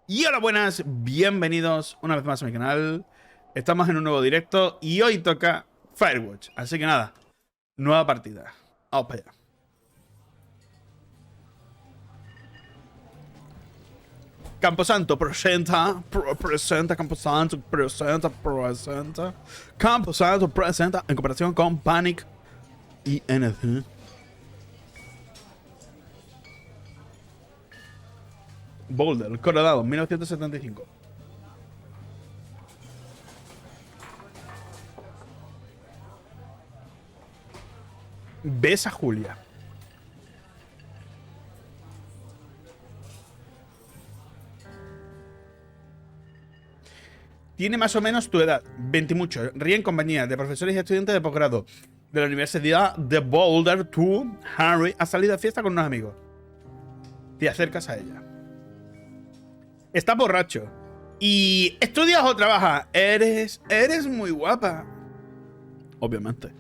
Y hola, buenas, bienvenidos una vez más a mi canal. Estamos en un nuevo directo y hoy toca FireWatch. Así que nada, nueva partida. Vamos para allá. Camposanto presenta, Camposanto presenta. Camposanto presenta en comparación con Panic y NC. Boulder, Colorado, 1975. Ves a Julia. Tiene más o menos tu edad, 20 y mucho. Ríe en compañía de profesores y estudiantes de posgrado de la Universidad de Boulder. Tú, Harry, has salido de fiesta con unos amigos. Te acercas a ella. Estás borracho. ¿Y estudias o trabajas? Eres muy guapa. Obviamente.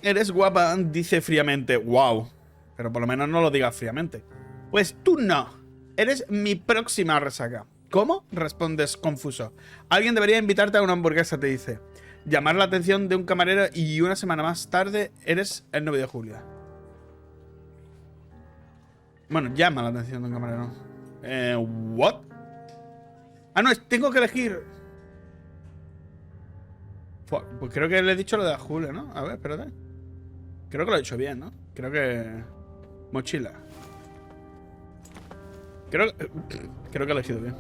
Eres guapa, dice fríamente. Wow. Pero por lo menos no lo digas fríamente. Pues tú no. Eres mi próxima resaca. ¿Cómo? Respondes confuso. Alguien debería invitarte a una hamburguesa, te dice. Llamar la atención de un camarero y una semana más tarde eres el novio de Julia. Bueno, llama la atención de un camarero. ¿What? Ah, no, tengo que elegir. Pues creo que le he dicho lo de Julia, ¿no? A ver, espérate. Creo que lo he hecho bien, ¿no? Creo que... Mochila. Creo que he elegido bien.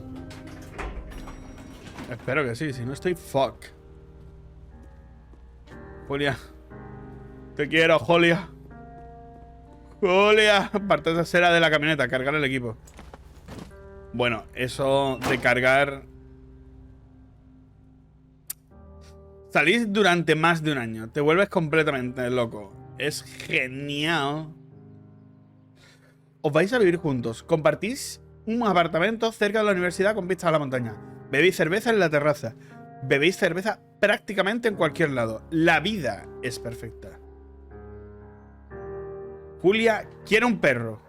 Espero que sí, si no estoy fuck. Julia. Te quiero, Julia. Julia. Parte trasera de la camioneta, cargar el equipo. Bueno, eso de cargar... Salís durante más de un año. Te vuelves completamente loco. Es genial. Os vais a vivir juntos. Compartís un apartamento cerca de la universidad con vista a la montaña. Bebéis cerveza en la terraza. Bebéis cerveza prácticamente en cualquier lado. La vida es perfecta. Julia quiere un perro.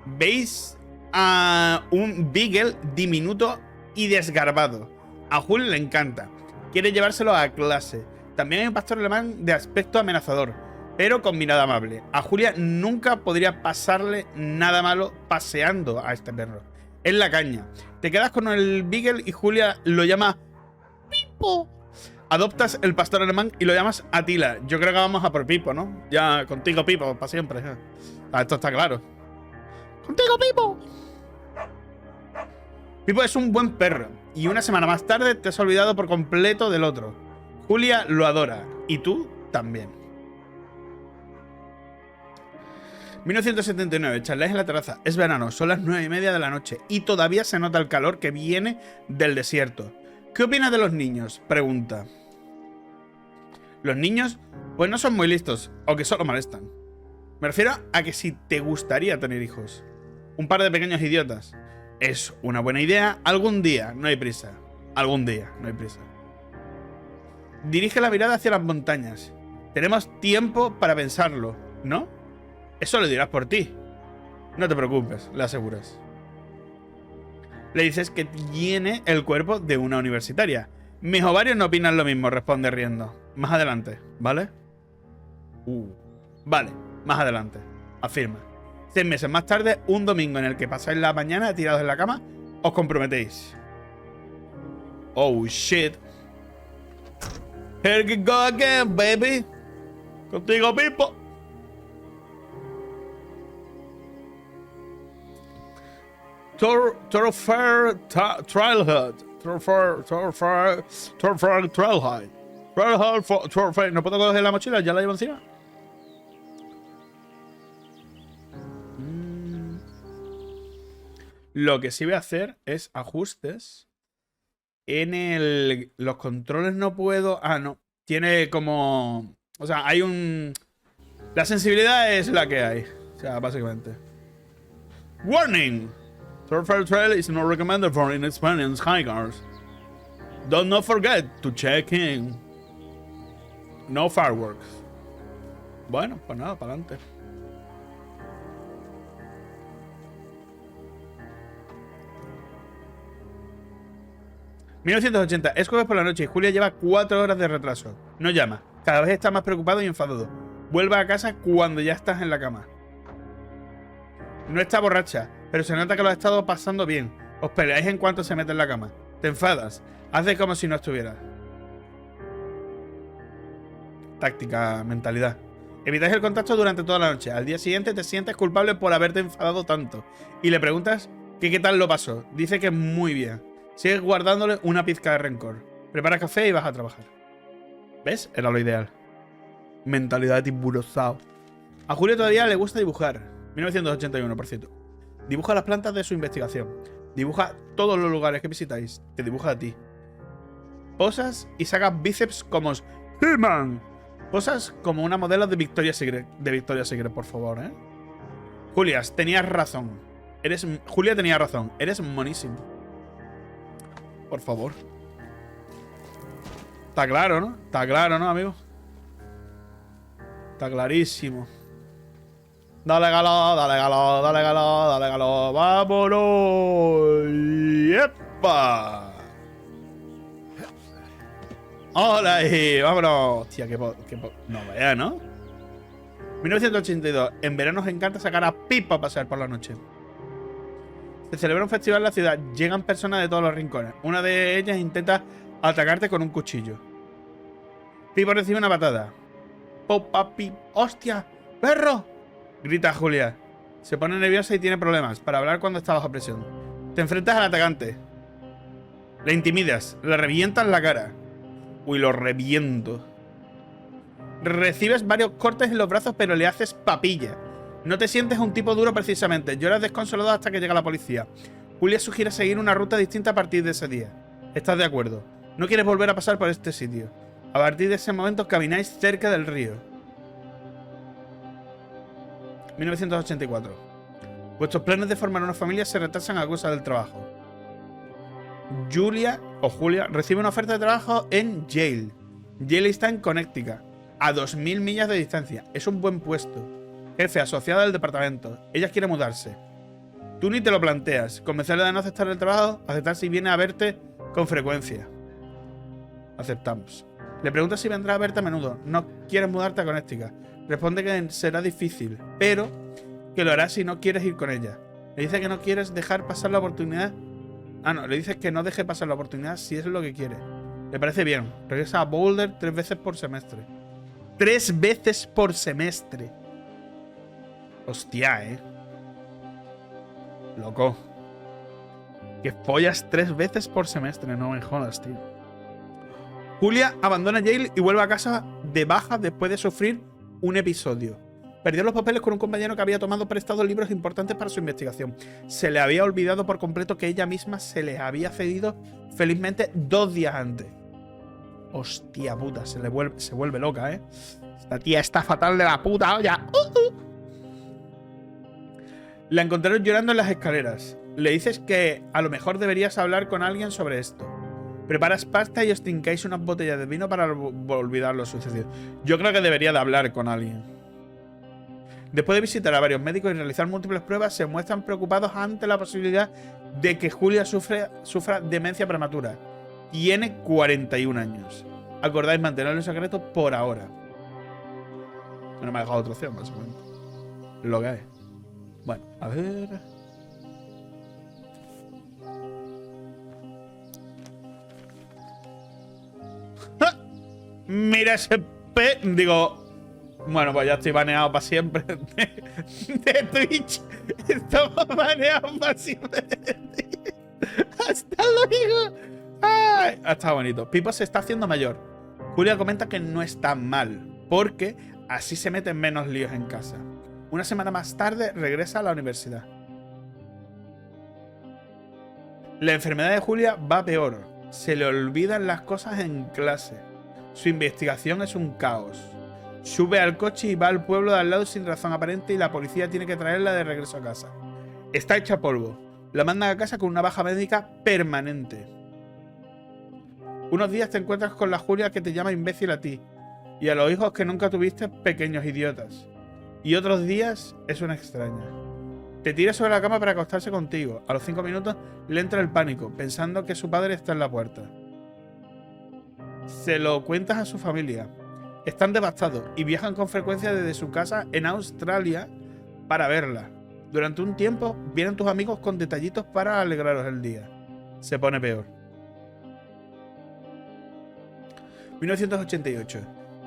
Veis a un beagle diminuto y desgarbado. A Julia le encanta. Quiere llevárselo a clase. También hay un pastor alemán de aspecto amenazador, pero con mirada amable. A Julia nunca podría pasarle nada malo paseando a este perro. Es la caña. Te quedas con el beagle y Julia lo llama Pipo. Adoptas el pastor alemán y lo llamas Atila. Yo creo que vamos a por Pipo, ¿no? Ya contigo, Pipo, para siempre. Esto está claro. ¡Contigo, Pipo! Pipo es un buen perro. Y una semana más tarde te has olvidado por completo del otro. Julia lo adora. Y tú también. 1979. Charláis en la terraza. Es verano. Son las 9:30 de la noche. Y todavía se nota el calor que viene del desierto. ¿Qué opinas de los niños? Pregunta. Los niños, pues no son muy listos. O que solo molestan. Me refiero a que si te gustaría tener hijos. Un par de pequeños idiotas. Es una buena idea algún día, no hay prisa. Algún día, no hay prisa. Dirige la mirada hacia las montañas. Tenemos tiempo para pensarlo, ¿no? Eso lo dirás por ti. No te preocupes, le aseguras. Le dices que tiene el cuerpo de una universitaria. Mis ovarios no opinan lo mismo, responde riendo. Más adelante, ¿vale? Vale, más adelante. Afirma. 6 meses más tarde, un domingo en el que pasáis la mañana tirados en la cama, os comprometéis. Oh, shit. Here we go again, baby. Contigo, Pipo. Thoroughfare Trailhead. Thoroughfare Trailhead. Thoroughfare. ¿No puedo coger la mochila? ¿Ya la llevo encima? Lo que sí voy a hacer es ajustes. En los controles no puedo... Ah, no. Tiene como... O sea, hay un... La sensibilidad es la que hay. O sea, básicamente. Warning! Thoroughfare Trail is not recommended for inexperienced hikers. Do not forget to check in. No fireworks. Bueno, pues nada, para adelante. 1980. Es jueves por la noche y Julia lleva 4 horas de retraso. No llama. Cada vez está más preocupado y enfadado. Vuelve a casa cuando ya estás en la cama. No está borracha, pero se nota que lo ha estado pasando bien. Os peleáis en cuanto se mete en la cama. Te enfadas. Haces como si no estuvieras. Táctica, mentalidad. Evitáis el contacto durante toda la noche. Al día siguiente te sientes culpable por haberte enfadado tanto. Y le preguntas que qué tal lo pasó. Dice que muy bien. Sigues guardándole una pizca de rencor. Prepara café y vas a trabajar. ¿Ves? Era lo ideal. Mentalidad de tiburosao. A Julio todavía le gusta dibujar. 1981, por cierto. Dibuja las plantas de su investigación. Dibuja todos los lugares que visitáis. Te dibuja a ti. Posas y sacas bíceps como He-Man. Posas como una modelo de Victoria's Secret. De Victoria's Secret, por favor, ¿eh? Julia, tenías razón. Julia tenía razón. Eres monísimo. Por favor. Está claro, ¿no? Está claro, ¿no, amigo? Está clarísimo. Dale calor, dale calor, dale calor, dale calor. ¡Vámonos! ¡Yepa! ¡Hola ahí! ¡Vámonos! Hostia, no vea, ¿no? 1982. En verano nos encanta sacar a Pipa a pasear por la noche. Se celebra un festival en la ciudad. Llegan personas de todos los rincones. Una de ellas intenta atacarte con un cuchillo. Pipo recibe una patada. ¡Papi! ¡Hostia! ¡Perro! Grita Julia. Se pone nerviosa y tiene problemas para hablar cuando está bajo presión. Te enfrentas al atacante. Le intimidas. Le revientas la cara. Uy, lo reviento. Recibes varios cortes en los brazos, pero le haces papilla. No te sientes un tipo duro precisamente. Lloras desconsolado hasta que llega la policía. Julia sugiere seguir una ruta distinta a partir de ese día. ¿Estás de acuerdo? No quieres volver a pasar por este sitio. A partir de ese momento camináis cerca del río. 1984. Vuestros planes de formar una familia se retrasan a causa del trabajo. Julia recibe una oferta de trabajo en Yale. Yale está en Connecticut, a 2000 millas de distancia. Es un buen puesto. Jefe asociado del departamento. Ella quiere mudarse. Tú ni te lo planteas. Convencerle de no aceptar el trabajo, aceptar si viene a verte con frecuencia. Aceptamos. Le preguntas si vendrá a verte a menudo. No quieres mudarte a Connecticut. Responde que será difícil, pero que lo harás si no quieres ir con ella. Le dice que no quieres dejar pasar la oportunidad. Ah, no, le dices que no deje pasar la oportunidad si es lo que quiere. Le parece bien. Regresa a Boulder 3 veces por semestre. 3 veces por semestre. Hostia, Loco. Que follas 3 veces por semestre. No me jodas, tío. Julia abandona Yale y vuelve a casa de baja después de sufrir un episodio. Perdió los papeles con un compañero que había tomado prestados libros importantes para su investigación. Se le había olvidado por completo que ella misma se les había cedido felizmente 2 días antes. Hostia puta, se vuelve loca, Esta tía está fatal de la puta olla. La encontraron llorando en las escaleras. Le dices que a lo mejor deberías hablar con alguien sobre esto. Preparas pasta y os trincáis unas botellas de vino para olvidar lo sucedido. Yo creo que debería de hablar con alguien. Después de visitar a varios médicos y realizar múltiples pruebas, se muestran preocupados ante la posibilidad de que Julia sufra demencia prematura. Tiene 41 años. Acordáis mantenerlo en secreto por ahora. No me ha dejado otra opción, básicamente. Lo que hay. Bueno, a ver. ¡Ja! Mira ese Digo. Bueno, pues ya estoy baneado para siempre de Twitch. Estamos baneados para siempre de Twitch. Hasta luego. Ay, ha estado bonito. Pipo se está haciendo mayor. Julia comenta que no está mal, porque así se meten menos líos en casa. Una semana más tarde regresa a la universidad. La enfermedad de Julia va peor. Se le olvidan las cosas en clase. Su investigación es un caos. Sube al coche y va al pueblo de al lado sin razón aparente y la policía tiene que traerla de regreso a casa. Está hecha polvo. La mandan a casa con una baja médica permanente. Unos días te encuentras con la Julia que te llama imbécil a ti y a los hijos que nunca tuviste, pequeños idiotas. Y otros días es una extraña. Te tira sobre la cama para acostarse contigo. A los 5 minutos le entra el pánico, pensando que su padre está en la puerta. Se lo cuentas a su familia. Están devastados y viajan con frecuencia desde su casa en Australia para verla. Durante un tiempo vienen tus amigos con detallitos para alegraros el día. Se pone peor. 1988.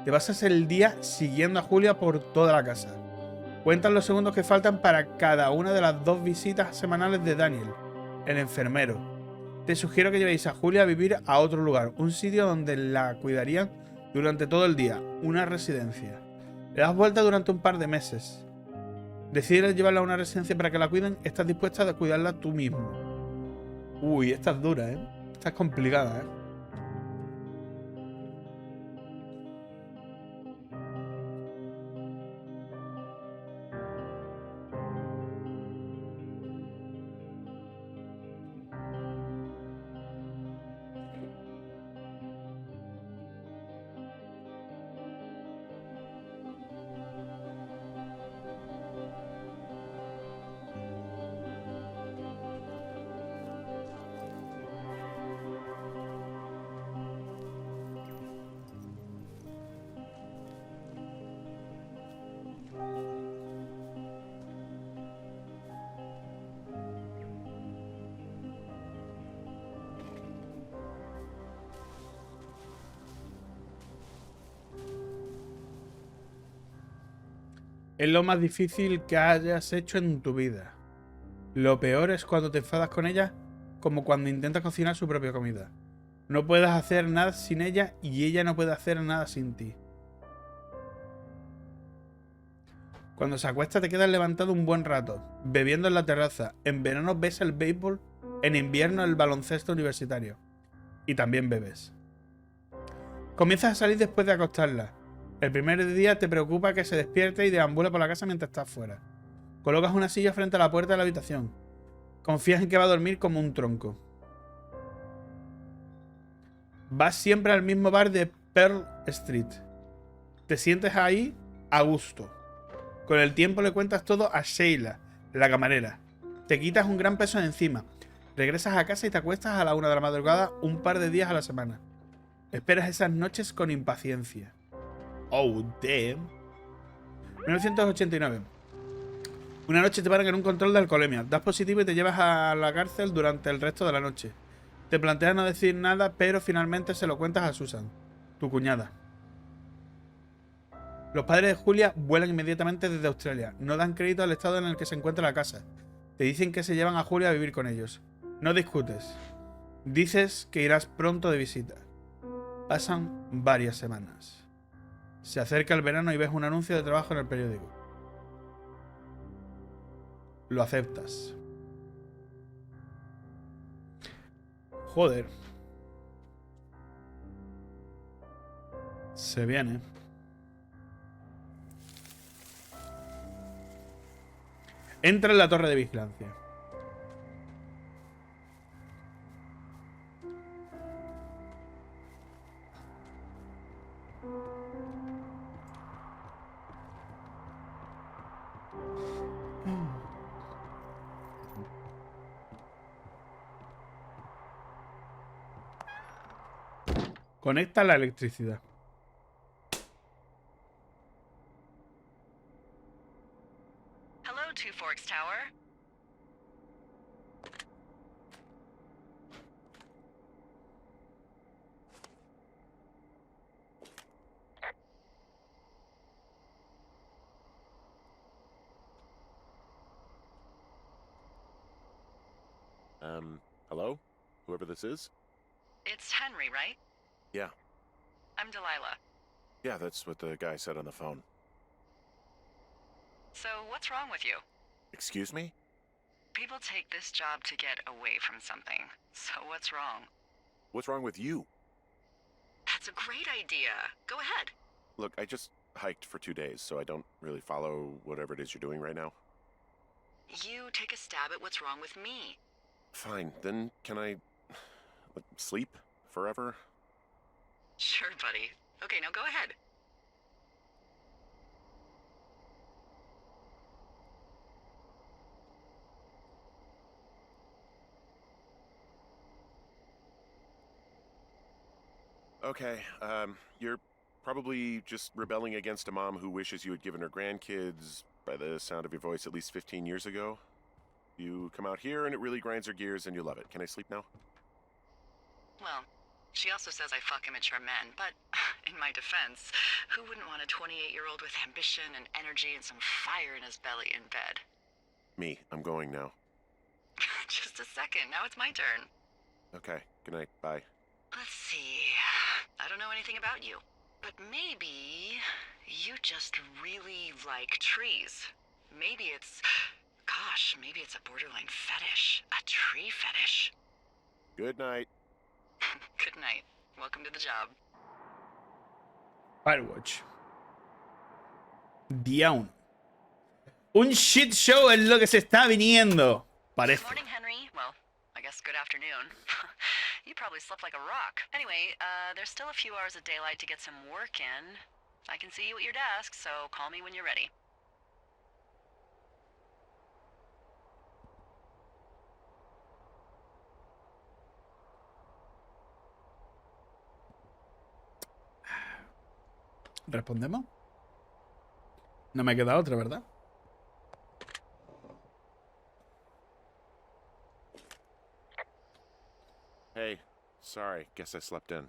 Te pasas el día siguiendo a Julia por toda la casa. Cuentan los segundos que faltan para cada una de las 2 visitas semanales de Daniel, el enfermero. Te sugiero que llevéis a Julia a vivir a otro lugar, un sitio donde la cuidarían durante todo el día, una residencia. Le das vuelta durante un par de meses. Decides llevarla a una residencia para que la cuiden, estás dispuesta a cuidarla tú mismo. Uy, esta es dura, ¿eh? Esta es complicada, ¿eh? Es lo más difícil que hayas hecho en tu vida. Lo peor es cuando te enfadas con ella, como cuando intentas cocinar su propia comida. No puedes hacer nada sin ella y ella no puede hacer nada sin ti. Cuando se acuesta te quedas levantado un buen rato, bebiendo en la terraza. En verano ves el béisbol, en invierno el baloncesto universitario. Y también bebes. Comienzas a salir después de acostarla. El primer día te preocupa que se despierte y deambula por la casa mientras estás fuera. Colocas una silla frente a la puerta de la habitación. Confías en que va a dormir como un tronco. Vas siempre al mismo bar de Pearl Street. Te sientes ahí a gusto. Con el tiempo le cuentas todo a Sheila, la camarera. Te quitas un gran peso de encima. Regresas a casa y te acuestas a la 1 de la madrugada un par de días a la semana. Esperas esas noches con impaciencia. Oh, damn. 1989. Una noche te paran en un control de alcoholemia. Das positivo y te llevas a la cárcel durante el resto de la noche. Te planteas no decir nada, pero finalmente se lo cuentas a Susan, tu cuñada. Los padres de Julia vuelan inmediatamente desde Australia. No dan crédito al estado en el que se encuentra la casa. Te dicen que se llevan a Julia a vivir con ellos. No discutes. Dices que irás pronto de visita. Pasan varias semanas. Se acerca el verano y ves un anuncio de trabajo en el periódico. Lo aceptas. Joder. Se viene. Entra en la torre de vigilancia. Conecta la electricidad. Hello, Two Forks Tower. Hello? Whoever this is? It's Henry, right? Yeah. I'm Delilah. Yeah, that's what the guy said on the phone. So, what's wrong with you? Excuse me? People take this job to get away from something. So, what's wrong? What's wrong with you? That's a great idea. Go ahead. Look, I just hiked for 2 days, so I don't really follow whatever it is you're doing right now. You take a stab at what's wrong with me. Fine, then can I sleep forever? Sure, buddy. Okay, now go ahead. Okay, you're probably just rebelling against a mom who wishes you had given her grandkids, by the sound of your voice, at least 15 years ago. You come out here and it really grinds her gears and you love it. Can I sleep now? Well, she also says I fuck immature men, but in my defense, who wouldn't want a 28-year-old with ambition and energy and some fire in his belly in bed? Me, I'm going now. Just a second, now it's my turn. Okay, good night, bye. Let's see. I don't know anything about you, but maybe you just really like trees. Maybe it's... Gosh, maybe it's a borderline fetish. A tree fetish. Good night. Good night. Welcome to the job. FireWatch. Día 1. Un shit show es lo que se está viniendo. Parece. Good morning, Henry. Well, I guess good afternoon. You probably slept like a rock. Anyway, there's still a few hours of daylight to get some work in. I can see you at your desk, so call me when you're ready. ¿Respondemos? No me queda otra, ¿verdad? Hey, sorry, guess I slept in.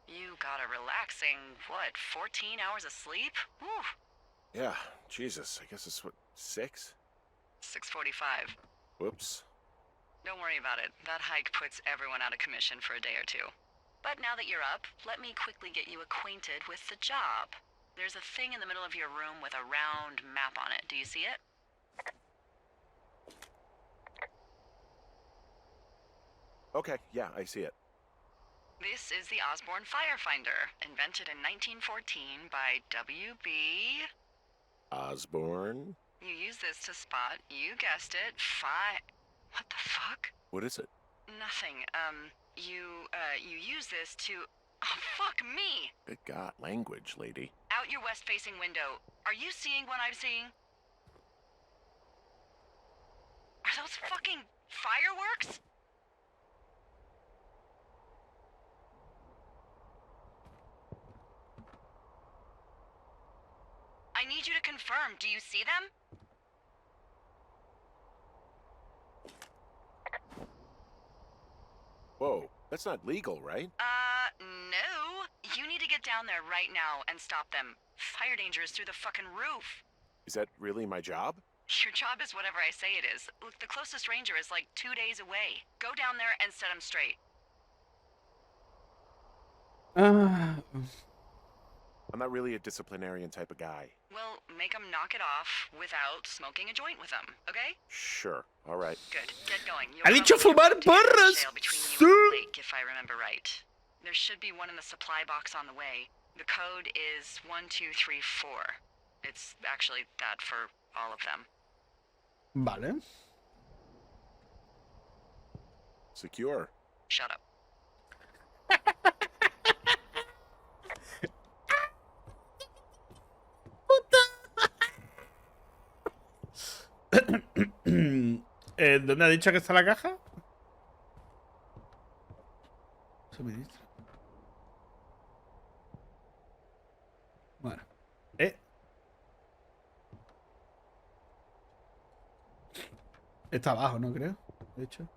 You got a relaxing, what, 14 hours of sleep? Whew. Yeah, Jesus, I guess it's what, 6? 6:45. Whoops. Don't worry about it. That hike puts everyone out of commission for a day or two. But now that you're up, let me quickly get you acquainted with the job. There's a thing in the middle of your room with a round map on it. Do you see it? Okay, yeah, I see it. This is the Osborne Firefinder, invented in 1914 by W.B. Osborne? You use this to spot, you guessed it, What the fuck? What is it? Nothing. You use this to... Oh, fuck me! Good God, language, lady. Out your west-facing window. Are you seeing what I'm seeing? Are those fucking fireworks? I need you to confirm. Do you see them? Whoa, that's not legal, right? No. You need to get down there right now and stop them. Fire danger is through the fucking roof. Is that really my job? Your job is whatever I say it is. Look, the closest ranger is like 2 days away. Go down there and set them straight. I'm not really a disciplinarian type of guy. Well, make them knock it off without smoking a joint with them, okay? Sure, all right. Good. Get going. ¡Ha dicho fumar porros! Between you and the lake, if I remember right. There should be one in the supply box on the way. The code is 1234. It's actually that for all of them. Vale. Secure. Shut up. ¿Dónde ha dicho que está la caja? Suministro. Bueno. Está abajo, ¿no? Creo. De hecho.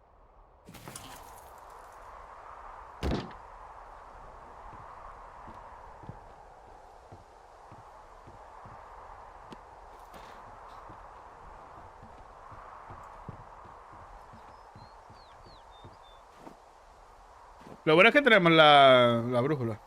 Lo bueno es que tenemos la brújula.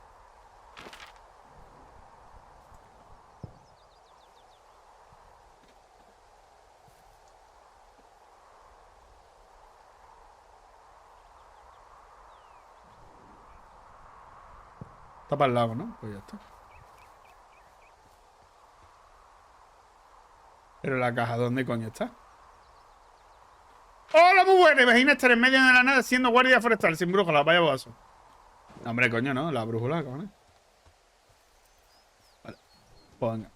Está para el lado, ¿no? Pues ya está. Pero la caja, ¿dónde coño está? ¡Hola, muy buena! Imagina estar en medio de la nada siendo guardia forestal sin brújula, vaya boazo. No, hombre, coño, no, la brújula, cojones. Vale. Pues venga.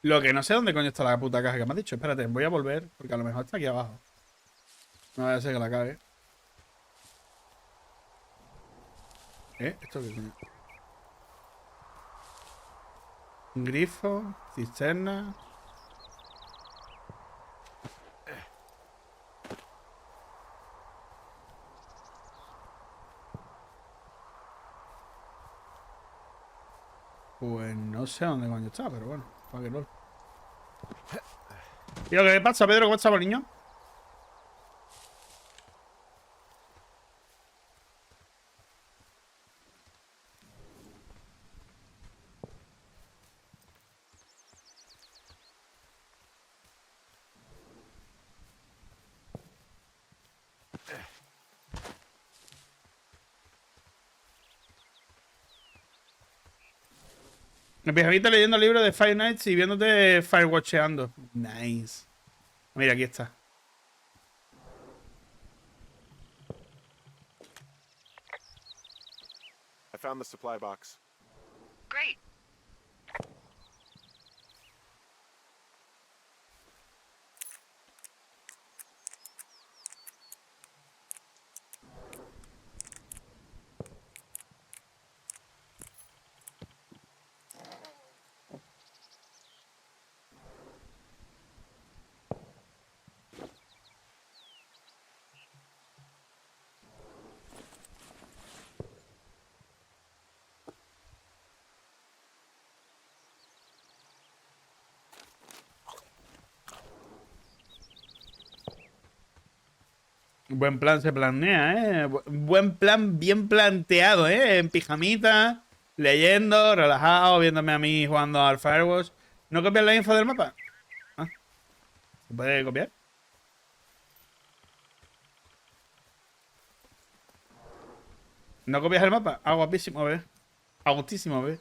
Lo que no sé dónde coño está la puta caja que me has dicho. Espérate, voy a volver, porque a lo mejor está aquí abajo. No vaya a ser que la cague. ¿Esto qué coño? Grifo, cisterna. Pues no sé dónde coño está, pero bueno, para que no. Tío, ¿qué pasa, Pedro? ¿Cómo estamos, niño? En pijamita leyendo el libro de Five Nights y viéndote Firewatcheando. Nice. Mira, aquí está. I found the supply box. Great. Buen plan se planea, ¿eh? Buen plan bien planteado, ¿eh? En pijamita, leyendo, relajado, viéndome a mí jugando al FireWatch. ¿No copias la info del mapa? Ah, ¿se puede copiar? ¿No copias el mapa? Ah, guapísimo, ¿ves? A gustísimo, ¿ves?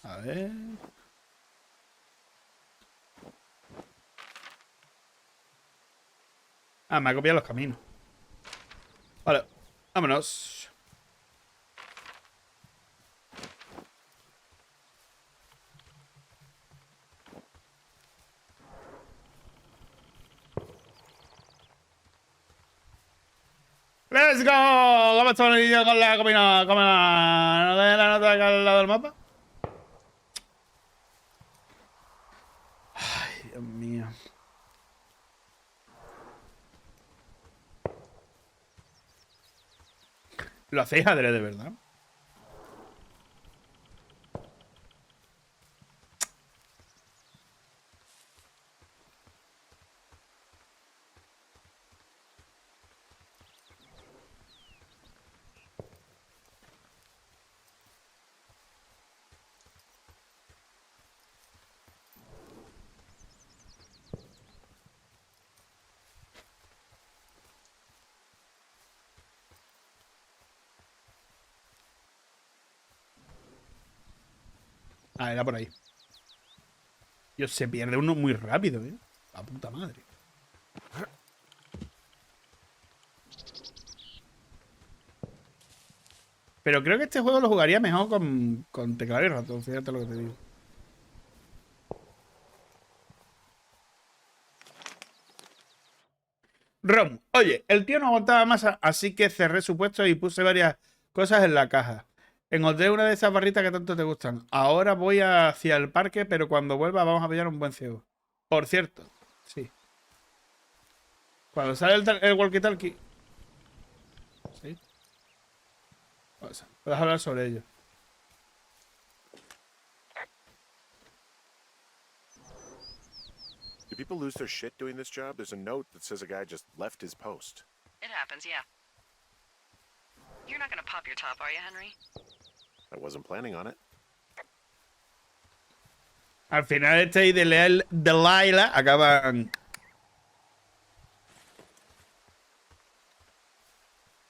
A ver... Ah, me ha copiado los caminos. Vale, vámonos. ¡Let's go! ¿Cómo está el niño con la comida? ¿Cómo la... ¿No te la nota acá al lado del mapa? Ay, Dios mío. Lo hacéis adrede, ¿verdad? Ah, era por ahí. Dios, se pierde uno muy rápido, ¿eh? La puta madre. Pero creo que este juego lo jugaría mejor con teclado y ratón, fíjate lo que te digo. Rom, oye, el tío no aguantaba más, así que cerré su puesto y puse varias cosas en la caja. Encontré una de esas barritas que tanto te gustan. Ahora voy hacia el parque, pero cuando vuelva vamos a pillar un buen ciego. Por cierto, sí. Cuando sale el walkie-talkie... Sí. Puedes hablar sobre ello. Do people lose their shit doing this job? There's a note that says a guy just left his post. It happens, yeah. You're not gonna pop your top, are you, Henry? I wasn't planning on it. Al final este y de leer Delilah acaban...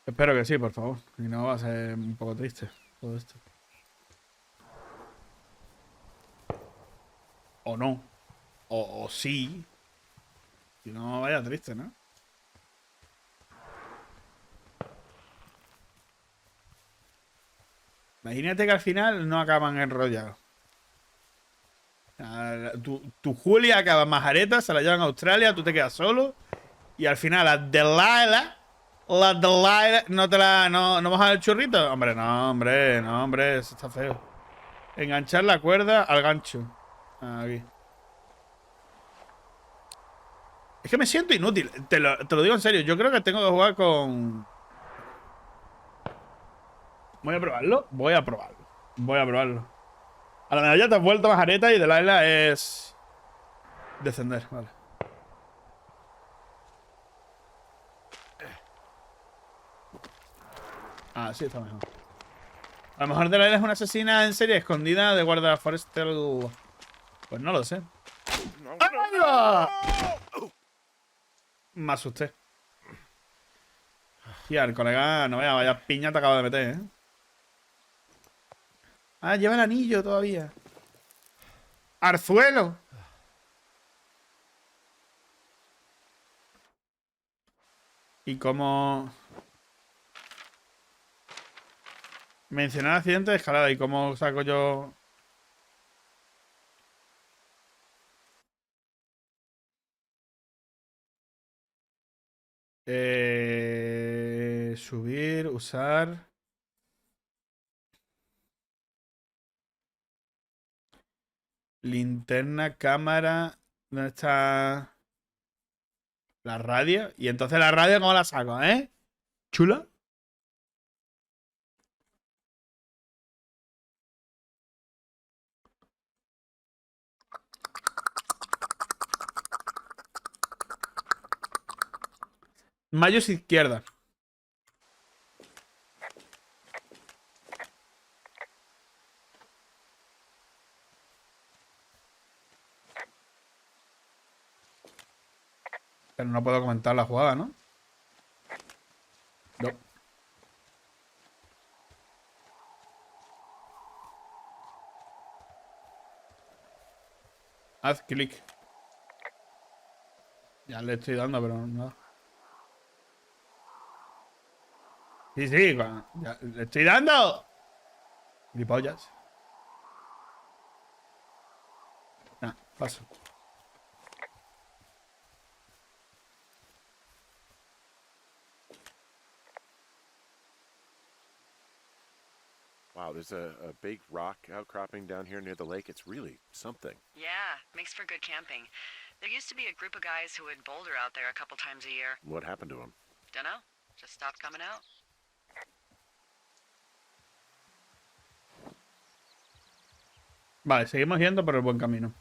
Espero que sí, por favor. Y no va a ser un poco triste todo esto. O no. O sí. Y no vaya triste, ¿no? Imagínate que al final no acaban enrollados. sea, tu Julia acaba en Majareta, se la llevan a Australia, tú te quedas solo. Y al final, la Delilah, ¿no vas al churrito? Hombre, no, hombre, eso está feo. Enganchar la cuerda al gancho. Aquí. Es que me siento inútil. Te lo digo en serio. Yo creo que tengo que jugar con... Voy a probarlo. Voy a probarlo. A la mejor ya te has vuelto Majareta y Delilah es... descender, vale. Ah, sí, está mejor. A lo mejor Delilah es una asesina en serie escondida de guarda forestal. Pues no lo sé. ¡Ahí va! Me asusté. Tía, el colega, no vaya piña te acaba de meter, ¿eh? Ah, lleva el anillo todavía. ¡Arzuelo! ¿Y cómo...? Mencionar accidente de escalada. ¿Y cómo saco yo...? Subir, usar... Linterna, cámara... ¿Dónde está...? La radio. ¿Y entonces la radio cómo la saco, eh? ¿Chula? Mayos izquierda. Pero no puedo comentar la jugada, ¿no? No. Haz clic. Ya le estoy dando, pero nada. Sí, sí, ya, le estoy dando. Gilipollas. Nah, paso. Wow, there's a big rock outcropping down here near the lake. It's really something. Yeah, makes for good camping. There used to be a group of guys who would boulder out there a couple times a year. What happened to him? Dunno, just stopped coming out. Vale, seguimos yendo por el buen camino.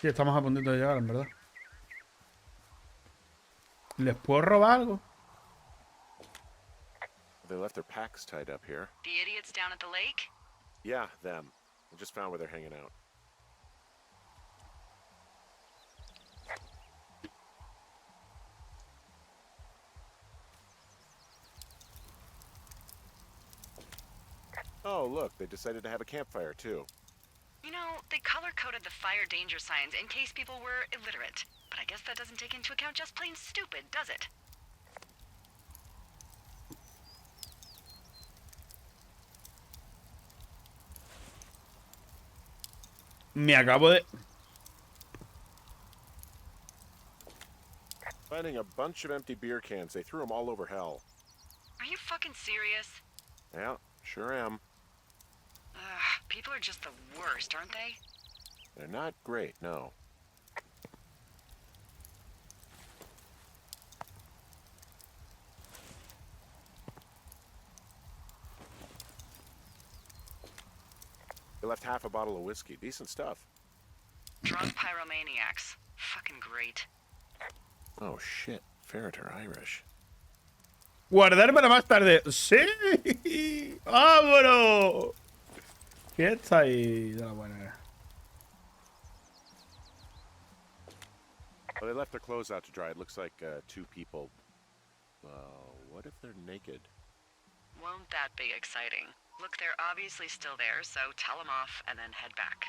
Sí, estamos a puntito de llegar, en verdad. ¿Les puedo robar algo? They left their packs tied up here. The idiots down at the lake? Yeah, them. I just found where they're hanging out. Oh, look, they decided to have a campfire, too. You know, they color-coded the fire danger signs in case people were illiterate. But I guess that doesn't take into account just plain stupid, does it? Me acabo de... Finding a bunch of empty beer cans. They threw them all over hell. Are you fucking serious? Yeah, sure am. Ugh, people are just the worst, aren't they? They're not great, no. They left half a bottle of whiskey. Decent stuff. Drunk pyromaniacs. Fucking great. Oh, shit. Ferret are Irish. Guardar para más tarde. ¡Sí! ¡Vámonos! ¿Qué está ahí de la buena? Well, they left their clothes out to dry. It looks like two people. What if they're naked? Won't that be exciting? Look, they're obviously still there, so tell them off and then head back.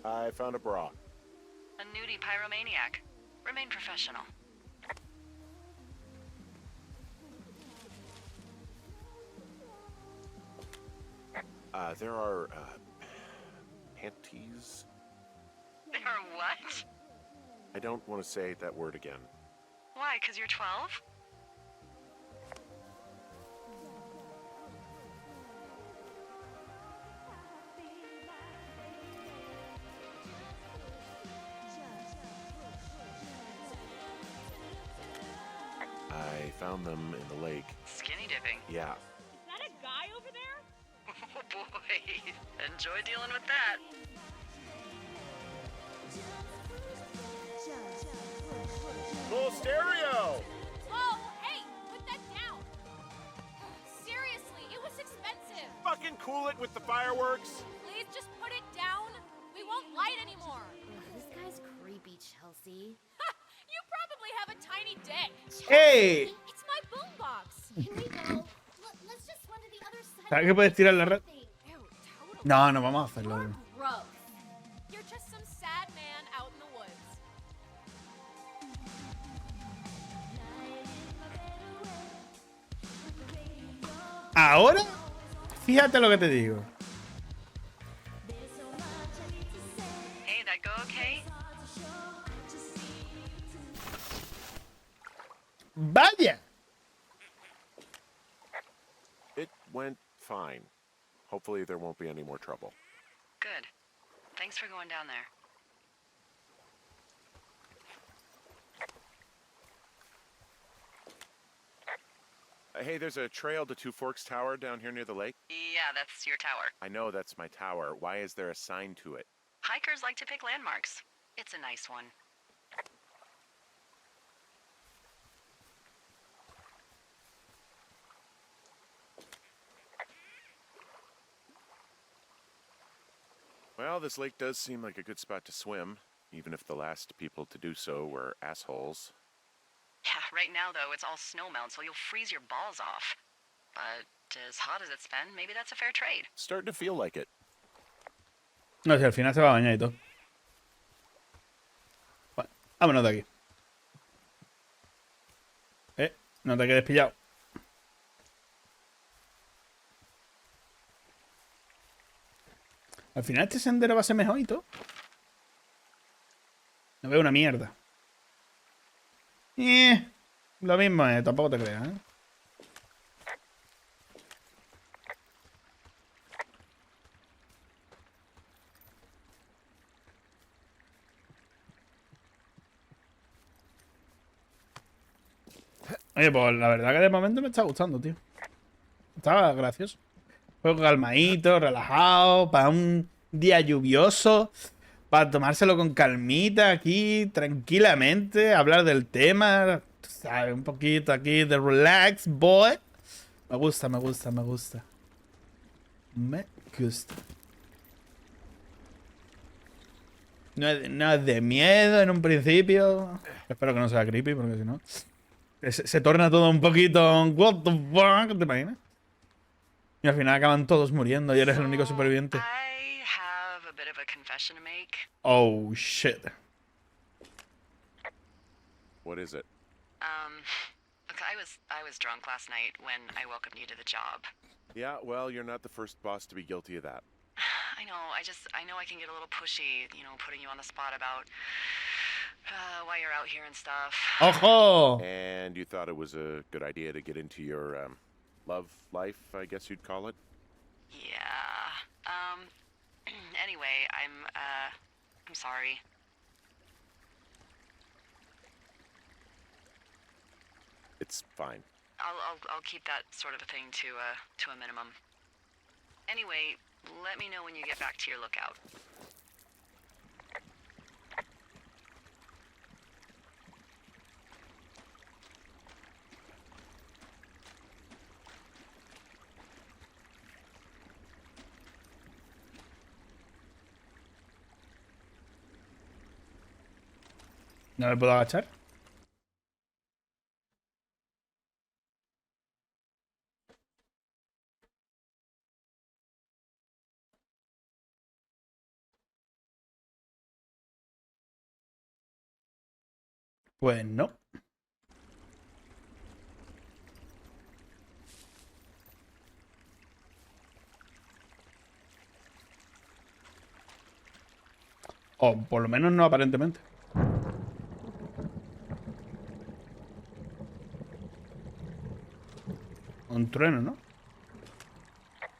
I found a bra. A nudie pyromaniac. Remain professional. There are, panties? There are what? I don't want to say that word again. Why, 'cause you're 12? I found them in the lake. Skinny dipping. Yeah. Is that a guy over there? Oh boy. Enjoy dealing with that. Full stereo! Whoa, hey, put that down. Seriously, it was expensive. Fucking cool it with the fireworks! Please just put it down. We won't light anymore. This guy's creepy, Chelsea. Ha! You probably have a tiny dick. ¡Ey! It's my boombox. Can we go? Let's just run to the other side. ¿Sabes que puedes tirar la red? Ew, totally. No, no vamos a hacerlo. Gross. You're just some sad man out in the woods. Ahora, fíjate lo que te digo. Hey, that go okay? ¡Vaya! It went fine. Hopefully there won't be any more trouble. Good. Thanks for going down there. Hey, there's a trail to Two Forks Tower down here near the lake. Yeah, that's your tower. I know that's my tower. Why is there a sign to it? Hikers like to pick landmarks. It's a nice one. Well, this lake does seem like a good spot to swim, even if the last people to do so were assholes. Yeah, right now, though, it's all snowmelt, so you'll freeze your balls off. But as hot as it's been, maybe that's a fair trade. Starting to feel like it. No, si al final se va a bañar y todo. Bueno, vámonos de aquí. No te quedes pillado. Al final este sendero va a ser mejor y todo. No veo una mierda. Lo mismo, tampoco te creas, Oye, pues la verdad que de momento me está gustando, tío. Estaba gracioso. Juego calmadito, relajado, para un día lluvioso, para tomárselo con calmita aquí, tranquilamente, hablar del tema, ¿sabes? Un poquito aquí de relax, boy. Me gusta, me gusta, me gusta. Me gusta. No es de miedo en un principio. Espero que no sea creepy, porque si no... Se torna todo un poquito... What the fuck, ¿te imaginas? Y al final acaban todos muriendo y eres el único superviviente. I have a bit of a confession to make. Oh, shit. What is it? Look, I was drunk last night when I welcomed you to the job. Yeah, well, you're not the first boss to be guilty of that. I know, I know I can get a little pushy, you know, putting you on the spot about why you're out here and stuff. ¡Ojo! And you thought it was a good idea to get into your, love life, I guess you'd call it? Yeah. Anyway, I'm sorry. It's fine. I'll keep that sort of a thing to a minimum. Anyway, let me know when you get back to your lookout. ¿No me puedo agachar? Pues no. O por lo menos no aparentemente. Un trueno, ¿no?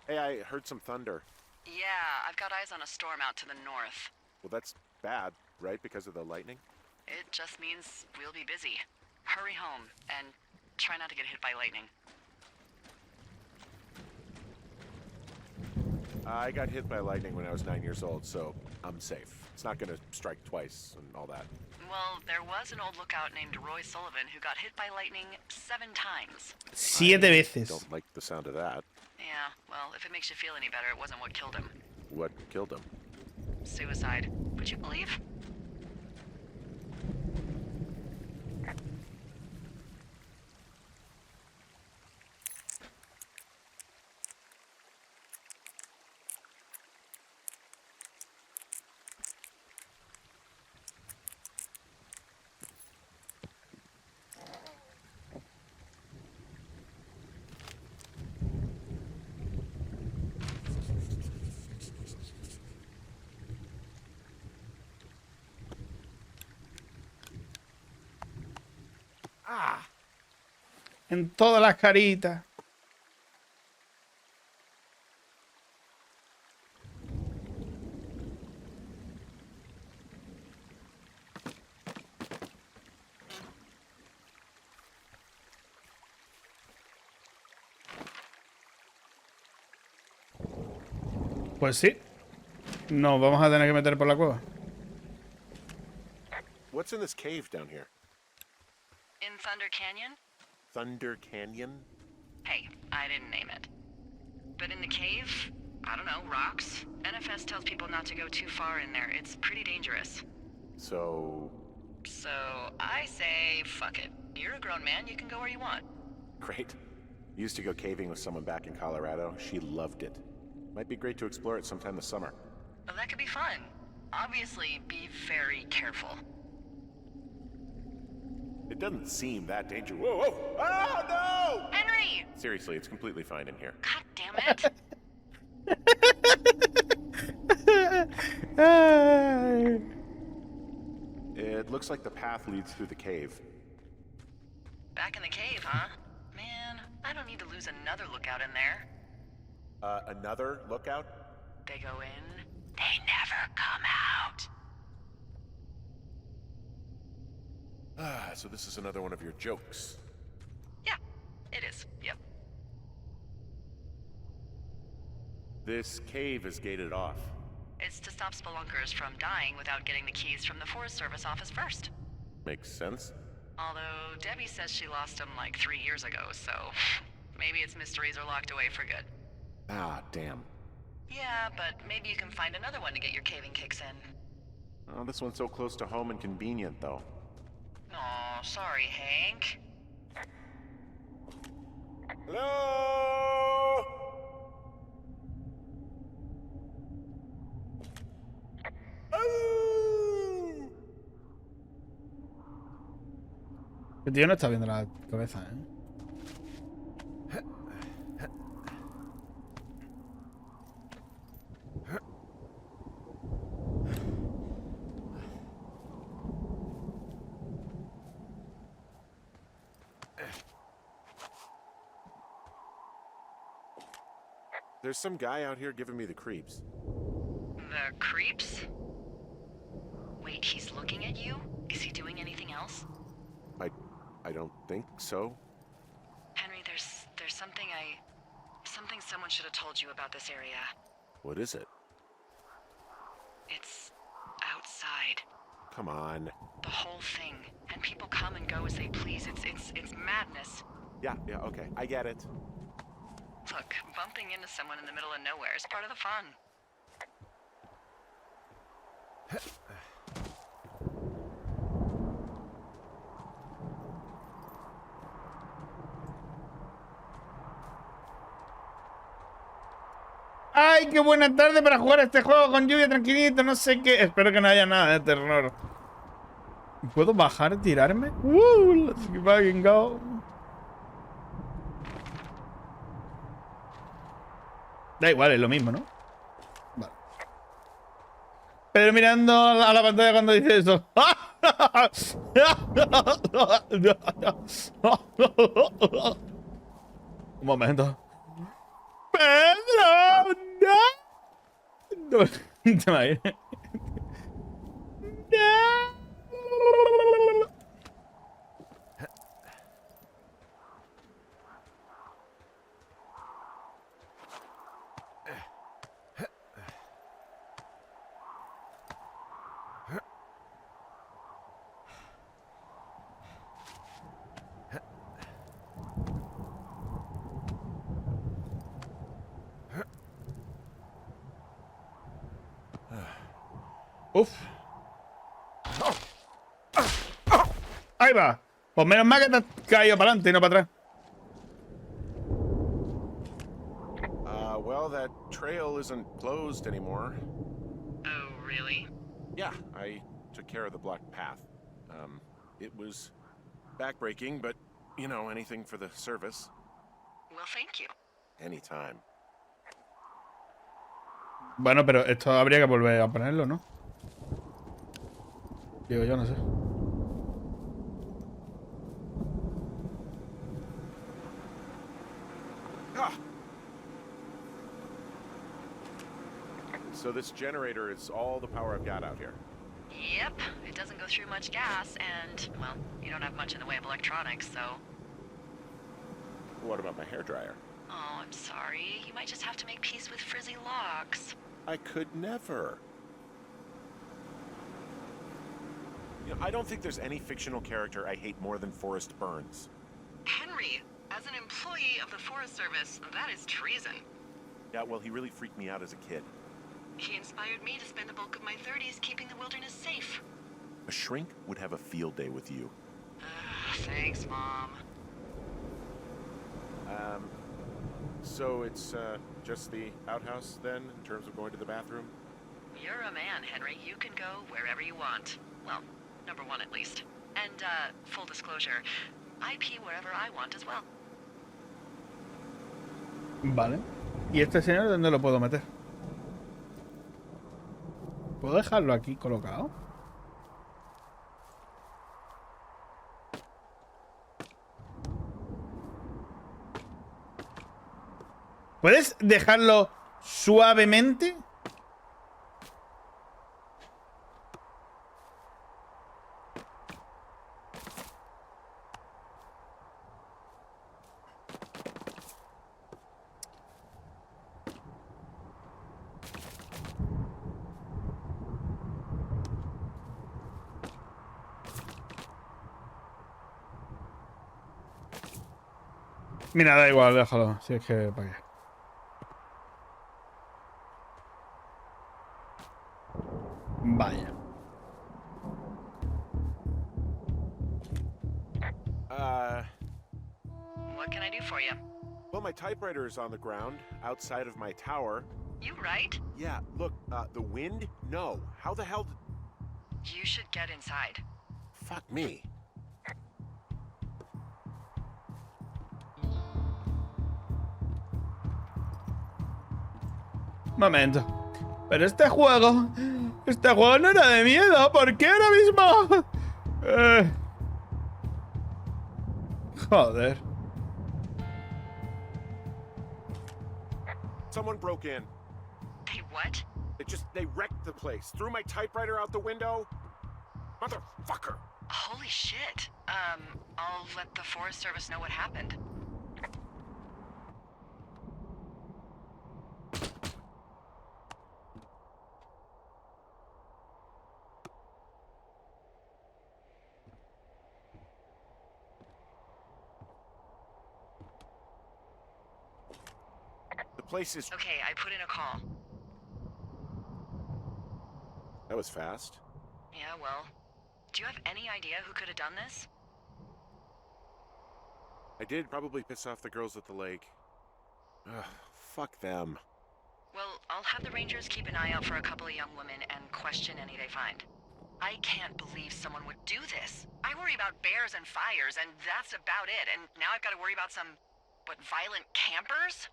Hey, I heard some thunder. Yeah, I've got eyes on a storm out to the north. Well, that's bad, right? Because of the lightning? It just means we'll be busy. Hurry home and try not to get hit by lightning. I got hit by lightning when I was 9 years old, so I'm safe. It's not gonna strike twice and all that. Well, there was an old lookout named Roy Sullivan who got hit by lightning 7 times. 7 veces. Don't like the sound of that. Yeah, well, if it makes you feel any better, it wasn't what killed him. What killed him? Suicide. Would you believe? En todas las caritas. Pues sí. Nos vamos a tener que meter por la cueva. What's in this cave down here? In Thunder Canyon? Thunder Canyon? Hey, I didn't name it. But in the cave, I don't know, rocks? NFS tells people not to go too far in there. It's pretty dangerous. So... So, I say, fuck it. You're a grown man, you can go where you want. Great. Used to go caving with someone back in Colorado. She loved it. Might be great to explore it sometime this summer. Well, that could be fun. Obviously, be very careful. It doesn't seem that dangerous. Whoa, whoa! Oh, no! Henry! Seriously, it's completely fine in here. God damn it! It looks like the path leads through the cave. Back in the cave, huh? Man, I don't need to lose another lookout in there. Another lookout? They go in, they never come out. Ah, so this is another one of your jokes. Yeah, it is. Yep. This cave is gated off. It's to stop spelunkers from dying without getting the keys from the Forest Service office first. Makes sense. Although Debbie says she lost them like 3 years ago, so maybe its mysteries are locked away for good. Ah, damn. Yeah, but maybe you can find another one to get your caving kicks in. Oh, this one's so close to home and convenient, though. Aw, sorry, Hank. Hello? Oh! El tío no está viendo la cabeza, ¿eh? There's some guy out here giving me the creeps. The creeps? Wait, he's looking at you? Is he doing anything else? I don't think so. Henry, there's something someone should have told you about this area. What is it? It's outside. Come on. The whole thing. And people come and go as they please. It's madness. Yeah, okay. I get it. Look, bumping into someone in the middle of nowhere is part of the fun. ¡Ay, qué buena tarde para jugar a este juego con lluvia tranquilito! No sé qué. Espero que no haya nada de terror. ¿Puedo bajar y tirarme? Let's fucking go. Da igual, es lo mismo, ¿no? Vale. Pero mirando a la pantalla cuando dice eso. Un momento. ¡Pedro! ¡No! No. ¿Te imaginas? ¡No! Uf. Ahí va. Pues menos mal que te has caído para adelante y no para atrás. Well, that trail isn't closed anymore. Oh, really? Yeah, I took care of the blocked path. It was backbreaking, but, you know, anything for the service. Well, thank you. Anytime. Bueno, pero esto habría que volver a ponerlo, ¿no? Digo yo, no sé. Ah. So this generator is all the power I've got out here. Yep, it doesn't go through much gas, and, well, you don't have much in the way of electronics, so... What about my hairdryer? Oh, I'm sorry. You might just have to make peace with frizzy locks. I could never. You know, I don't think there's any fictional character I hate more than Forrest Burns. Henry, as an employee of the Forest Service, that is treason. Yeah, well, he really freaked me out as a kid. He inspired me to spend the bulk of my 30s keeping the wilderness safe. A shrink would have a field day with you. Thanks, Mom. So it's, just the outhouse, then, in terms of going to the bathroom? You're a man, Henry. You can go wherever you want. Well, number one at least. And, full disclosure, I pee wherever I want as well. Vale. ¿Y este señor dónde lo puedo meter? ¿Puedo dejarlo aquí colocado? ¿Puedes dejarlo suavemente? Mira, da igual, déjalo. Si es que para qué. Vaya. What can I do for you? Well, my typewriter is on the ground, outside of my tower. You right? Yeah, look, the wind? No. How the hell You should get inside. Fuck me. Momento. Pero este juego no era de miedo. ¿Por qué ahora mismo? Joder. Someone broke in. They what? They wrecked the place. Threw my typewriter out the window. Motherfucker. Holy shit. I'll let the Forest Service know what happened. The place is... Okay, I put in a call. That was fast. Yeah, well, do you have any idea who could have done this? I did probably piss off the girls at the lake. Ugh, fuck them. Well, I'll have the Rangers keep an eye out for a couple of young women and question any they find. I can't believe someone would do this. I worry about bears and fires, and that's about it. And now I've got to worry about some, violent campers?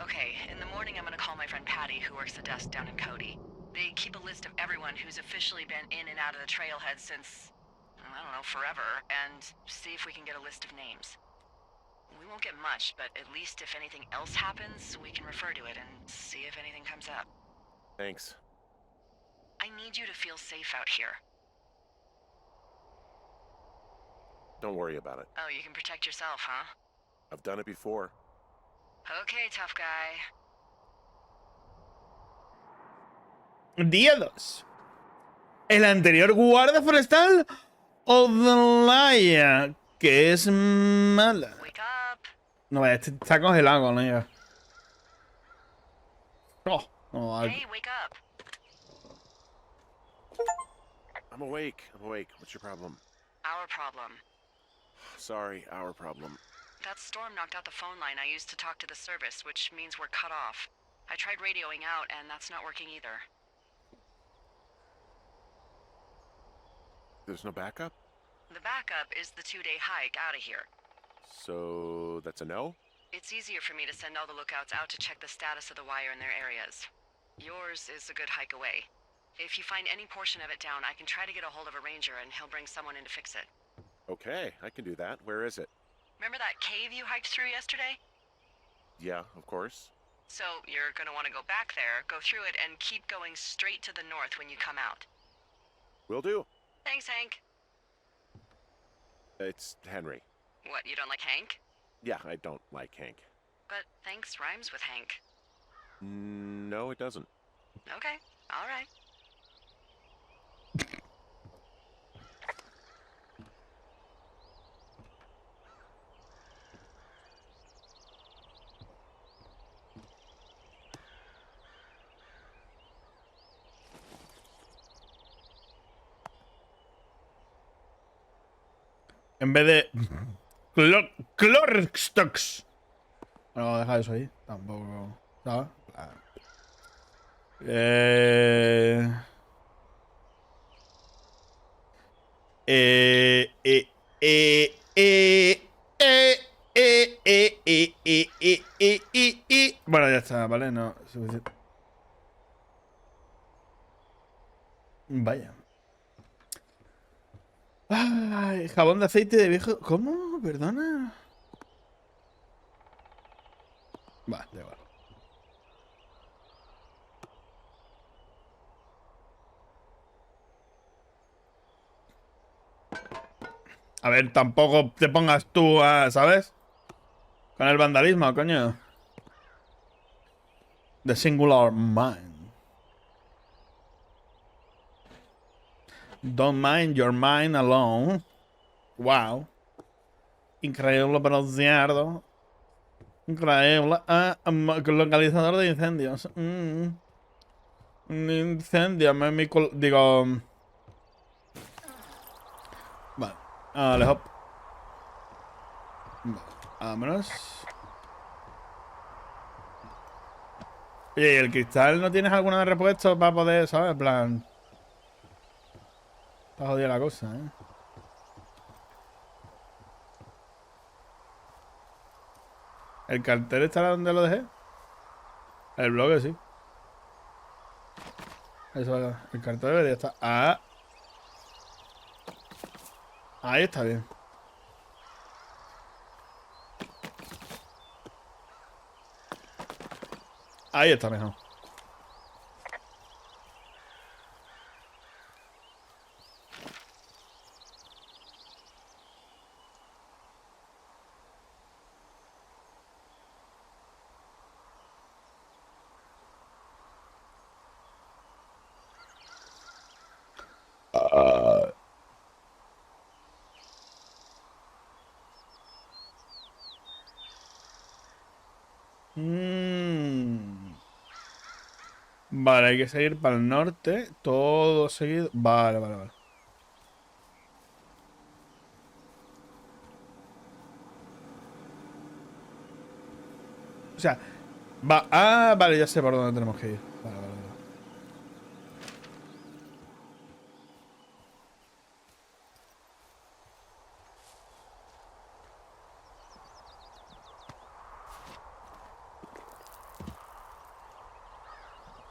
Okay, in the morning I'm gonna call my friend Patty, who works the desk down in Cody. They keep a list of everyone who's officially been in and out of the trailhead since, I don't know, forever, and see if we can get a list of names. We won't get much, but at least if anything else happens, we can refer to it and see if anything comes up. Thanks. I need you to feel safe out here. Don't worry about it. Oh, you can protect yourself, huh? I've done it before. Okay, tough guy. Día 2. El anterior guardia forestal Odlaya, que es mala. Wake up. No, este está congelado, coño. Oh, no, Hey, wake up. I'm awake. What's your problem? Our problem. Sorry, our problem. That storm knocked out the phone line I used to talk to the service, which means we're cut off. I tried radioing out, and that's not working either. There's no backup? The backup is the 2-day hike out of here. So that's a no? It's easier for me to send all the lookouts out to check the status of the wire in their areas. Yours is a good hike away. If you find any portion of it down, I can try to get a hold of a ranger and he'll bring someone in to fix it. Okay, I can do that. Where is it? Remember that cave you hiked through yesterday? Yeah, of course. So you're gonna want to go back there, go through it, and keep going straight to the north when you come out. Will do. Thanks, Hank. It's Henry. What, you don't like Hank? Yeah, I don't like Hank. But thanks rhymes with Hank. No, it doesn't. Okay, all right. En vez de Clorstox. No, deja eso ahí. Tampoco. ¿Sabes? Bueno, ya está, ¿vale? No, suficiente. Vaya. Ay, jabón de aceite de viejo. ¿Cómo? ¿Perdona? Va, da igual. A ver, tampoco te pongas tú a, ¿sabes? Con el vandalismo, coño. The singular mind. Don't mind your mind alone. Wow. Increíble pronunciado. Increíble. Localizador de incendios. Un incendio. Digo. Vale. Vale, hop. Vale. Vámonos. Oye, ¿y el cristal no tienes alguno de repuesto para poder, ¿sabes? En plan. Está jodida la cosa, ¿eh? ¿El cartel estará donde lo dejé? El bloque, sí. Eso, el cartel debería estar. Ah. Ahí está bien. Ahí está mejor. Vale, hay que seguir para el norte. Todo seguido. Vale, vale, vale. O sea, va. Ah, vale, ya sé por dónde tenemos que ir. Vale, vale, vale.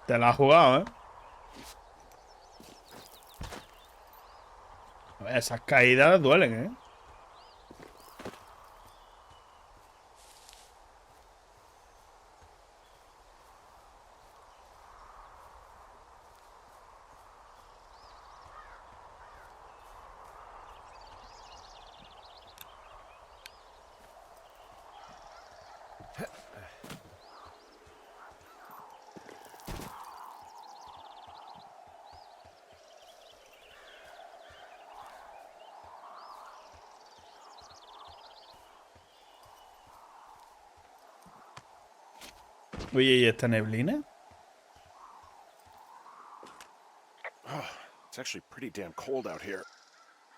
Te la has jugado, ¿eh? A ver, esas caídas duelen, ¿eh? Oye, ¿y esta neblina? Oh, it's actually pretty damn cold out here.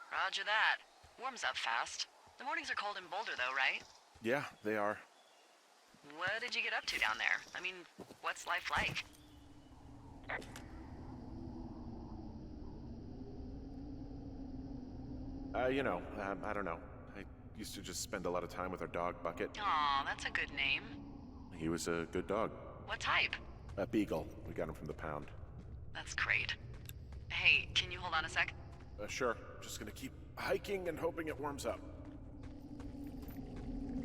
Roger that. Warms up fast. The mornings are cold in Boulder, though, right? Yeah, they are. What did you get up to down there? I mean, what's life like? I don't know. I used to just spend a lot of time with our dog, Bucket. Aw, that's a good name. He was a good dog. What type? A beagle. We got him from the pound. That's great. Hey, can you hold on a sec? Sure. Just gonna keep hiking and hoping it warms up.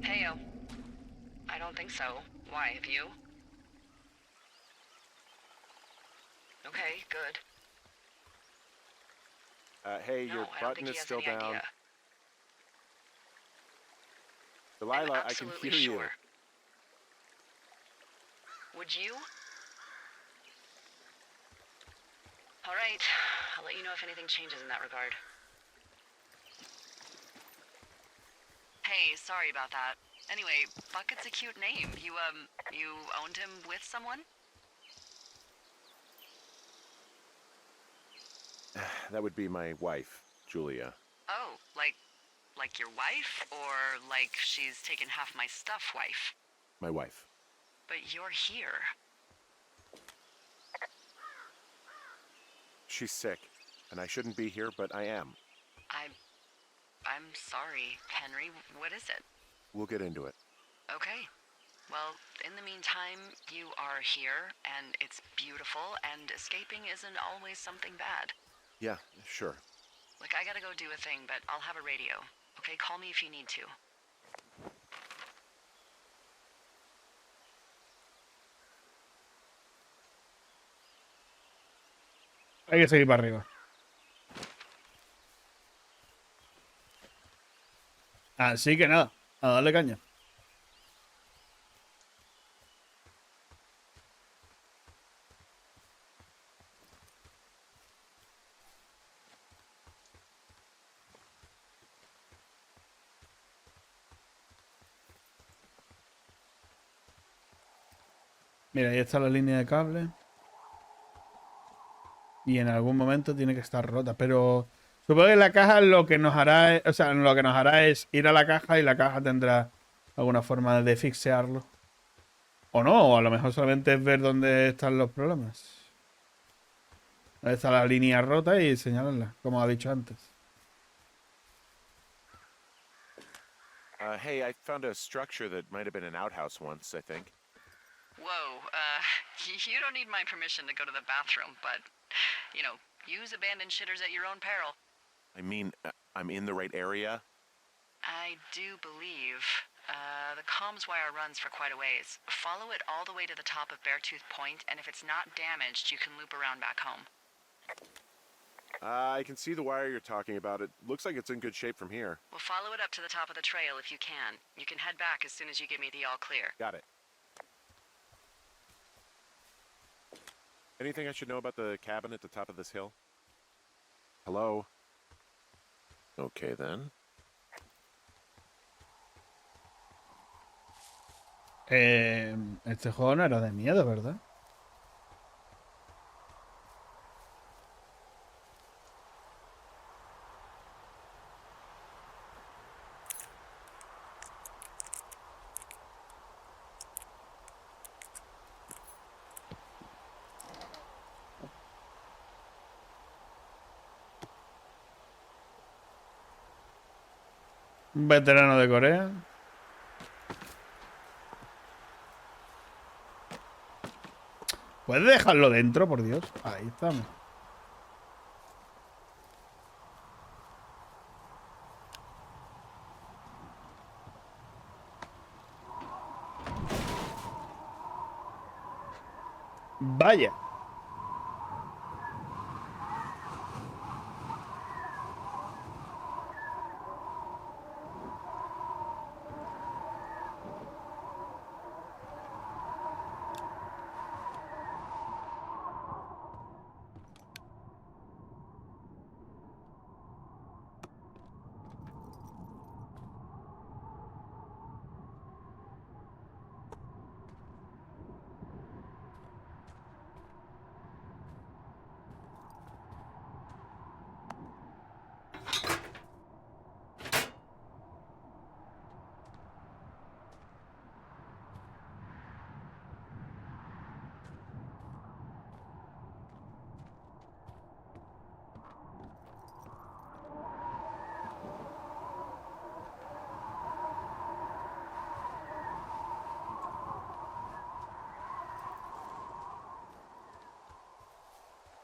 Heyo. I don't think so. Why, have you? Okay, good. Hey, No, your I don't button think he is has still any down. idea. Delilah, I'm I can absolutely hear you. sure. Would you? All right. I'll let you know if anything changes in that regard. Hey, sorry about that. Anyway, Bucket's a cute name. You owned him with someone? That would be my wife, Julia. Oh, like your wife? Or like she's taken half my stuff wife? My wife. But you're here. She's sick, and I shouldn't be here, but I am. I'm sorry, Henry. What is it? We'll get into it. Okay. Well, in the meantime, you are here, and it's beautiful, and escaping isn't always something bad. Yeah, sure. Look, I gotta go do a thing, but I'll have a radio. Okay, call me if you need to. Hay que seguir para arriba. Así que nada, a darle caña. Mira, ahí está la línea de cable. Y en algún momento tiene que estar rota. Pero supongo que la caja lo que nos hará es, lo que nos hará es ir a la caja y la caja tendrá alguna forma de fixearlo. O no, o a lo mejor solamente es ver dónde están los problemas. Dónde está la línea rota y señalarla, como ha dicho antes. Hey, I found a structure that might have been an outhouse once, I think. Whoa, you don't need my permission to go to the bathroom, but, use abandoned shitters at your own peril. I mean, I'm in the right area. I do believe. The comms wire runs for quite a ways. Follow it all the way to the top of Beartooth Point, and if it's not damaged, you can loop around back home. I can see the wire you're talking about. It looks like it's in good shape from here. Well, follow it up to the top of the trail if you can. You can head back as soon as you give me the all clear. Got it. Anything I should know about the cabin at the top of this hill? Hello? Okay, then. Este juego no era de miedo, ¿verdad? Un veterano de Corea. ¿Puedes dejarlo dentro, por Dios? Ahí estamos. Vaya.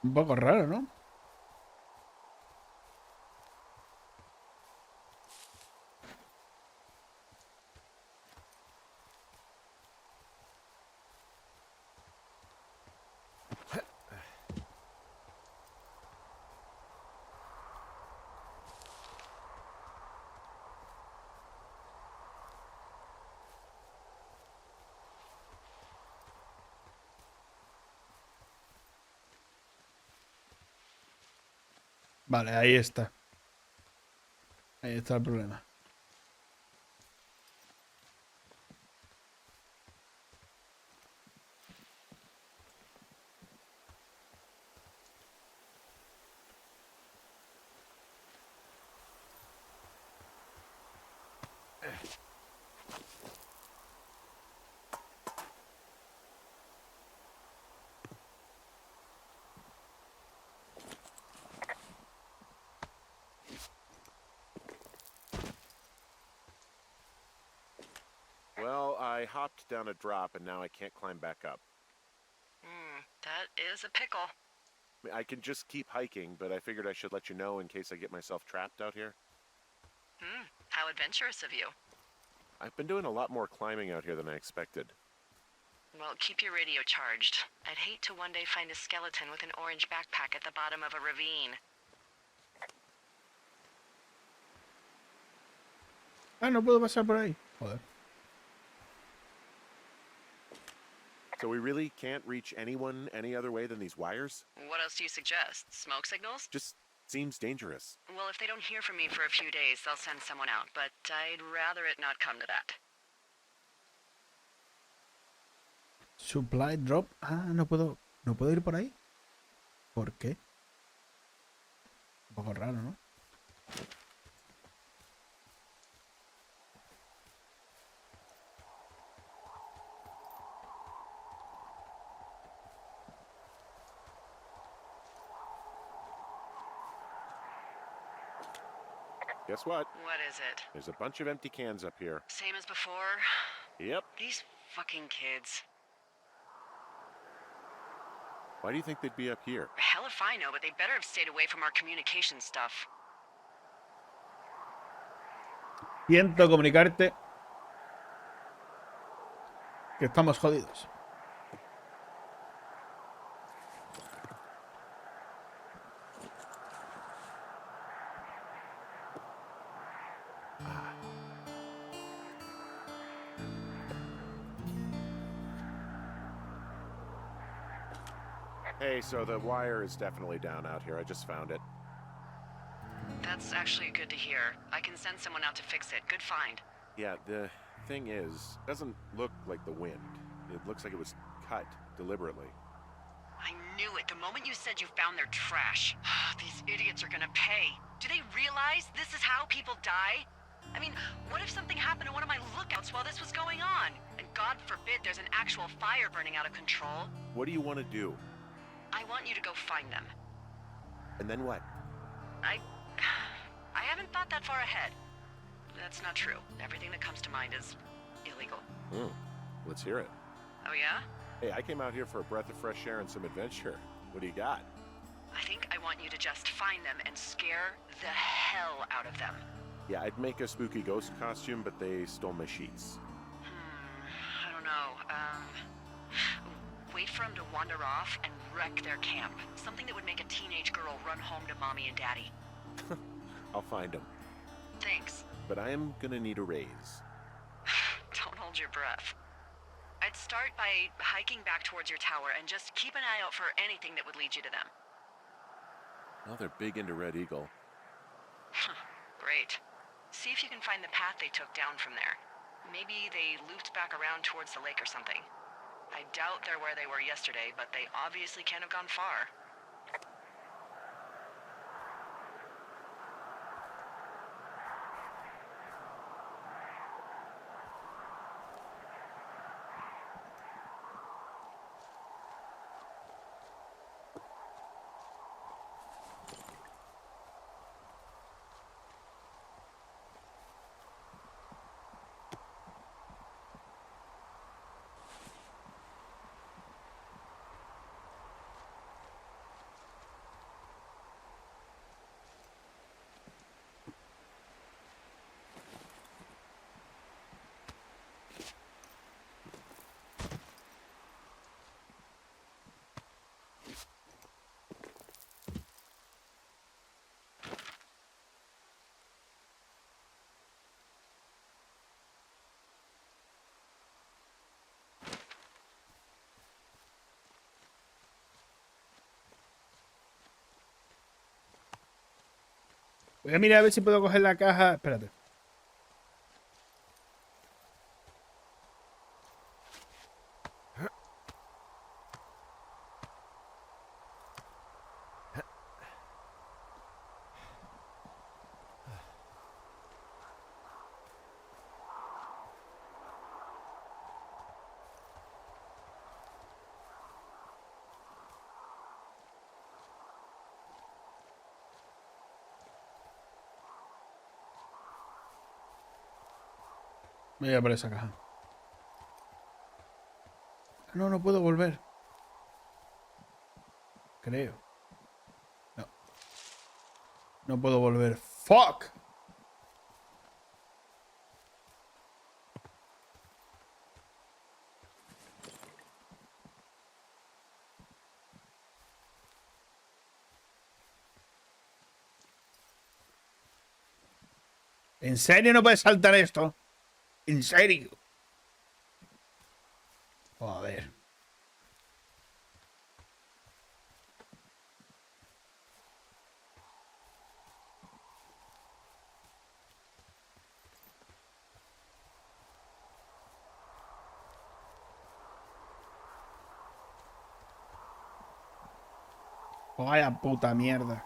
Un poco raro, ¿no? Vale, ahí está. Ahí está el problema. Well, I hopped down a drop and now I can't climb back up. That is a pickle. I mean, I can just keep hiking, but I figured I should let you know in case I get myself trapped out here. How adventurous of you. I've been doing a lot more climbing out here than I expected. Well, keep your radio charged. I'd hate to one day find a skeleton with an orange backpack at the bottom of a ravine. Ah, no puedo pasar por ahí. Joder. So we really can't reach anyone any other way than these wires? What else do you suggest? Smoke signals? Just seems dangerous. Well, if they don't hear from me for a few days, they'll send someone out, but I'd rather it not come to that. Supply drop. Ah, no puedo ir por ahí. ¿Por qué? Un poco raro, ¿no? Guess what? What is it? There's a bunch of empty cans up here. Same as before? Yep. These fucking kids. Why do you think they'd be up here? Hell if I know, but they better have stayed away from our communication stuff. Siento comunicarte que estamos jodidos. Hey, so the wire is definitely down out here. I just found it. That's actually good to hear. I can send someone out to fix it. Good find. Yeah, the thing is, it doesn't look like the wind. It looks like it was cut deliberately. I knew it. The moment you said you found their trash. These idiots are gonna pay. Do they realize this is how people die? I mean, what if something happened to one of my lookouts while this was going on? And God forbid there's an actual fire burning out of control. What do you want to do? I want you to go find them. And then what? I haven't thought that far ahead. That's not true. Everything that comes to mind is illegal. Let's hear it. Oh yeah? Hey, I came out here for a breath of fresh air and some adventure. What do you got? I think I want you to just find them and scare the hell out of them. Yeah, I'd make a spooky ghost costume, but they stole my sheets. I don't know. Wait for them to wander off and wreck their camp. Something that would make a teenage girl run home to mommy and daddy. I'll find them. Thanks. But I am gonna need a raise. Don't hold your breath. I'd start by hiking back towards your tower and just keep an eye out for anything that would lead you to them. Well, they're big into Red Eagle. Great. See if you can find the path they took down from there. Maybe they looped back around towards the lake or something. I doubt they're where they were yesterday, but they obviously can't have gone far. Voy a mirar a ver si puedo coger la caja. Espérate. Voy a por esa caja. No, no puedo volver. Creo. No. No puedo volver. ¡Fuck! ¿En serio no puedes saltar esto? ¿En serio? Joder. Vaya puta mierda.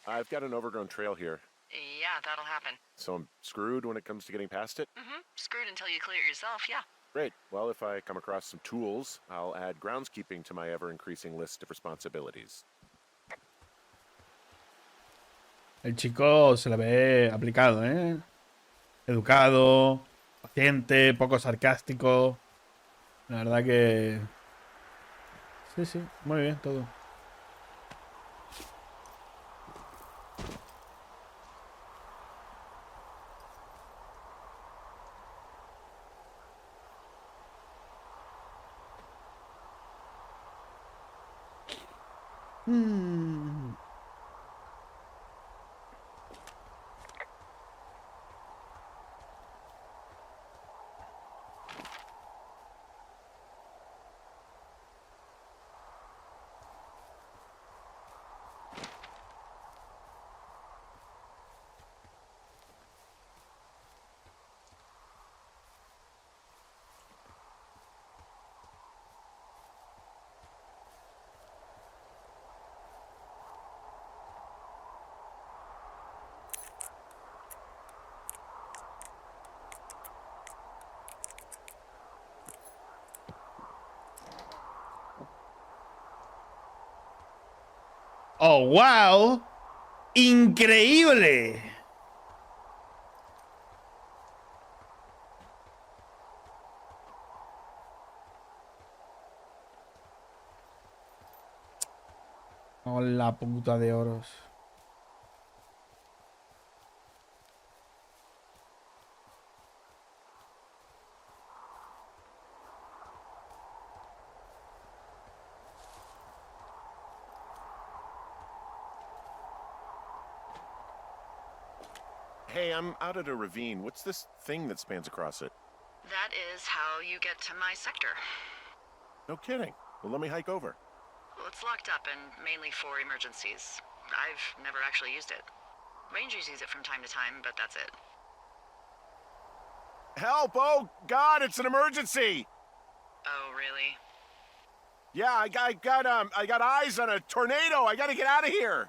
I've got an overgrown trail here, Yeah, that'll happen. so I'm screwed when it comes to getting past it. Screwed until you clear it yourself, yeah. Great. Well, if I come across some tools, I'll add groundskeeping to my ever-increasing list of responsibilities. El chico se le ve aplicado, ¿eh? Educado, paciente, poco sarcástico. La verdad que... Sí, sí, muy bien todo. ¡Oh, wow! ¡Increíble! Oh, la puta de oros. Hey, I'm out at a ravine. What's this thing that spans across it? That is how you get to my sector. No kidding. Well, let me hike over. Well, it's locked up and mainly for emergencies. I've never actually used it. Rangers use it from time to time, but that's it. Help! Oh, God, it's an emergency! Oh, really? Yeah, I got eyes on a tornado. I gotta get out of here.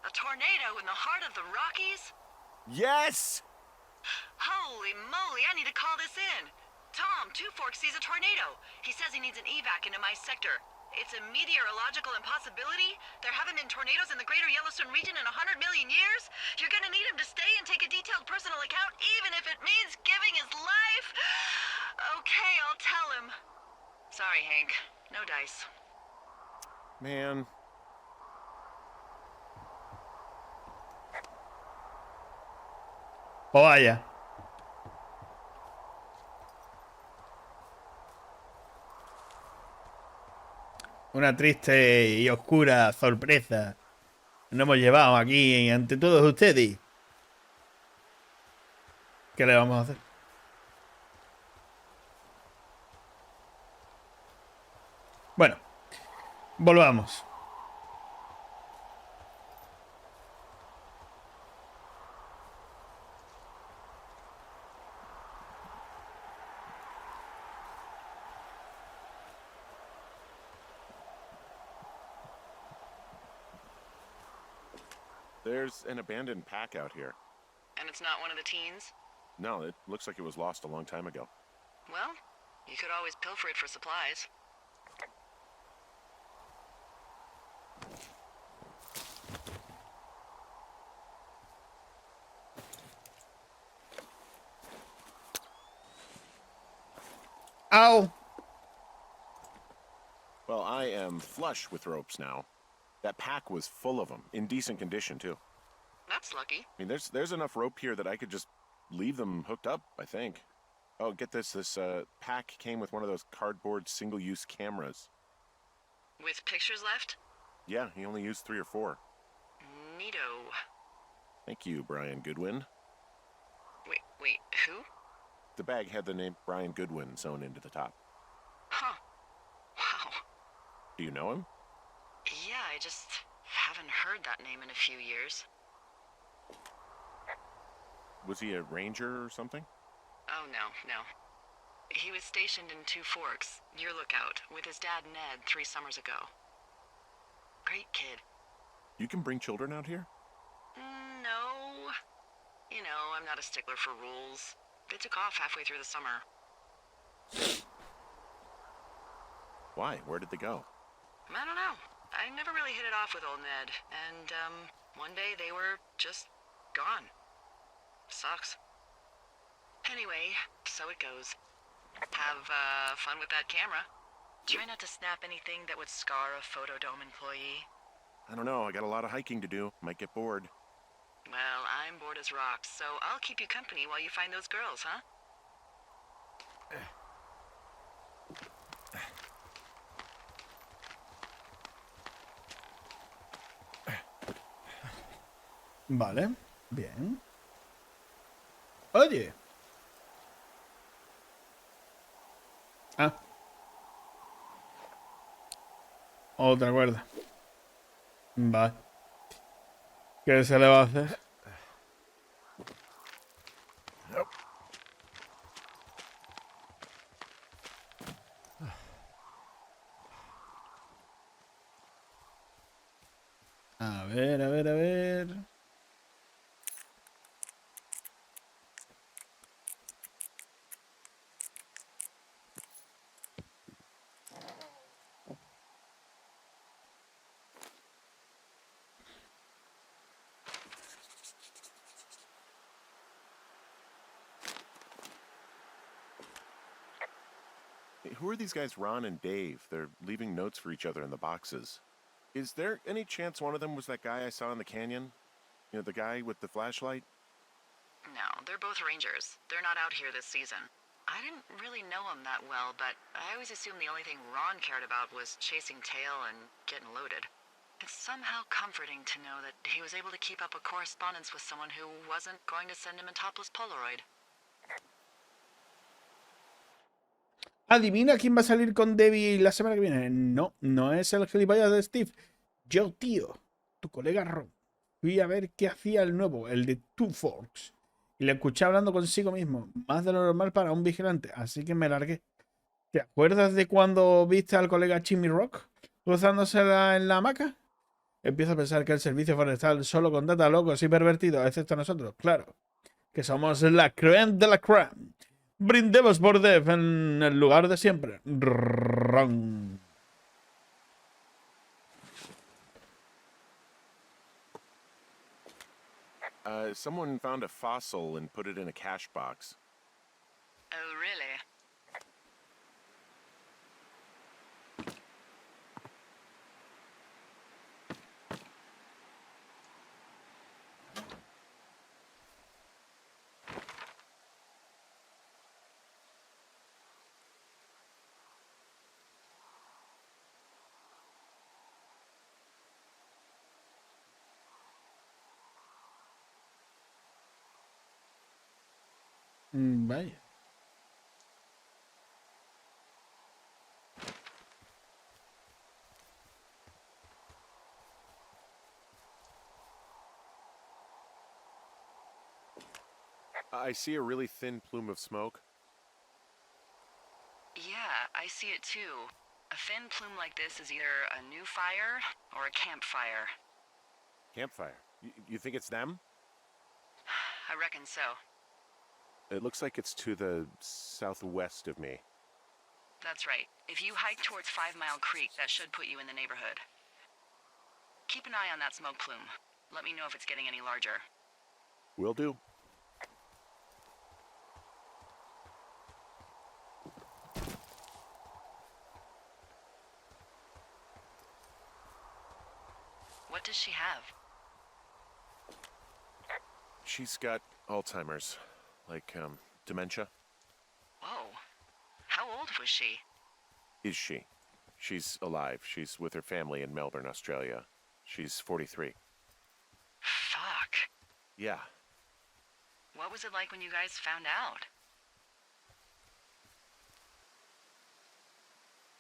A tornado in the heart of the Rockies? Yes! Holy moly, I need to call this in. Tom, Two Forks sees a tornado. He says he needs an evac into my sector. It's a meteorological impossibility. There haven't been tornadoes in the greater Yellowstone region in 100 million years. You're gonna need him to stay and take a detailed personal account, even if it means giving his life. Okay, I'll tell him. Sorry, Hank. No dice. Man. Pues vaya. Una triste y oscura sorpresa. Nos hemos llevado aquí ante todos ustedes. ¿Qué le vamos a hacer? Bueno, volvamos. There's an abandoned pack out here. And it's not one of the teens? No, it looks like it was lost a long time ago. Well, you could always pilfer it for supplies. ¡Au! Well, I am flush with ropes now. That pack was full of them, in decent condition, too. That's lucky. I mean, there's enough rope here that I could just leave them hooked up, I think. Oh, get this. This pack came with one of those cardboard single-use cameras. With pictures left? Yeah, he only used 3 or 4. Neato. Thank you, Brian Goodwin. Wait, who? The bag had the name Brian Goodwin sewn into the top. Huh. Wow. Do you know him? Yeah, I just haven't heard that name in a few years. Was he a ranger or something? Oh, no. He was stationed in Two Forks, your lookout, with his dad Ned 3 summers ago. Great kid. You can bring children out here? No. You know, I'm not a stickler for rules. They took off halfway through the summer. Why? Where did they go? I don't know. I never really hit it off with old Ned, and, one day they were just gone. Sucks. Anyway, so it goes. Have, fun with that camera. Try not to snap anything that would scar a Photodome employee. I don't know. I got a lot of hiking to do. Might get bored. Well, I'm bored as rocks, so I'll keep you company while you find those girls, huh? Vale, bien. Oye. Ah. Otra cuerda. Vale. ¿Qué se le va a hacer? A ver. who are these guys, Ron and Dave? They're leaving notes for each other in the boxes. Is there any chance one of them was that guy I saw in the canyon? You know, the guy with the flashlight? No, they're both rangers. They're not out here this season. I didn't really know him that well, but I always assumed the only thing Ron cared about was chasing tail and getting loaded. It's somehow comforting to know that he was able to keep up a correspondence with someone who wasn't going to send him a topless Polaroid. ¿Adivina quién va a salir con Debbie la semana que viene? No, no es el gilipollas de Steve. Yo, tío, tu colega Ron. Fui a ver qué hacía el nuevo, el de Two Forks. Y le escuché hablando consigo mismo, más de lo normal para un vigilante, así que me largué. ¿Te acuerdas de cuando viste al colega Jimmy Rock cruzándosela en la hamaca? Empiezo a pensar que el servicio forestal solo contrata locos y pervertidos, excepto nosotros, claro. Que somos la crème de la crème. Brindemos por Dev en el lugar de siempre. Ron. Someone found a fossil and put it in a cash box. Oh, really? Vaya. I see a really thin plume of smoke. Yeah, I see it too. A thin plume like this is either a new fire or a campfire. Campfire. You think it's them? I reckon so. It looks like it's to the southwest of me. That's right. If you hike towards 5 Mile Creek, that should put you in the neighborhood. Keep an eye on that smoke plume. Let me know if it's getting any larger. Will do. What does she have? She's got Alzheimer's. Like, dementia. Whoa. How old was she? Is she? She's alive. She's with her family in Melbourne, Australia. She's 43. Fuck. Yeah. What was it like when you guys found out?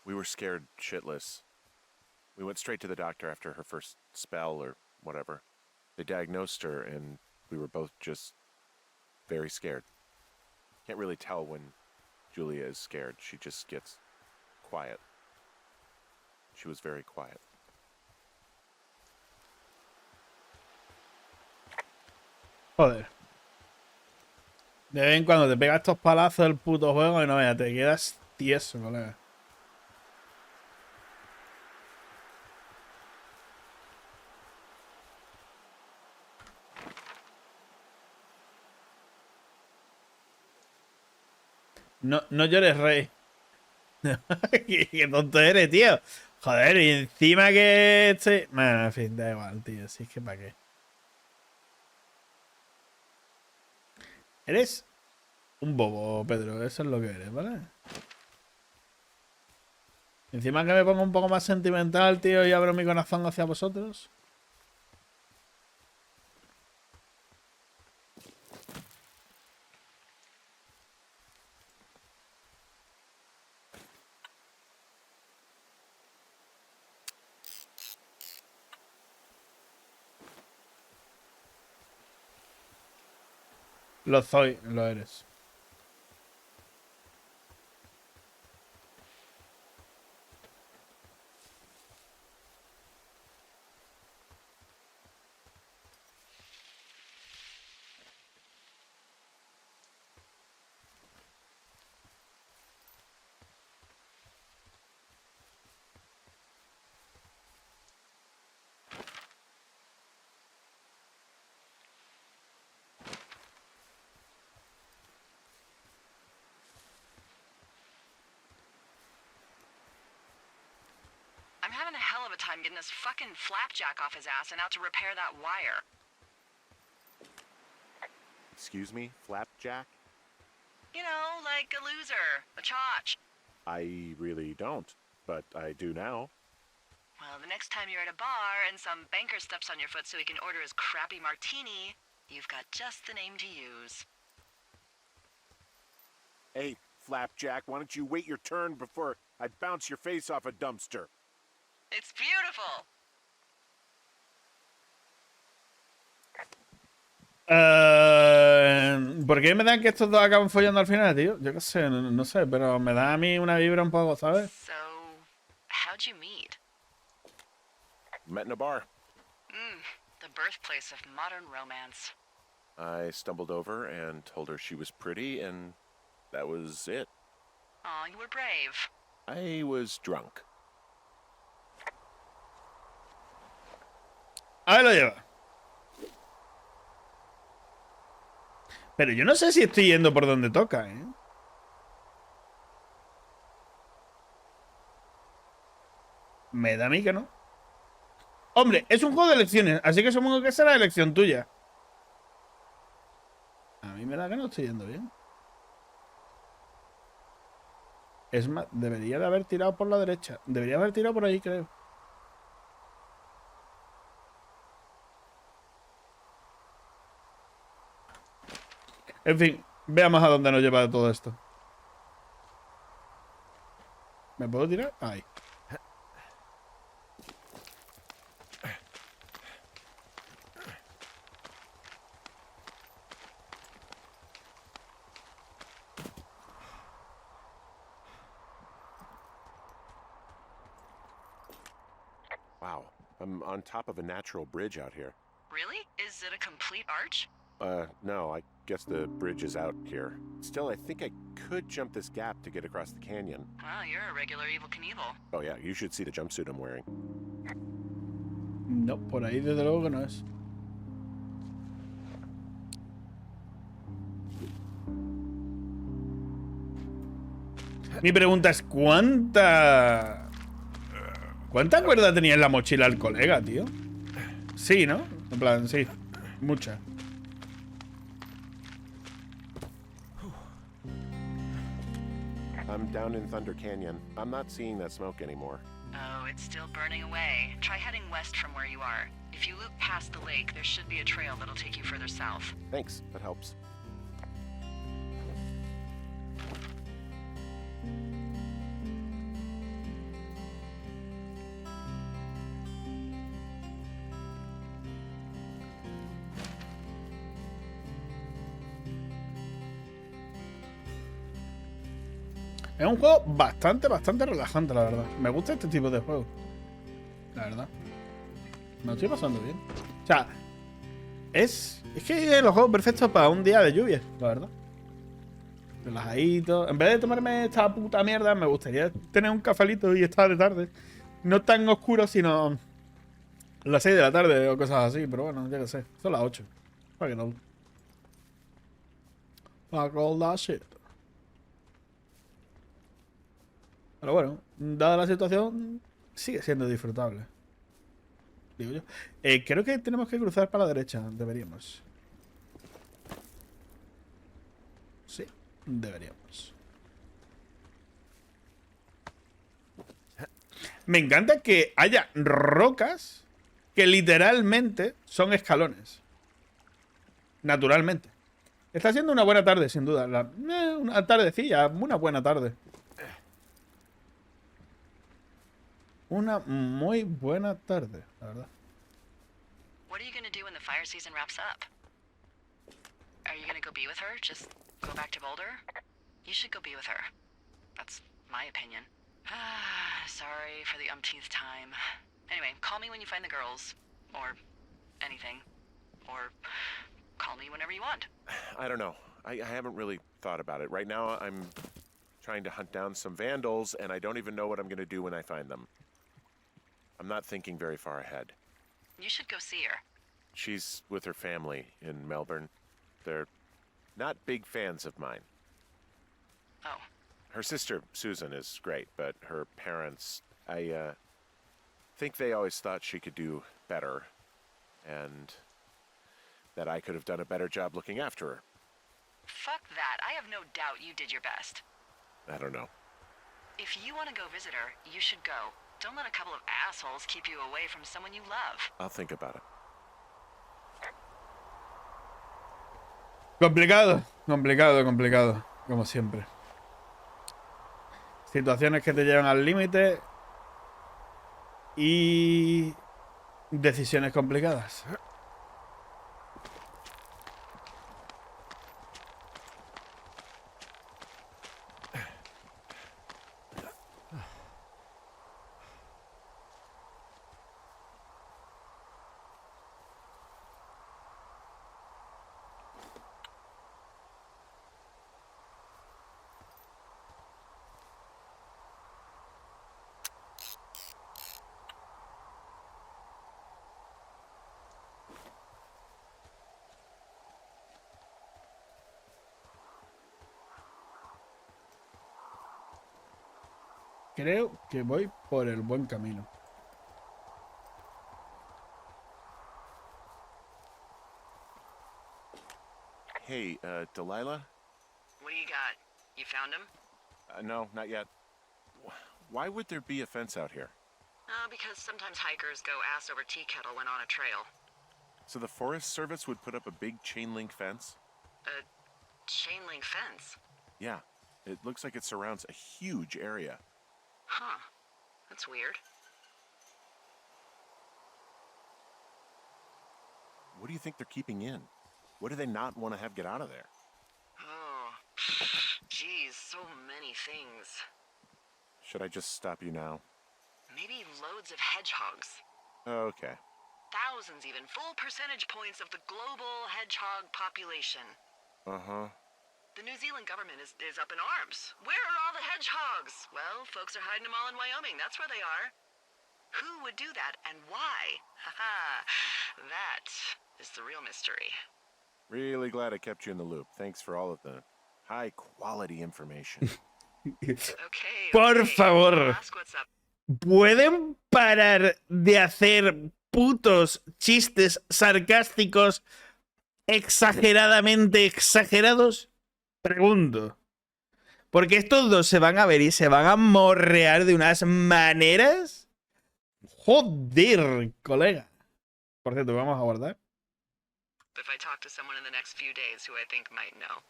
We were scared shitless. We went straight to the doctor after her first spell or whatever. They diagnosed her and we were both just very scared. Can't really tell when Julia is scared. She just gets quiet. She was very quiet. Joder. De vez en cuando te pega estos palazos del puto juego y no veas, te quedas tieso, colega. No, no llores, rey. Qué tonto eres, tío. Joder, y encima que este... Bueno, en fin, da igual, tío. Si es que para qué. Eres un bobo, Pedro. Eso es lo que eres, ¿vale? Encima que me pongo un poco más sentimental, tío, y abro mi corazón hacia vosotros. Lo soy, lo eres. having a hell of a time getting this fucking flapjack off his ass and out to repair that wire. Excuse me, Flapjack? You know, like a loser, a chotch. I really don't, but I do now. Well, the next time you're at a bar and some banker steps on your foot so he can order his crappy martini, you've got just the name to use. Hey, Flapjack, why don't you wait your turn before I bounce your face off a dumpster? It's beautiful. ¿Por qué me dan que estos dos acaban follando al final, tío? Yo qué sé, no sé, pero me da a mí una vibra un poco, ¿sabes? So, how'd you meet? Met in a bar. The birthplace of modern romance. I stumbled over and told her she was pretty, and that was it. Aw, you were brave. I was drunk. Ahí lo lleva. Pero yo no sé si estoy yendo por donde toca, ¿eh? Me da a mí que no. Hombre, es un juego de elecciones, así que supongo que será elección tuya. A mí me da que no estoy yendo bien. Es más, debería de haber tirado por la derecha. Debería haber tirado por ahí, creo. En fin, veamos a dónde nos lleva todo esto. ¿Me puedo tirar? Ahí. Wow, I'm on top of a natural bridge out here. Really? Is it a complete arch? No, I guess the bridge is out here. Still, I think I could jump this gap to get across the canyon. Wow, you're a regular Evel Knievel. Oh yeah, you should see the jumpsuit I'm wearing. No, por ahí desde luego que no es. Mi pregunta es, ¿cuánta cuerda tenía en la mochila el colega, tío? Sí, ¿no? En plan, sí. Mucha. I'm down in Thunder Canyon. I'm not seeing that smoke anymore. Oh, it's still burning away. Try heading west from where you are. If you loop past the lake, there should be a trail that'll take you further south. Thanks, that helps. Es un juego bastante relajante, la verdad. Me gusta este tipo de juego. La verdad. Me lo estoy pasando bien. O sea, es que es los juegos perfectos para un día de lluvia, la verdad. Relajadito. En vez de tomarme esta puta mierda, me gustaría tener un cafelito y estar de tarde. No tan oscuro, sino las 6 de la tarde o cosas así. Pero bueno, ya que sé. Son las 8. Fuck it all. Fuck all that shit. Pero bueno, dada la situación, sigue siendo disfrutable. Digo yo. Creo que tenemos que cruzar para la derecha. Deberíamos. Sí, deberíamos. Me encanta que haya rocas que literalmente son escalones. Naturalmente. Está siendo una buena tarde, sin duda. Una tardecilla, una buena tarde. Una muy buena tarde, la verdad. What are you gonna do when the fire season wraps up? Are you gonna go be with her? Just go back to Boulder? You should go be with her. That's my opinion. Sorry for the umpteenth time. Anyway, call me when you find the girls. Or anything. Or call me whenever you want. I don't know. I haven't really thought about it. Right now, I'm trying to hunt down some vandals, and I don't even know what I'm going to do when I find them. I'm not thinking very far ahead. You should go see her. She's with her family in Melbourne. They're not big fans of mine. Oh. Her sister, Susan, is great, but her parents... I think they always thought she could do better, and that I could have done a better job looking after her. Fuck that. I have no doubt you did your best. I don't know. If you want to go visit her, you should go. Don't let a couple of assholes keep you away from someone you love. I'll think about it. Complicado, complicado, complicado. Como siempre. Situaciones que te llevan al límite. Y decisiones complicadas. Creo que voy por el buen camino. Hey, Delilah? What do you got? You found him? No, not yet. Why would there be a fence out here? Because sometimes hikers go ass over tea kettle when on a trail. So the Forest Service would put up a big chain link fence? A chain link fence? Yeah. It looks like it surrounds a huge area. Huh. That's weird. What do you think they're keeping in? What do they not want to have get out of there? Oh, geez, so many things. Should I just stop you now? Maybe loads of hedgehogs. Okay. Thousands even. Full percentage points of the global hedgehog population. Uh-huh. The New Zealand government is up in arms. Where are all the hedgehogs? Well, folks are hiding them all in Wyoming. That's where they are. Who would do that and why? Haha. That is the real mystery. Really glad I kept you in the loop. Thanks for all of the high-quality information. Okay. Por okay. favor. Ask what's up. ¿Pueden parar de hacer putos chistes sarcásticos exageradamente exagerados? Pregunto. Porque estos dos se van a ver y se van a morrear de unas maneras. Joder, colega. Por cierto, vamos a guardar. If I talk to someone in the next few days who I think might know.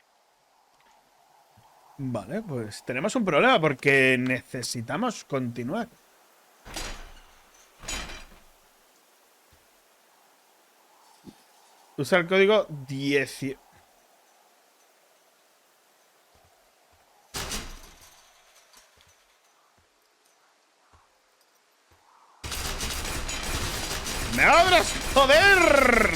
Vale, pues tenemos un problema porque necesitamos continuar. Usa el código 10. ¡Me abras, joder!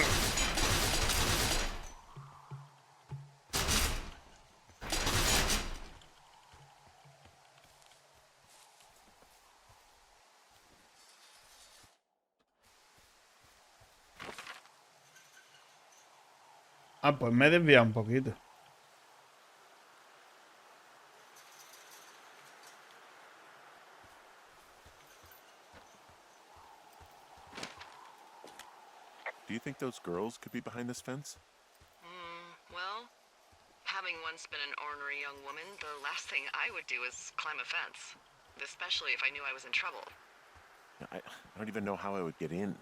Ah, pues me he desviado un poquito. Do you think those girls could be behind this fence? Well, having once been an ornery young woman, the last thing I would do is climb a fence. Especially if I knew I was in trouble. I don't even know how I would get in.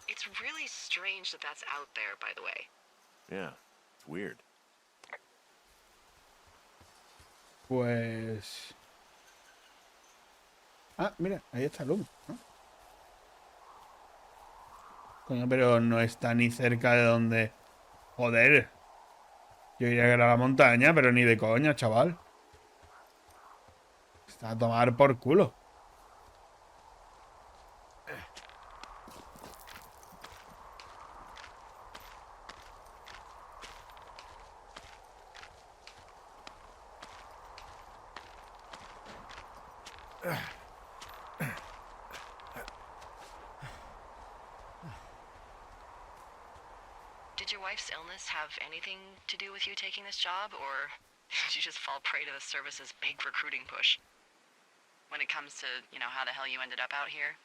It's really strange that that's out there, by the way. Yeah, it's weird. Pues... Ah, mira, ahí está el humo, ¿no? Coño, pero no está ni cerca de donde... Joder. Yo iría a ir a la montaña, pero ni de coña, chaval. Está a tomar por culo. Did your wife's illness have anything to do with you taking this job, or did you just fall prey to the service's big recruiting push? When it comes to, you know, how the hell you ended up out here,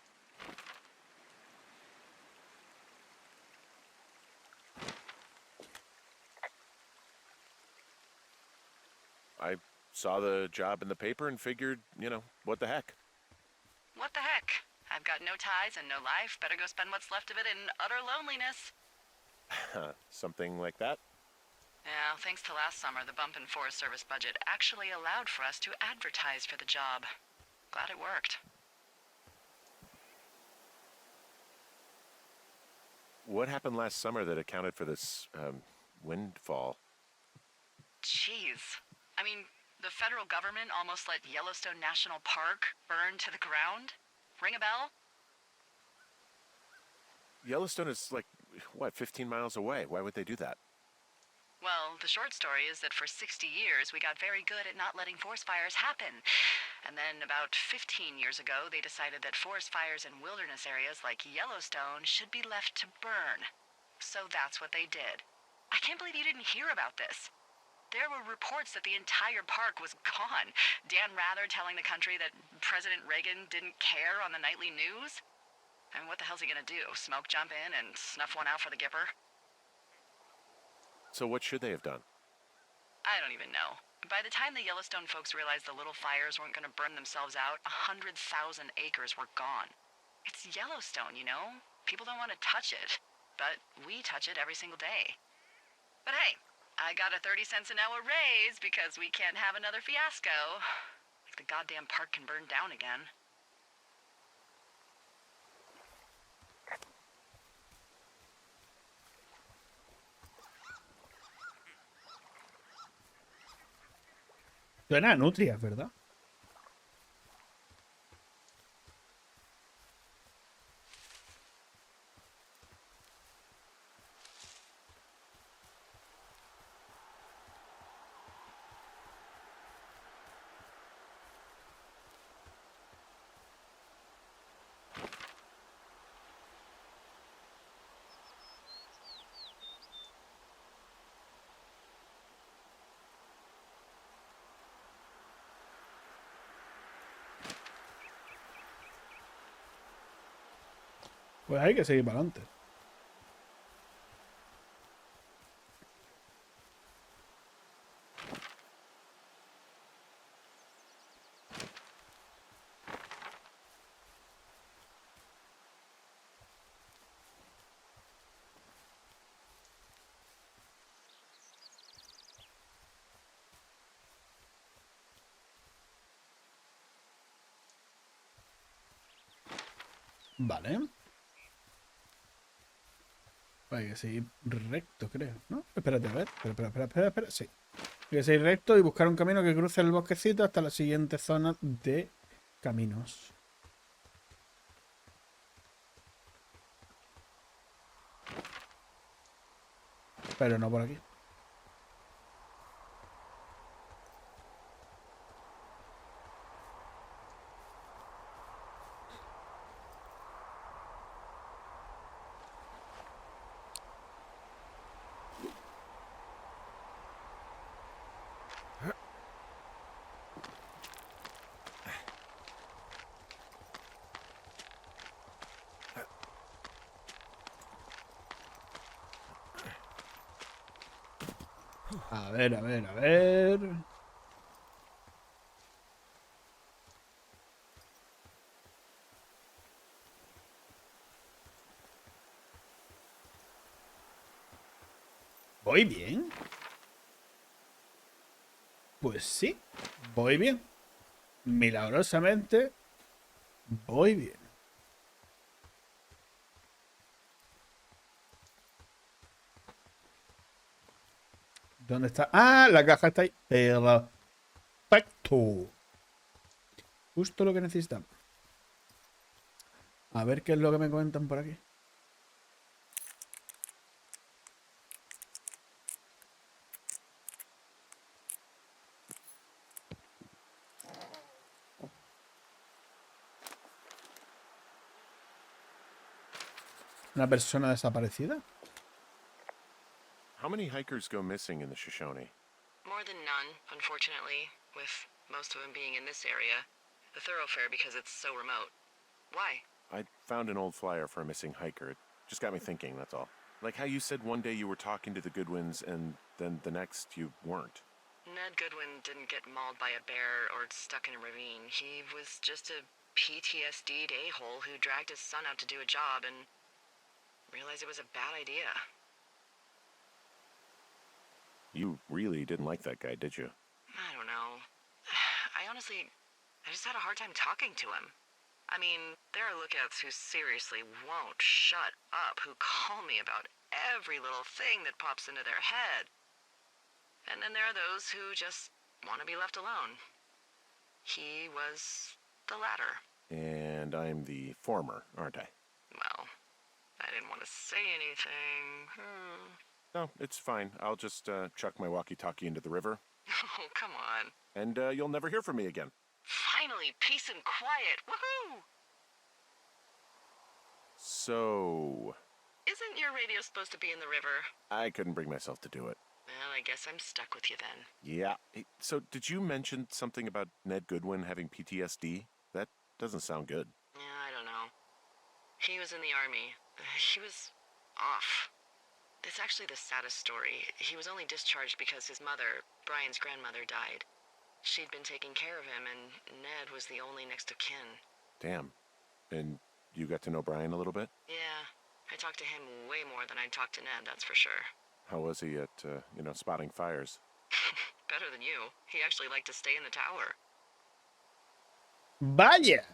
I saw the job in the paper and figured, what the heck? What the heck? I've got no ties and no life. Better go spend what's left of it in utter loneliness. Something like that? Yeah, thanks to last summer, the bump in Forest Service budget actually allowed for us to advertise for the job. Glad it worked. What happened last summer that accounted for this, windfall? Jeez. I mean, the federal government almost let Yellowstone National Park burn to the ground? Ring a bell? Yellowstone is 15 miles away. Why would they do that? Well, the short story is that for 60 years, we got very good at not letting forest fires happen. And then about 15 years ago, they decided that forest fires in wilderness areas like Yellowstone should be left to burn. So that's what they did. I can't believe you didn't hear about this. There were reports that the entire park was gone. Dan Rather telling the country that President Reagan didn't care on the nightly news. I mean, what the hell's he gonna do? Smoke jump in and snuff one out for the Gipper? So what should they have done? I don't even know. By the time the Yellowstone folks realized the little fires weren't gonna burn themselves out, 100,000 acres were gone. It's Yellowstone, you know? People don't want to touch it. But we touch it every single day. But hey, I got a 30 cents an hour raise because we can't have another fiasco. Like the goddamn park can burn down again. Suena a nutrias, ¿verdad? Pues hay que seguir para adelante. Vale. Hay que seguir recto, creo, ¿no? Espérate, a ver. Espera. Sí. Hay que seguir recto y buscar un camino que cruce el bosquecito hasta la siguiente zona de caminos. Pero no por aquí. A ver. ¿Voy bien? Pues sí, voy bien. Milagrosamente, voy bien. ¿Dónde está? Ah, la caja está ahí. Perfecto. Justo lo que necesitamos. A ver qué es lo que me cuentan por aquí. ¿Una persona desaparecida? How many hikers go missing in the Shoshone? More than none, unfortunately, with most of them being in this area. The thoroughfare because it's so remote. Why? I found an old flyer for a missing hiker. It just got me thinking, that's all. Like how you said one day you were talking to the Goodwins and then the next you weren't. Ned Goodwin didn't get mauled by a bear or stuck in a ravine. He was just a PTSD'd a-hole who dragged his son out to do a job and realized it was a bad idea. You really didn't like that guy, did you? I don't know. I just had a hard time talking to him. I mean, there are lookouts who seriously won't shut up, who call me about every little thing that pops into their head. And then there are those who just want to be left alone. He was the latter. And I'm the former, aren't I? Well, I didn't want to say anything. No, it's fine. I'll just chuck my walkie-talkie into the river. Oh, come on. And you'll never hear from me again. Finally, peace and quiet. Woohoo! So... Isn't your radio supposed to be in the river? I couldn't bring myself to do it. Well, I guess I'm stuck with you then. Yeah. Hey, so did you mention something about Ned Goodwin having PTSD? That doesn't sound good. Yeah, I don't know. He was in the army. He was off. It's actually the saddest story. He was only discharged because his mother, Brian's grandmother, died. She'd been taking care of him, and Ned was the only next of kin. Damn. And you got to know Brian a little bit? Yeah, I talked to him way more than I'd talked to Ned, that's for sure. How was he at, spotting fires? Better than you. He actually liked to stay in the tower. ¡Vaya!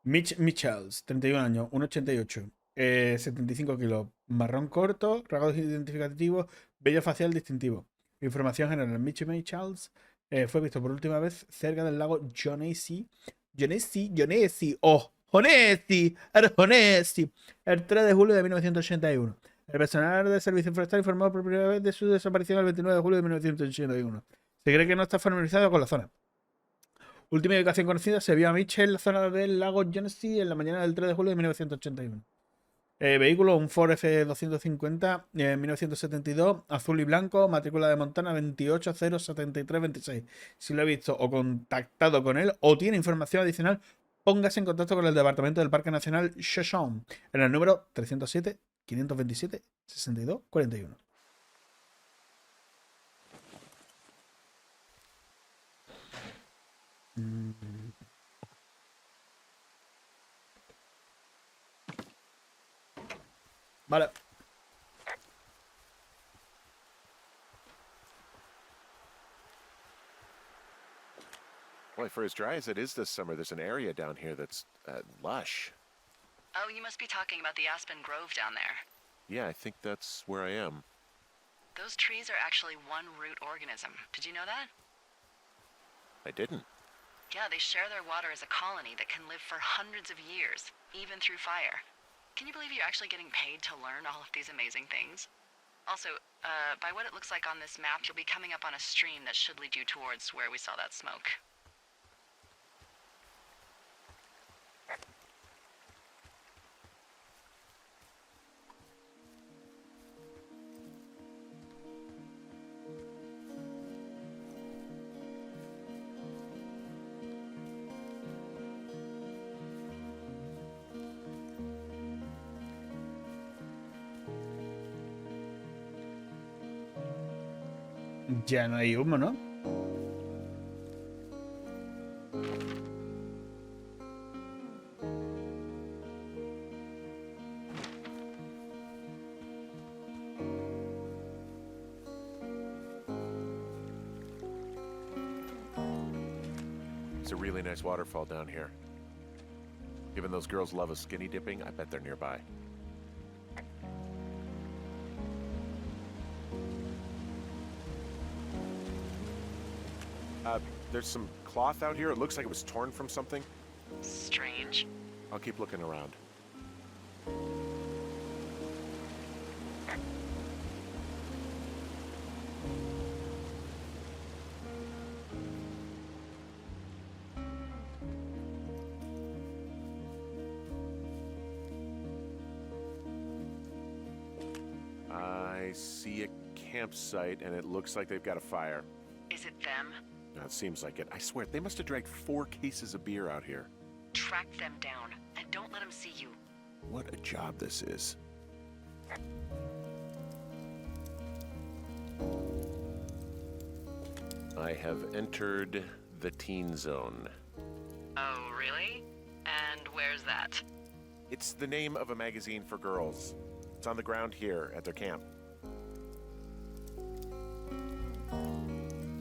Mitch Michels, 31 años, 1,88, 75 kilos, marrón corto, rasgos identificativos, vello facial distintivo. Información general. Mitch Michels fue visto por última vez cerca del lago Jonesi, el 3 de julio de 1981. El personal de servicio forestal informó por primera vez de su desaparición el 29 de julio de 1981. Se cree que no está familiarizado con la zona. Última ubicación conocida, se vio a Mitch en la zona del lago Jonesi en la mañana del 3 de julio de 1981. Vehículo, un Ford F250 1972, azul y blanco, matrícula de Montana 2807326. Si lo he visto o contactado con él o tiene información adicional, póngase en contacto con el Departamento del Parque Nacional Shoshone en el número 307 527 62 41. Vale. Boy, for as dry as it is this summer, there's an area down here that's lush. Oh, you must be talking about the Aspen Grove down there. Yeah, I think that's where I am. Those trees are actually one root organism. Did you know that? I didn't. Yeah, they share their water as a colony that can live for hundreds of years, even through fire. Can you believe you're actually getting paid to learn all of these amazing things? Also, by what it looks like on this map, you'll be coming up on a stream that should lead you towards where we saw that smoke. Ya no hay humo, ¿no? It's a really nice waterfall down here. Given those girls love a skinny dipping, I bet they're nearby. There's some cloth out here. It looks like it was torn from something. Strange. I'll keep looking around. I see a campsite, and it looks like they've got a fire. Is it them? That seems like it. I swear, they must have dragged 4 cases of beer out here. Track them down, and don't let them see you. What a job this is. I have entered the teen zone. Oh, really? And where's that? It's the name of a magazine for girls. It's on the ground here at their camp.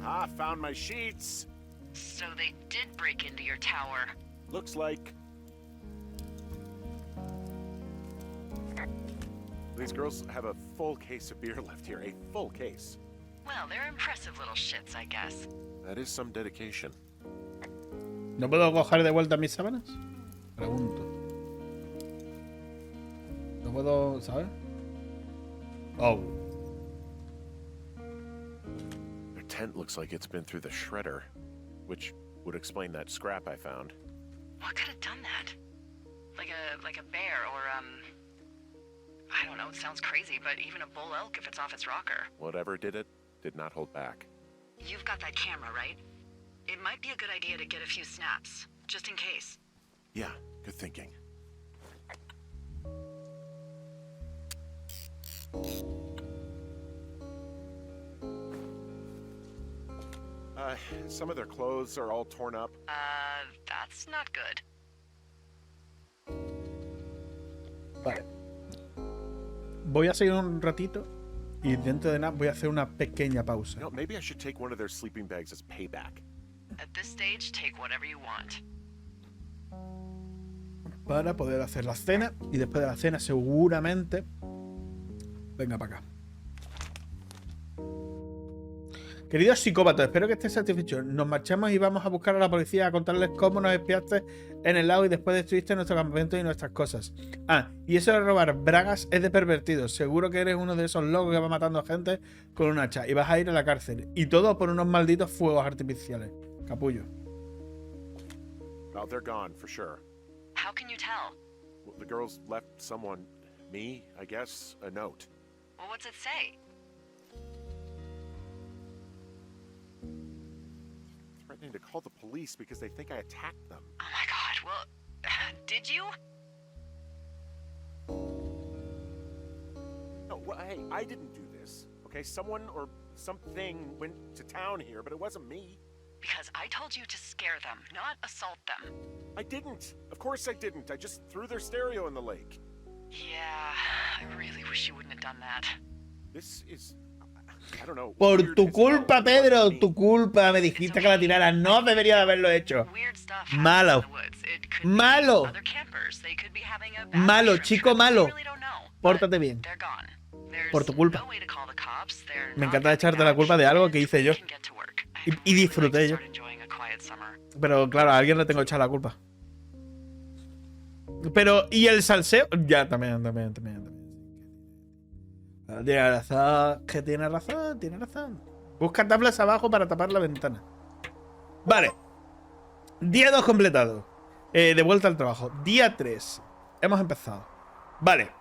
Ah, found my sheets. So they did break into your tower. Looks like. These girls have a full case of beer left here. A full case. Well, they're impressive little shits, I guess. That is some dedication. ¿No puedo coger de vuelta mis sábanas? Pregunto. No puedo, ¿sabes? Oh. Their tent looks like it's been through the shredder, which would explain that scrap I found. What could have done that? Like a bear or, I don't know, it sounds crazy, but even a bull elk if it's off its rocker. Whatever did it, did not hold back. You've got that camera, right? It might be a good idea to get a few snaps, just in case. Yeah, good thinking. Some of their clothes are all torn up. That's not good. Vale. Voy a seguir un ratito y dentro de nada voy a hacer una pequeña pausa. You know, maybe I should take one of their sleeping bags as payback. At this stage, take whatever you want. Para poder hacer la cena y después de la cena seguramente venga para acá. Queridos psicópatas, espero que estéis satisfechos. Nos marchamos y vamos a buscar a la policía a contarles cómo nos espiaste en el lago y después destruiste nuestro campamento y nuestras cosas. Ah, y eso de robar bragas es de pervertidos. Seguro que eres uno de esos locos que va matando a gente con un hacha y vas a ir a la cárcel. Y todo por unos malditos fuegos artificiales. Capullo. Well, they're gone for sure. How can you tell? Well, the girls left someone, me, I guess, a note. Well, what's it say? Threatening to call the police because they think I attacked them. Oh my god, well, did you? No, well, hey, I didn't do this. Okay, someone or something went to town here, but it wasn't me. Because I told you to scare them, not assault them. I didn't. Of course I didn't. I just threw their stereo in the lake. Yeah, I really wish you wouldn't have done that. This is, I don't know. Por weird tu as culpa, well, but it Pedro, wasn't tu me. culpa. Me dijiste que la tirara. No debería de haberlo hecho. Weird stuff Malo. happens in the woods. It could Malo. be other campers. They could be having a bad Malo, trip. chico We malo. really don't know, Pórtate but bien. They're gone. There's Por tu culpa. no way to call the cops. They're Me not encanta coming echarte la back, culpa de algo que and hice yo. we can get to work. Y I'd really disfruté like to yo. start enjoying a quiet summer. Pero claro, a alguien le tengo que echar la culpa. Pero, ¿y el salseo? Ya, también. Tiene razón, que tiene razón. Busca tablas abajo para tapar la ventana. Vale. Día 2 completado. De vuelta al trabajo. Día 3. Hemos empezado. Vale.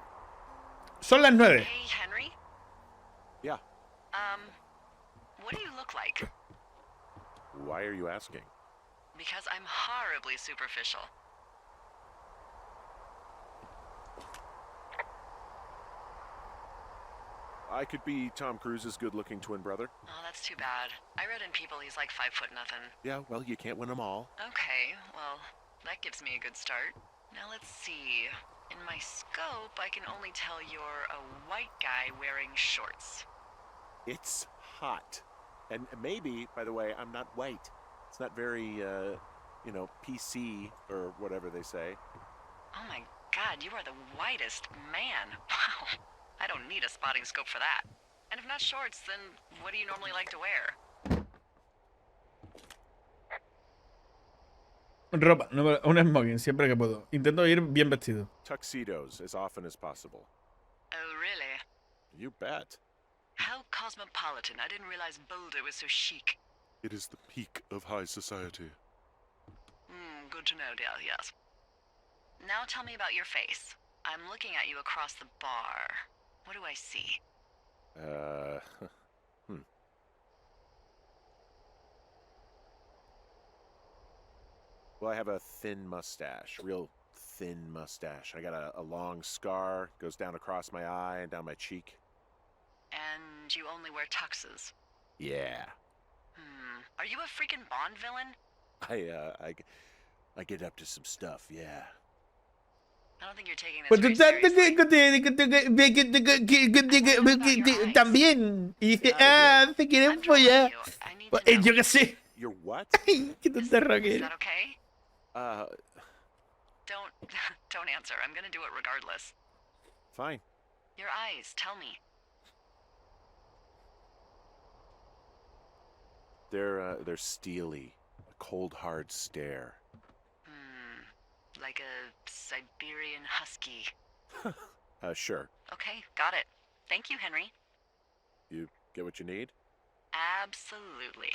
Son las 9. Hey, Henry. Yeah. What do you look like? Why are you asking? Because I'm horribly superficial. I could be Tom Cruise's good-looking twin brother. Oh, that's too bad. I read in People he's like 5'0" nothing. Yeah, well, you can't win them all. Okay, well, that gives me a good start. Now let's see. In my scope, I can only tell you're a white guy wearing shorts. It's hot. And maybe, by the way, I'm not white. It's not very, PC or whatever they say. Oh my god, you are the whitest man. Wow. I don't need a spotting scope for that. And if not shorts, then what do you normally like to wear? Ropa, no, un smoking, siempre que puedo. Intento ir bien vestido. Tuxedos as often as possible. Oh, really? You bet. How cosmopolitan. I didn't realize Boulder was so chic. It is the peak of high society. Good to know, dear, yes. Now tell me about your face. I'm looking at you across the bar. What do I see? Well, I have a thin mustache, real thin mustache. I got a long scar, goes down across my eye and down my cheek. And you only wear tuxes. Yeah. Are you a freaking Bond villain? I get up to some stuff, yeah. I don't think you're taking this very seriously. También. Y dice, se quieren I'm drawing follar. you. I need to know. Yo qué sé. You're what? Ay, qué tonta Is Raquel. that okay? Don't answer. I'm gonna do it regardless. Fine. Your eyes, tell me. They're steely. A cold, hard stare. Like a Siberian husky. Sure. Okay, got it. Thank you, Henry. You get what you need? Absolutely.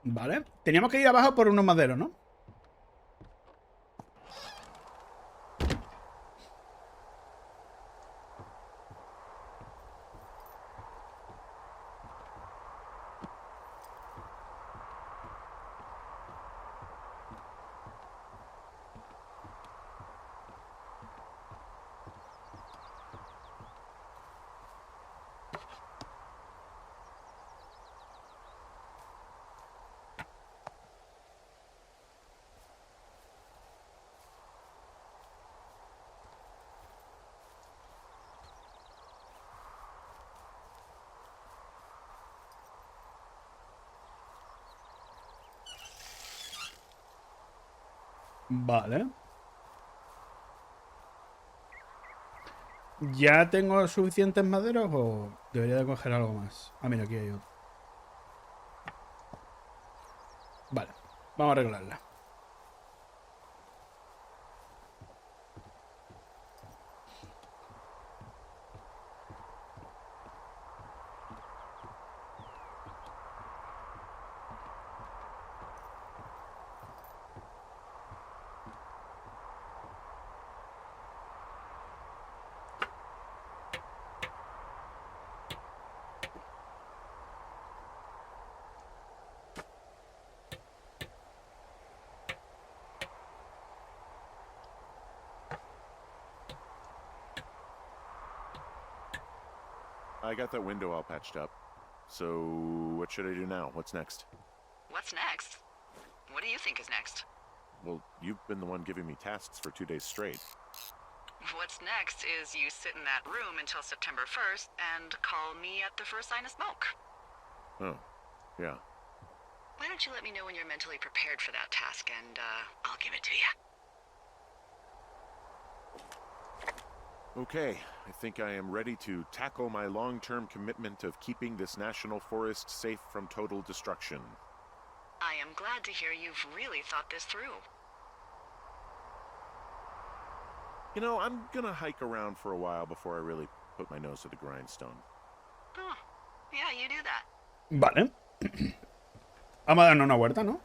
Vale. Teníamos que ir abajo por unos maderos, ¿no? Vale. ¿Ya tengo suficientes maderos o debería de coger algo más? Ah, mira, aquí hay otro. Vale, vamos a arreglarla. I got that window all patched up. So, what should I do now? What's next? What's next? What do you think is next? Well, you've been the one giving me tasks for 2 days straight. What's next is you sit in that room until September 1st and call me at the first sign of smoke. Oh, yeah. Why don't you let me know when you're mentally prepared for that task and I'll give it to you. Okay, I think I am ready to tackle my long-term commitment of keeping this national forest safe from total destruction. I am glad to hear you've really thought this through. You know, I'm gonna hike around for a while before I really put my nose to the grindstone. Oh, yeah, you do that. Vale. Vamos a darnos una vuelta, ¿no?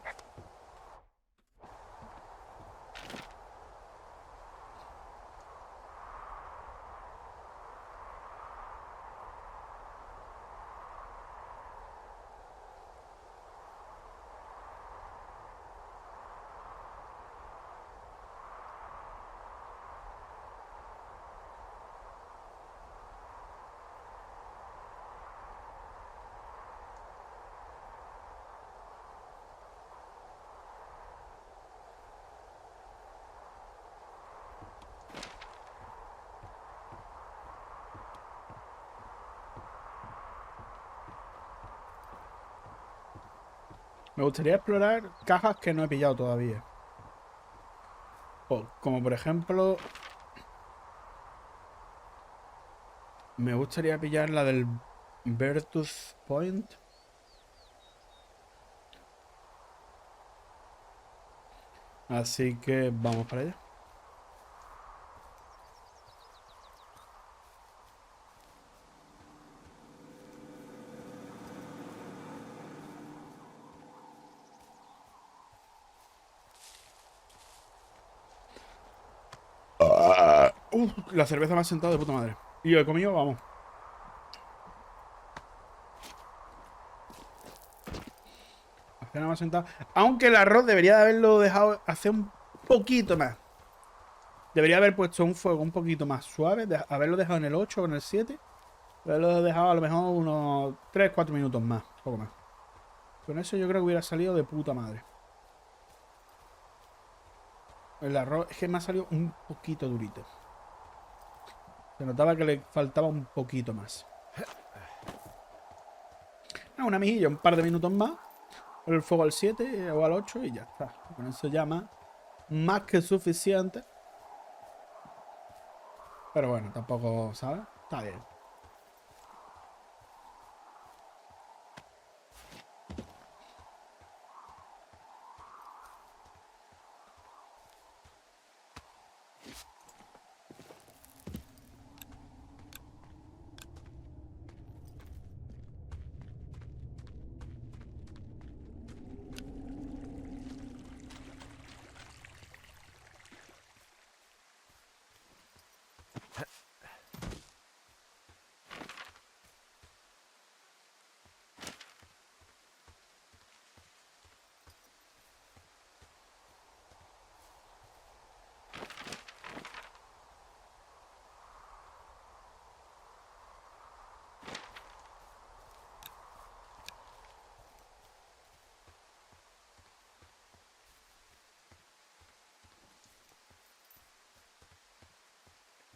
Me gustaría explorar cajas que no he pillado todavía. Como por ejemplo... Me gustaría pillar la del Virtus Point. Así que vamos para allá. La cerveza me ha sentado de puta madre. Y yo he comido, vamos. más sentado. Aunque el arroz debería de haberlo dejado hacer un poquito más. Debería haber puesto un fuego un poquito más suave. Haberlo dejado en el 8 o en el 7. Haberlo dejado a lo mejor unos 3-4 minutos más. Un poco más. Con eso yo creo que hubiera salido de puta madre. El arroz es que me ha salido un poquito durito. Se notaba que le faltaba un poquito más. Una mejilla, un par de minutos más. El fuego al 7 o al 8 y ya está. Con eso ya más que suficiente. Pero bueno, tampoco, ¿sabes? Está bien.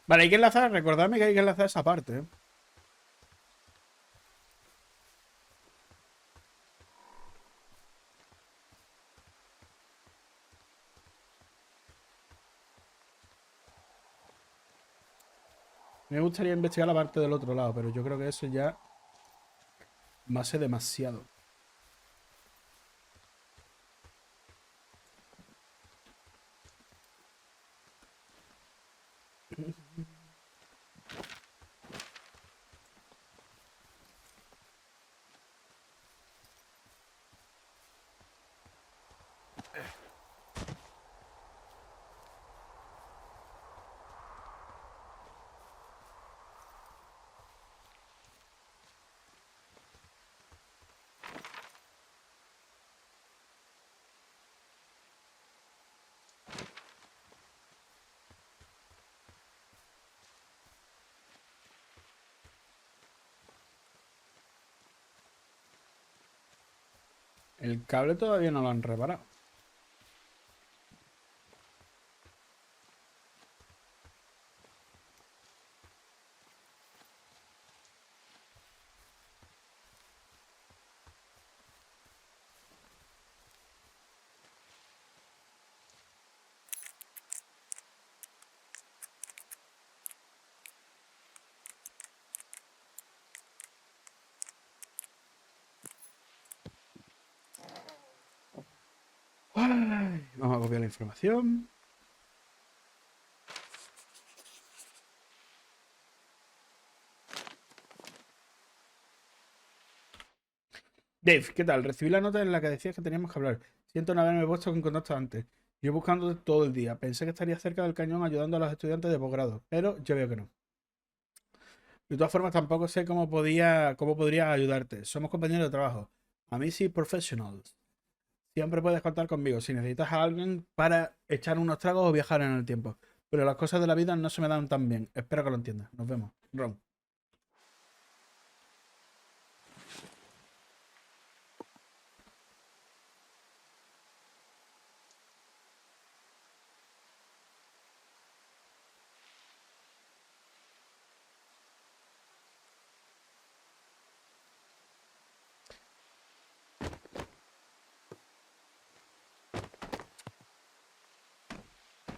Vale, hay que enlazar, recordadme que hay que enlazar esa parte, ¿eh? Me gustaría investigar la parte del otro lado, pero yo creo que eso ya va a ser demasiado. El cable todavía no lo han reparado. Ay, vamos a copiar la información. Dave, ¿qué tal? Recibí la nota en la que decías que teníamos que hablar. Siento no haberme puesto en contacto antes. Yo buscando todo el día. Pensé que estaría cerca del cañón ayudando a los estudiantes de posgrado, pero yo veo que no. De todas formas, tampoco sé cómo podría ayudarte. Somos compañeros de trabajo. A mí sí, professionals. Siempre puedes contar conmigo si necesitas a alguien para echar unos tragos o viajar en el tiempo. Pero las cosas de la vida no se me dan tan bien. Espero que lo entiendas. Nos vemos. Ron.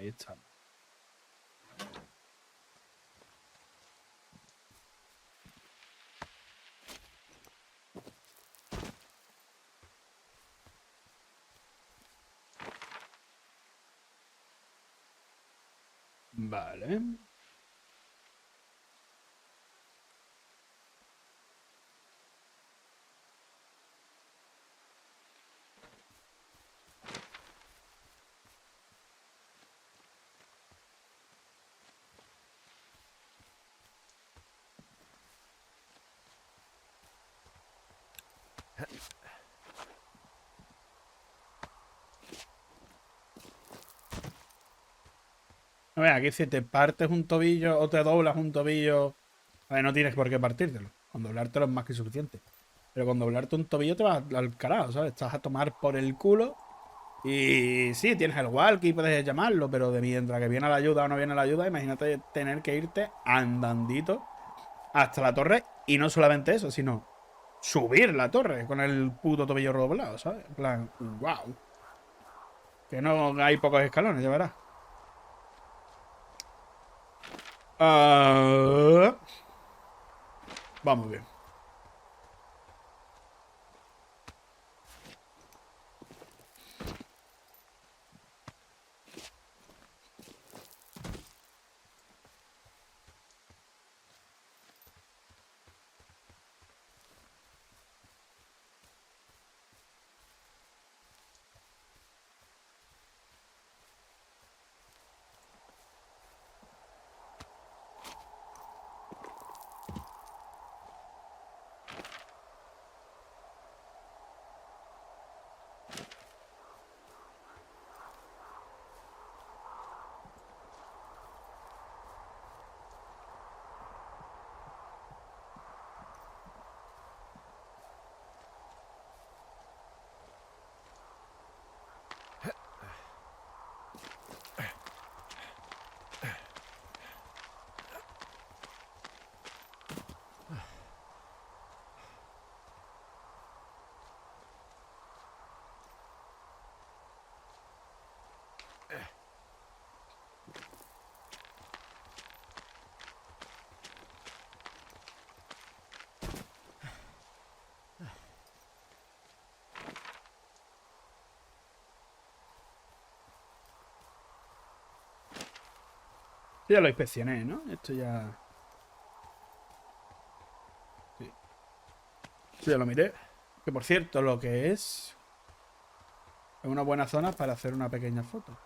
Ahí está. Vale. No, mira, aquí si te partes un tobillo o te doblas un tobillo, a ver, no tienes por qué partírtelo. Con doblártelo es más que suficiente. Pero con doblarte un tobillo te vas al carajo, ¿sabes? Estás a tomar por el culo. Y sí, tienes el Valkii, puedes llamarlo, pero de mientras que viene la ayuda o no viene la ayuda, imagínate tener que irte andandito hasta la torre. Y no solamente eso, sino subir la torre con el puto tobillo doblado, ¿sabes? En plan, wow. Que no hay pocos escalones, ya verás. Ah, vamos bien. Ya lo inspeccioné, ¿no? Esto ya. Sí. Esto ya lo miré. Que por cierto, lo que es una buena zona para hacer una pequeña foto.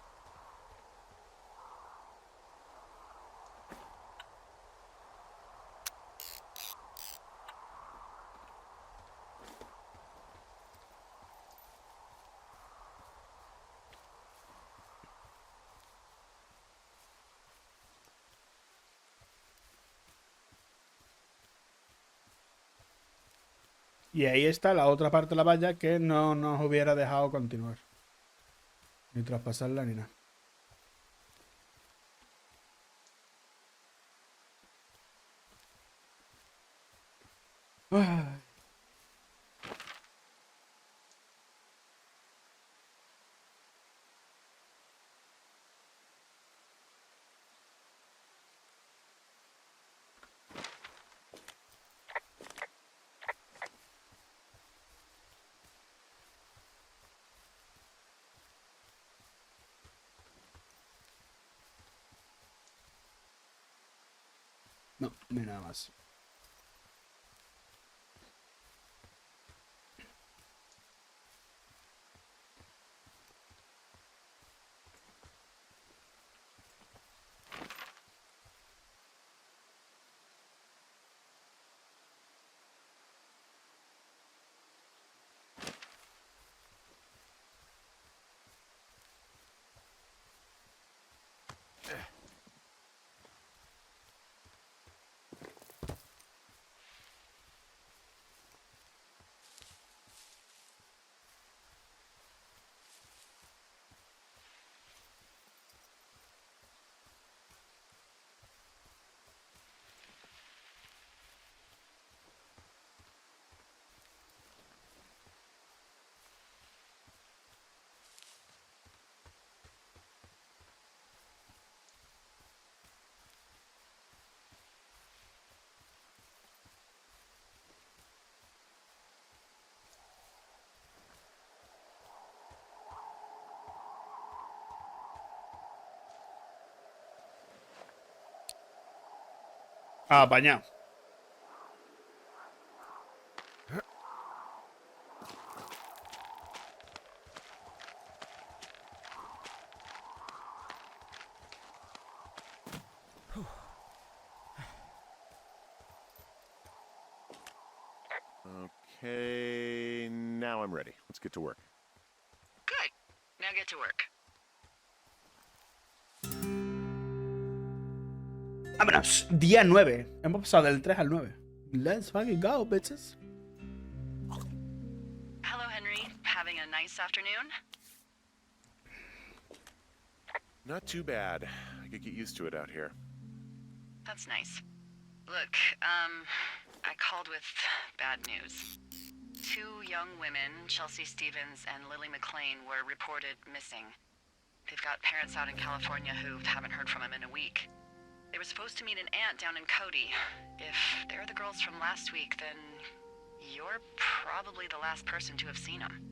Y ahí está la otra parte de la valla que no nos hubiera dejado continuar. Ni traspasarla ni nada. Ay, no, ni nada más. Apañado. Okay, now I'm ready. Let's get to work. Good. Now get to work. Vámonos. Día 9. Hemos pasado del 3 al 9. Let's fucking go, bitches. Hello, Henry. Having a nice afternoon? Not too bad. I could get used to it out here. That's nice. Look, I called with bad news. 2 young women, Chelsea Stevens and Lily McLean, were reported missing. They've got parents out in California who haven't heard from them in a week. They were supposed to meet an aunt down in Cody. If they're the girls from last week, then you're probably the last person to have seen them.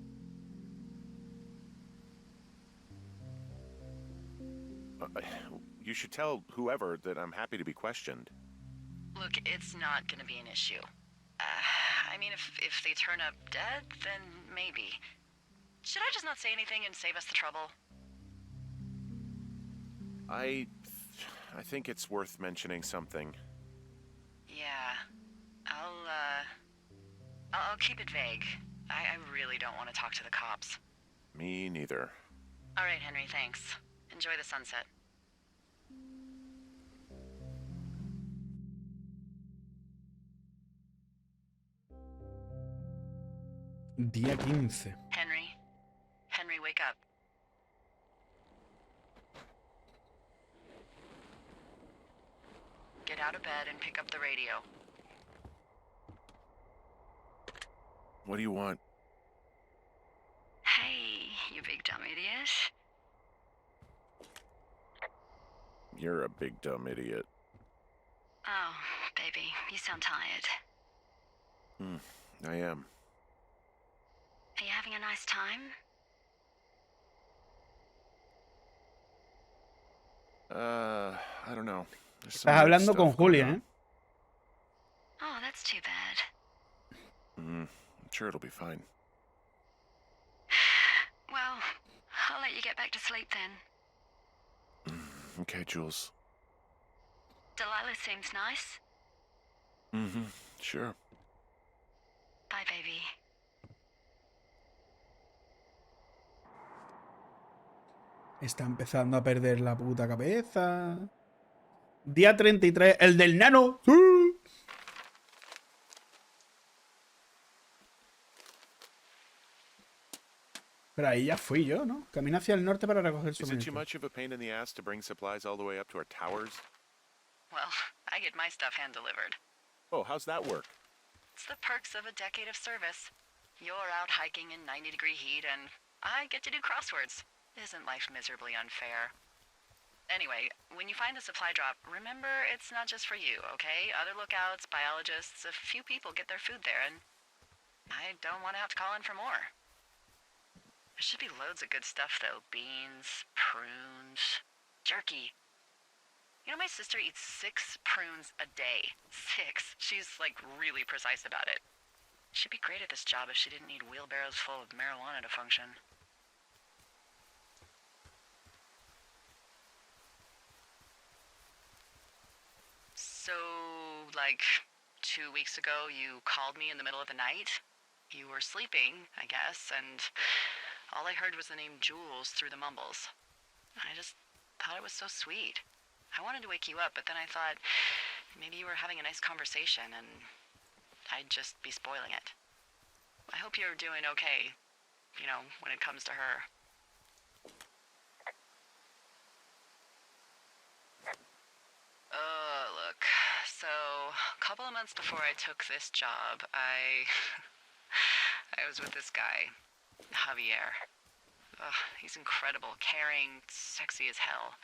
You should tell whoever that I'm happy to be questioned. Look, it's not gonna be an issue. I mean, if they turn up dead, then maybe. Should I just not say anything and save us the trouble? I think it's worth mentioning something. Yeah. I'll keep it vague. I really don't want to talk to the cops. Me neither. All right, Henry, thanks. Enjoy the sunset. Día 15. Henry, wake up. Get out of bed and pick up the radio. What do you want? Hey, you big dumb idiot. You're a big dumb idiot. Oh, baby, you sound tired. I am. Are you having a nice time? I don't know. There's some Estás weird hablando stuff con going Julia, on. ¿eh? Oh, that's too bad. I'm sure it'll be fine. Well, I'll let you get back to sleep then. Okay, Jules. Delilah seems nice. Sure. Bye, baby. Está empezando a perder la puta cabeza. Día 33. El del nano. ¡Sí! Pero ahí ya fui yo, ¿no? Camina hacia el norte para recoger Is it too suministros. much of a pain in the ass to bring supplies all the way up to our towers? Well, I get my stuff hand delivered. Oh, how's that work? It's the perks of a decade of service. You're out hiking in 90-degree heat, and I get to do crosswords. Isn't life miserably unfair? Anyway, when you find the supply drop, remember it's not just for you, okay? Other lookouts, biologists, a few people get their food there, and I don't want to have to call in for more. There should be loads of good stuff, though. Beans, prunes, jerky. You know, my sister eats 6 prunes a day. 6. She's, like, really precise about it. She'd be great at this job if she didn't need wheelbarrows full of marijuana to function. So, like, 2 weeks ago, you called me in the middle of the night? You were sleeping, I guess, and all I heard was the name Jules through the mumbles. I just thought it was so sweet. I wanted to wake you up, but then I thought maybe you were having a nice conversation and I'd just be spoiling it. I hope you're doing okay, you know, when it comes to her. Look, so a couple of months before I took this job, I was with this guy, Javier. He's incredible, caring, sexy as hell.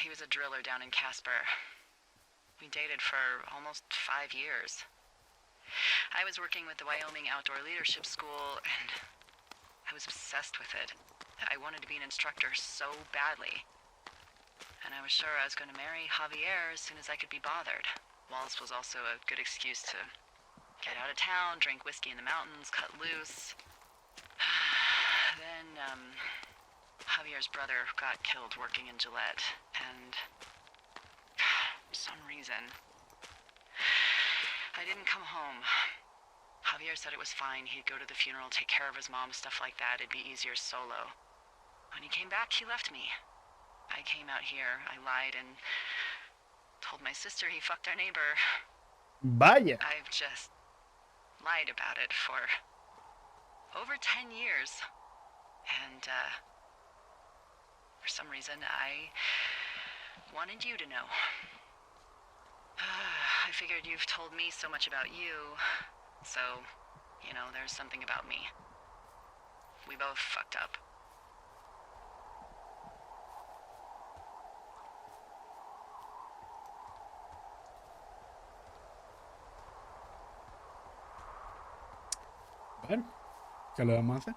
He was a driller down in Casper. We dated for almost 5 years. I was working with the Wyoming Outdoor Leadership School, and I was obsessed with it. I wanted to be an instructor so badly. And I was sure I was going to marry Javier as soon as I could be bothered. Wallace was also a good excuse to get out of town, drink whiskey in the mountains, cut loose. Then, Javier's brother got killed working in Gillette, and for some reason, I didn't come home. Javier said it was fine. He'd go to the funeral, take care of his mom, stuff like that. It'd be easier solo. When he came back, he left me. I came out here, I lied, and told my sister he fucked our neighbor. Vaya. I've just lied about it for over 10 years. And, for some reason, I wanted you to know. I figured you've told me so much about you, so, you know, there's something about me. We both fucked up. Bueno, ¿qué le vamos a hacer?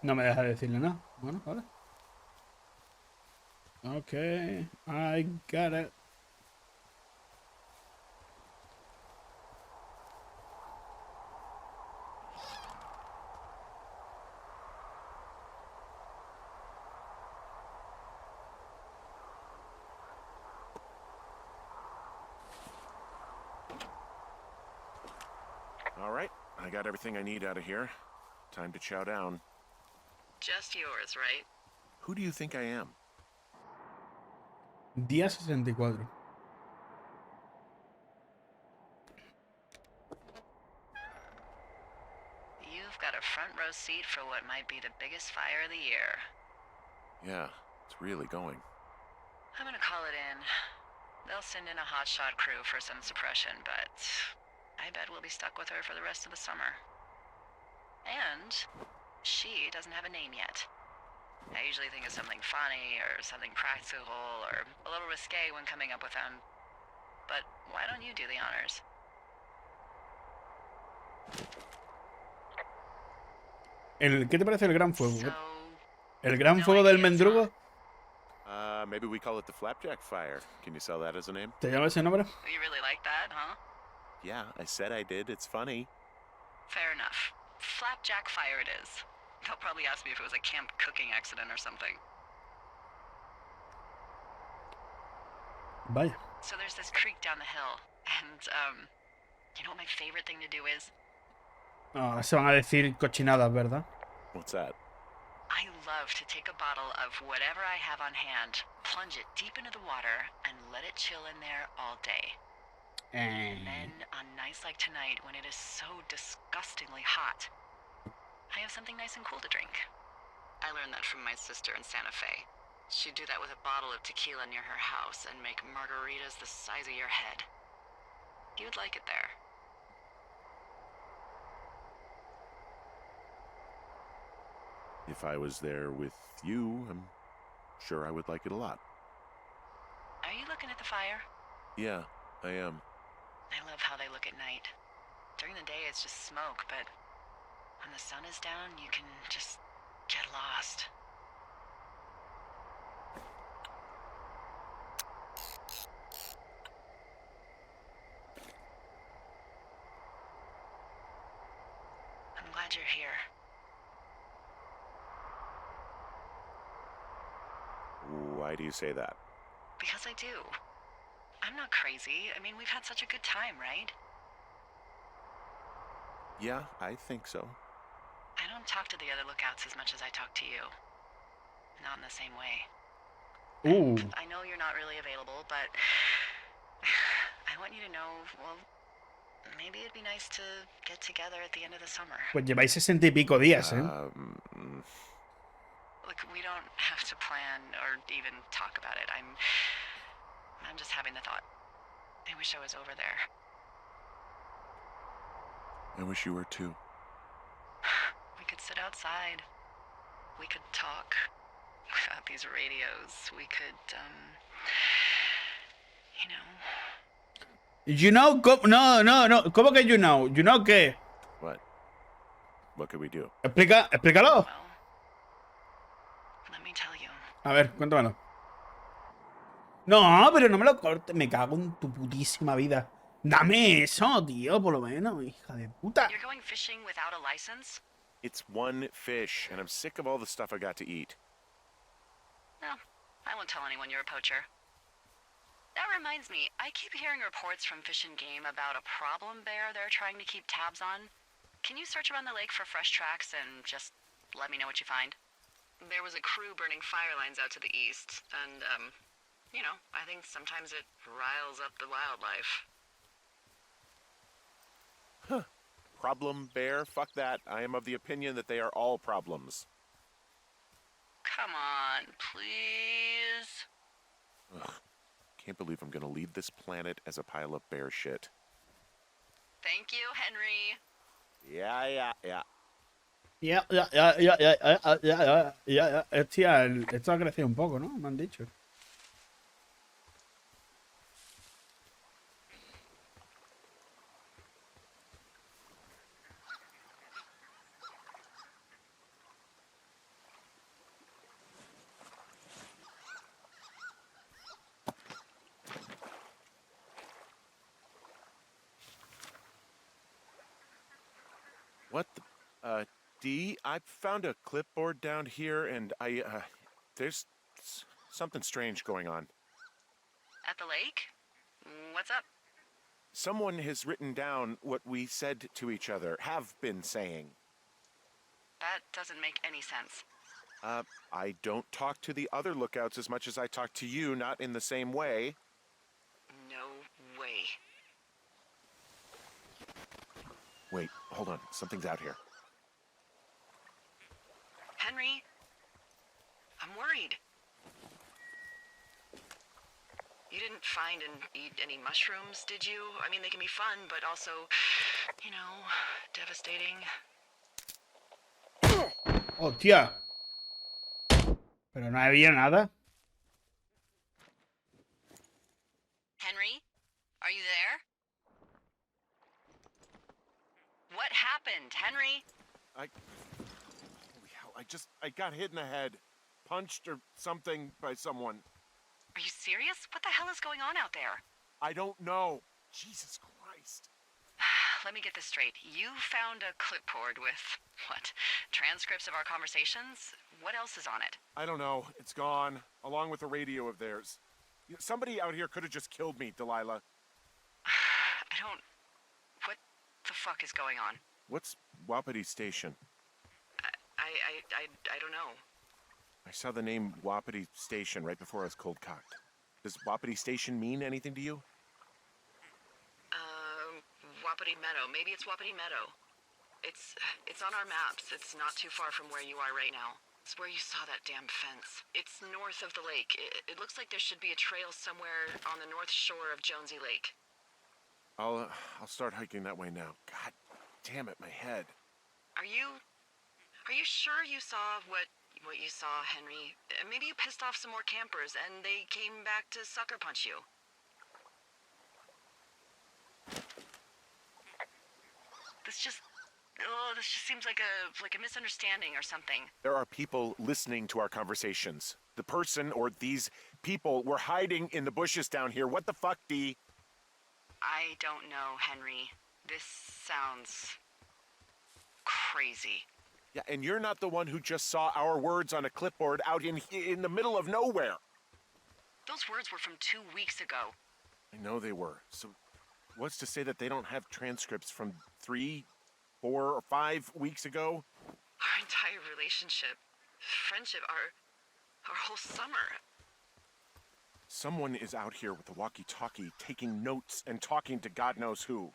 No me deja decirle nada. Bueno, vale. Ok, I got it. All right, I got everything I need out of here. Time to chow down. Just yours, right? Who do you think I am? Día 64. You've got a front row seat for what might be the biggest fire of the year. Yeah, it's really going. I'm gonna call it in. They'll send in a hotshot crew for some suppression, but I bet we'll be stuck with her for the rest of the summer. And she doesn't have a name yet. I usually think of something funny or something practical or a little risque when coming up with them. But why don't you do the honors? ¿Qué te parece el gran fuego? So, ¿El gran no fuego del ideas, mendrugo? Maybe we call it the Flapjack Fire. Can you sell that as a name? ¿Te llama ese nombre? You really like that, huh? Yeah, I said I did. It's funny. Fair enough. Flapjack Fire it is. They'll probably ask me if it was a camp cooking accident or something. Vaya. So there's this creek down the hill, and, you know what my favorite thing to do is? Ahora se van a decir cochinadas, ¿verdad? What's that? I love to take a bottle of whatever I have on hand, plunge it deep into the water, and let it chill in there all day. And then, on nights like tonight, when it is so disgustingly hot, I have something nice and cool to drink. I learned that from my sister in Santa Fe. She'd do that with a bottle of tequila near her house and make margaritas the size of your head. You'd like it there. If I was there with you, I'm sure I would like it a lot. Are you looking at the fire? Yeah, I am. I love how they look at night. During the day, it's just smoke, but when the sun is down, you can just get lost. I'm glad you're here. Why do you say that? Because I do. I'm not crazy. I mean, we've had such a good time, right? Yeah, I think so. I don't talk to the other lookouts as much as I talk to you. Not in the same way. Ooh. I know you're not really available, but I want you to know, well, maybe it'd be nice to get together at the end of the summer. Pues lleváis 60 y pico días, ¿eh? Look, we don't have to plan or even talk about it. I'm just having the thought. I wish I was over there. I wish you were too. We could sit outside. We could talk without these radios. We could, You know, no. ¿Cómo que you know? You know qué? What? What could we do? Explícalo. well, let me tell you. A ver, cuéntamelo. No, pero no me lo cortes. Me cago en tu putísima vida. Dame eso, tío, por lo menos, hija de puta. You're going fishing without a license? It's one fish, and I'm sick of all the stuff I got to eat. No, I won't tell anyone you're a poacher. That reminds me, I keep hearing reports from Fish and Game about a problem bear they're trying to keep tabs on. Can you search around the lake for fresh tracks and just let me know what you find? There was a crew burning fire lines out to the east, and, you know, I think sometimes it riles up the wildlife. Problem bear? Fuck that. I am of the opinion that they are all problems. Come on, please. Ugh. Can't believe I'm gonna leave this planet as a pile of bear shit. Thank you, Henry. Yeah. Ya. Hostia, esto ha crecido un poco, ¿no? Me han dicho. What the... Dee, I found a clipboard down here, and there's something strange going on. At the lake? What's up? Someone has written down what we said to each other, have been saying. That doesn't make any sense. I don't talk to the other lookouts as much as I talk to you, not in the same way. No way. Wait, hold on. Something's out here. Henry? I'm worried. You didn't find and eat any mushrooms, did you? I mean, they can be fun, but also, you know, devastating. Hostia. Pero no había nada. Henry? Are you there? What happened, Henry? Holy hell, I got hit in the head. Punched or something by someone. Are you serious? What the hell is going on out there? I don't know. Jesus Christ. Let me get this straight. You found a clipboard with, what, transcripts of our conversations? What else is on it? I don't know. It's gone, along with a radio of theirs. Somebody out here could have just killed me, Delilah. What the fuck is going on? What's Wapiti Station? I don't know. I saw the name Wapiti Station right before I was cold cocked. Does Wapiti Station mean anything to you? Wapiti Meadow. Maybe it's Wapiti Meadow. It's on our maps. It's not too far from where you are right now. It's where you saw that damn fence. It's north of the lake. It looks like there should be a trail somewhere on the north shore of Jonesy Lake. I'll start hiking that way now. God damn it, my head. Are you sure you saw what you saw, Henry? Maybe you pissed off some more campers and they came back to sucker punch you. This just seems like a misunderstanding or something. There are people listening to our conversations. The person or these people were hiding in the bushes down here. What the fuck, Dee? I don't know, Henry. This sounds crazy. Yeah, and you're not the one who just saw our words on a clipboard out in the middle of nowhere. Those words were from 2 weeks ago. I know they were. So what's to say that they don't have transcripts from 3, 4, or 5 weeks ago? Our entire relationship, friendship, our whole summer. Someone is out here with a walkie-talkie taking notes and talking to God knows who.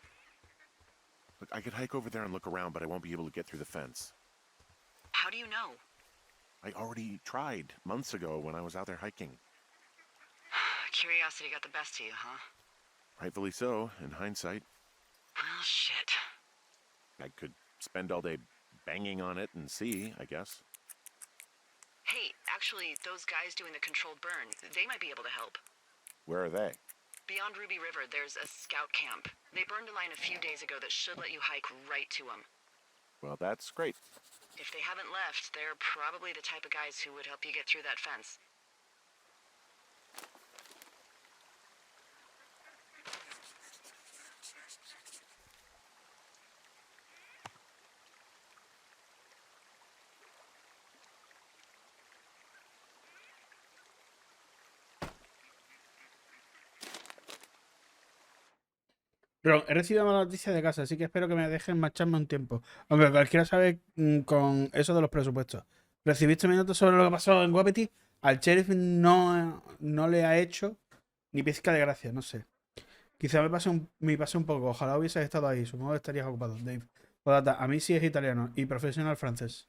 Look, I could hike over there and look around, but I won't be able to get through the fence. How do you know? I already tried months ago when I was out there hiking. Curiosity got the best of you, huh? Rightfully so, in hindsight. Well, shit. I could spend all day banging on it and see, I guess. Hey, actually, those guys doing the controlled burn, they might be able to help. Where are they? Beyond Ruby River, there's a scout camp. They burned a line a few days ago that should let you hike right to them. Well, that's great. If they haven't left, they're probably the type of guys who would help you get through that fence. Ron, he recibido mala noticia de casa, así que espero que me dejen marcharme un tiempo. Aunque cualquiera sabe con eso de los presupuestos. ¿Recibiste mi nota sobre lo que pasó en Wapiti? Al sheriff no le ha hecho ni pizca de gracia, no sé. Quizá me pase un poco. Ojalá hubieses estado ahí. Supongo que estarías ocupado, Dave. Podata, a mí sí es italiano y profesional francés.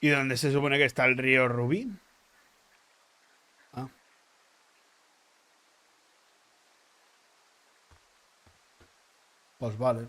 ¿Y dónde se supone que está el río Rubí? Ah, pues vale.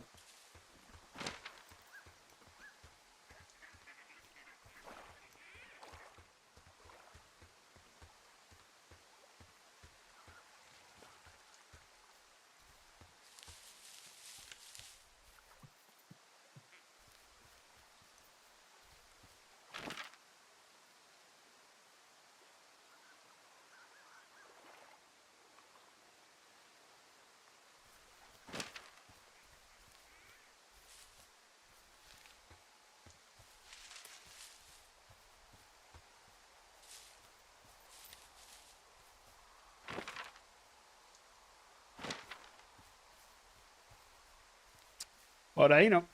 Por ahí no.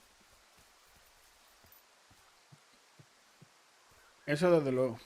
Eso desde luego.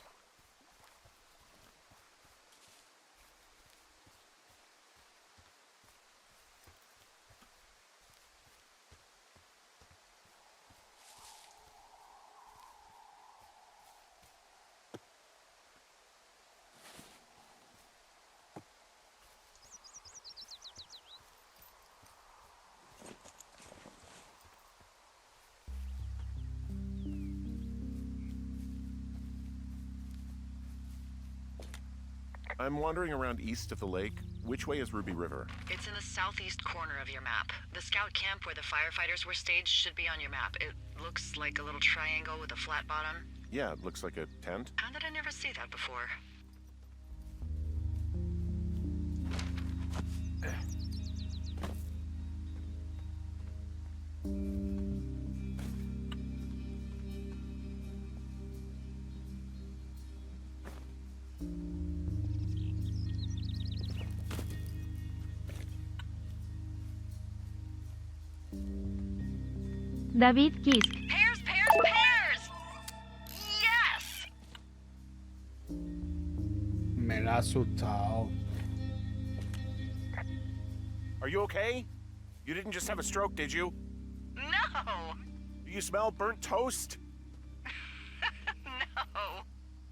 I'm wandering around east of the lake. Which way is Ruby River? It's in the southeast corner of your map. The scout camp where the firefighters were staged should be on your map. It looks like a little triangle with a flat bottom. Yeah, it looks like a tent. How did I never see that before? David Kisk. Pears, pears, pears! Yes! Me la ha asustado. Are you okay? You didn't just have a stroke, did you? No! Do you smell burnt toast? No!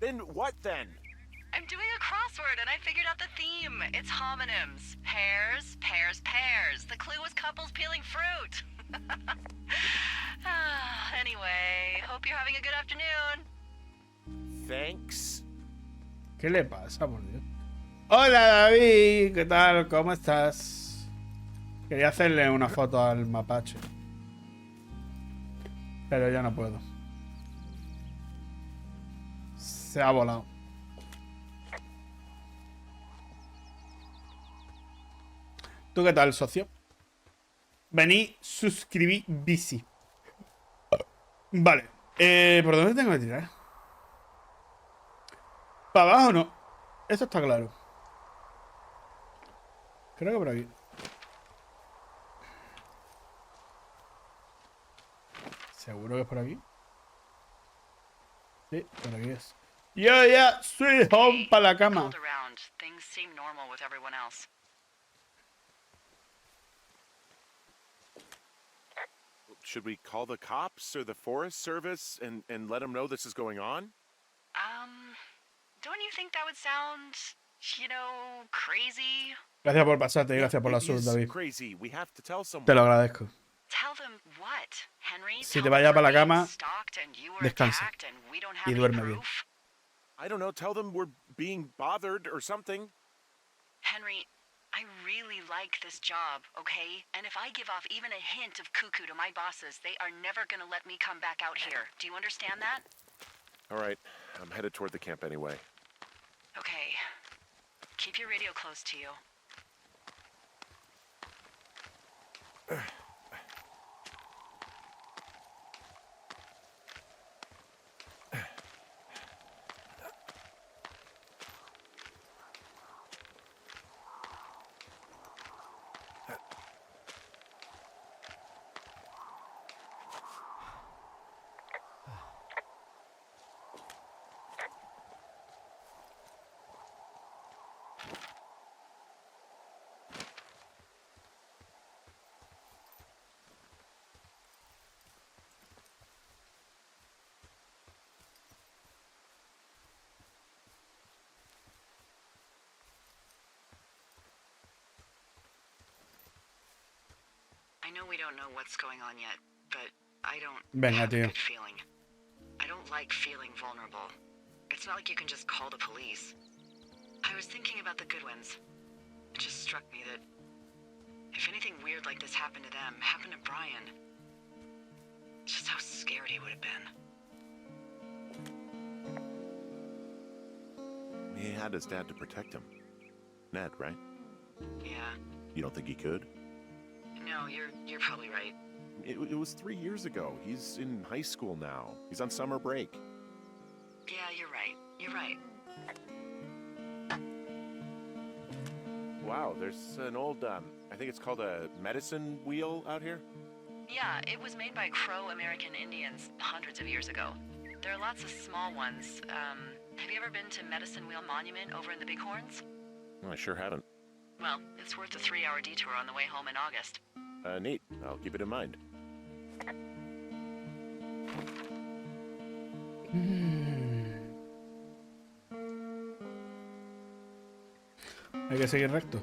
Then what then? I'm doing a crossword and I figured out the theme. It's homonyms. Pears, pears, pears. The clue was couples peeling fruit. Anyway, hope you're having a good afternoon. Thanks. ¿Qué le pasa, por Dios? Hola, David. ¿Qué tal? ¿Cómo estás? Quería hacerle una foto al mapache. Pero ya no puedo. Se ha volado. ¿Tú qué tal, socio? Vení, suscribí, bici. Vale. ¿Por dónde tengo que tirar? ¿Para abajo o no? Eso está claro. Creo que por aquí. ¿Seguro que es por aquí? Sí, por aquí es. Yo ya soy home para la cama. Called around. Things seem normal with everyone else. Should we call the cops or the Forest Service and let them know this is going on? Don't you think that would sound, you know, crazy? Gracias por pasarte y gracias por la It sub, is David. crazy. We have to tell someone. Te lo agradezco. Tell them what, Henry? Si Tell te them vayas we're para la being cama, stalked and you were descansa. attacked and we don't have Y any duerme bien. proof? I don't know. Tell them we're being bothered or something. Henry, I really like this job, okay? And if I give off even a hint of cuckoo to my bosses, they are never gonna let me come back out here. Do you understand that? All right, I'm headed toward the camp anyway. Okay. Keep your radio close to you. I know we don't know what's going on yet, but I don't Venga, have a tío. good feeling. I don't like feeling vulnerable. It's not like you can just call the police. I was thinking about the Goodwins. It just struck me that if anything weird like this happened to them, happened to Brian, just how scared he would have been. He had his dad to protect him. Ned, right? Yeah. You don't think he could? No, you're probably right. It was 3 years ago. He's in high school now. He's on summer break. Yeah, you're right. You're right. Wow, there's an old, I think it's called a medicine wheel out here. Yeah, it was made by Crow American Indians hundreds of years ago. There are lots of small ones. Have you ever been to Medicine Wheel Monument over in the Bighorns? Well, I sure haven't. Well, it's worth a 3-hour detour on the way home in August. Neat. I'll keep it in mind. Hay que seguir recto.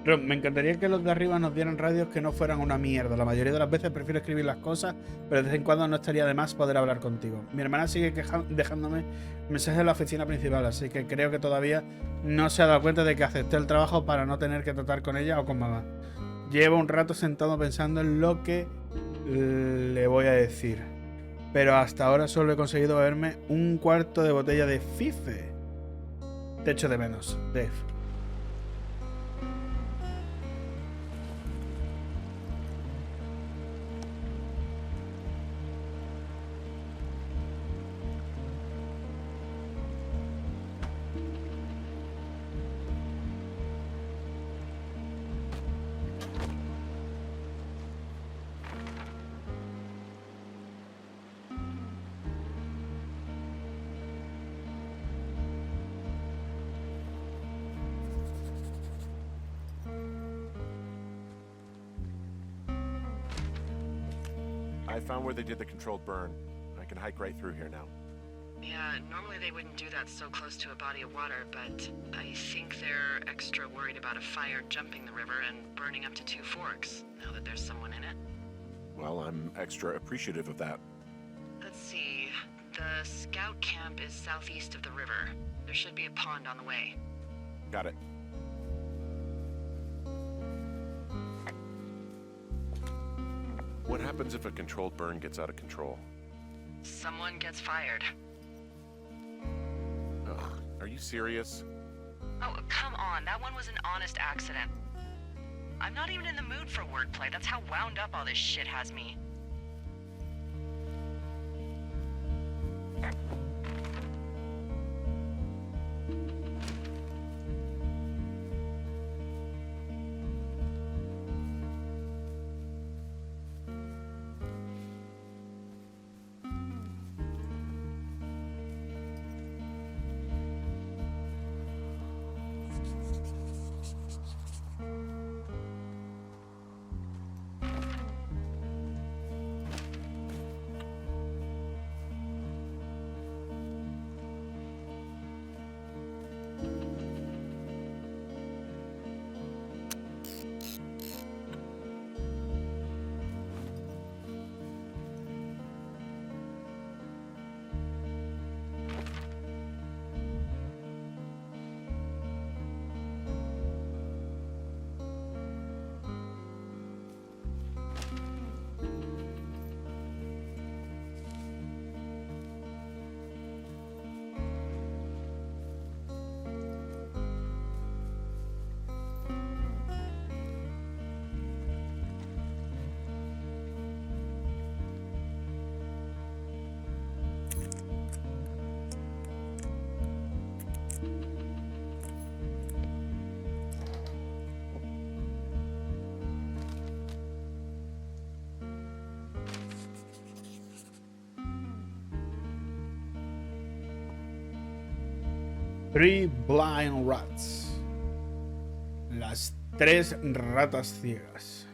Pero me encantaría que los de arriba nos dieran radios que no fueran una mierda. La mayoría de las veces prefiero escribir las cosas, pero de vez en cuando no estaría de más poder hablar contigo. Mi hermana sigue dejándome mensajes en la oficina principal, así que creo que todavía no se ha dado cuenta de que acepté el trabajo para no tener que tratar con ella o con mamá. Llevo un rato sentado pensando en lo que le voy a decir, pero hasta ahora solo he conseguido beberme un cuarto de botella de Fife. Te echo de menos, Dave. I found where they did the controlled burn. I can hike right through here now. Yeah, normally they wouldn't do that so close to a body of water, but I think they're extra worried about a fire jumping the river and burning up to 2 forks, now that there's someone in it. Well, I'm extra appreciative of that. Let's see. The scout camp is southeast of the river. There should be a pond on the way. Got it. What happens if a controlled burn gets out of control? Someone gets fired. Ugh, are you serious? Oh, come on. That one was an honest accident. I'm not even in the mood for wordplay. That's how wound up all this shit has me. Three blind rats. Las tres ratas ciegas.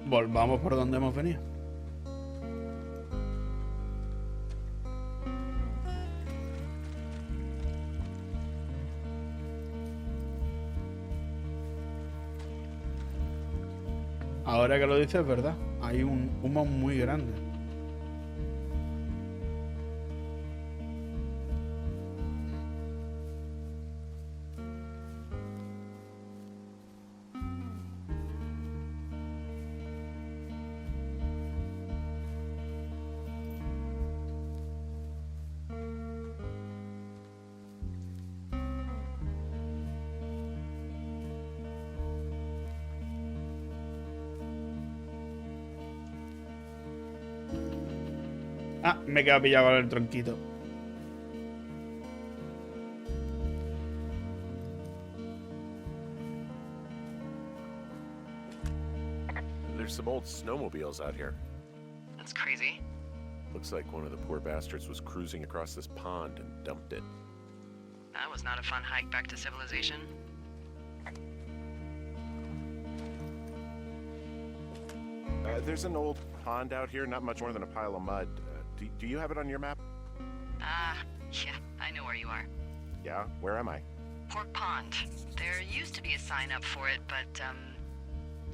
Volvamos por donde hemos venido. Ahora que lo dices, es verdad. Hay un humo muy grande. Ah, me he quedado pillado con el tronquito. There's some old snowmobiles out here. That's crazy. Looks like one of the poor bastards was cruising across this pond and dumped it. That was not a fun hike back to civilization. There's an old pond out here, not much more than a pile of mud. Do you have it on your map? Ah, yeah, I know where you are. Yeah, where am I? Pork Pond. There used to be a sign up for it, but,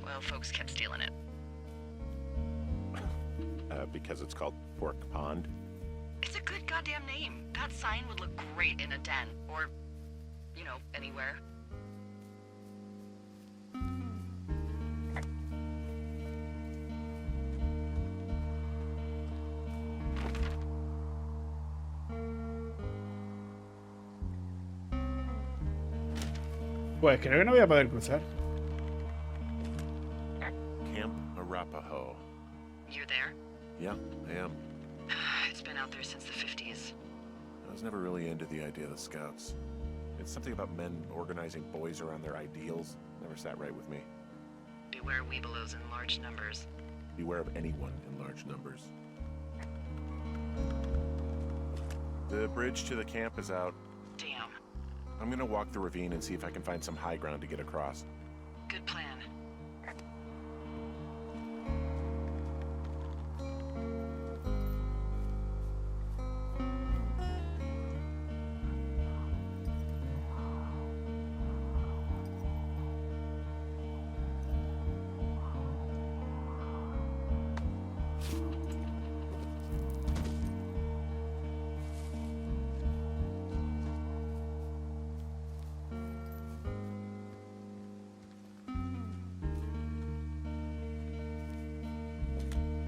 well, folks kept stealing it. Because it's called Pork Pond. It's a good goddamn name. That sign would look great in a den, or, you know, anywhere. Pues creo que no voy a poder cruzar. Camp Arapaho. You're there? Yeah, I am. It's been out there since the 50s. I was never really into the idea of the Scouts. It's something about men organizing boys around their ideals. Never sat right with me. Beware weebelows in large numbers. Beware of anyone in large numbers. The bridge to the camp is out. Damn. I'm gonna walk the ravine and see if I can find some high ground to get across. Good plan.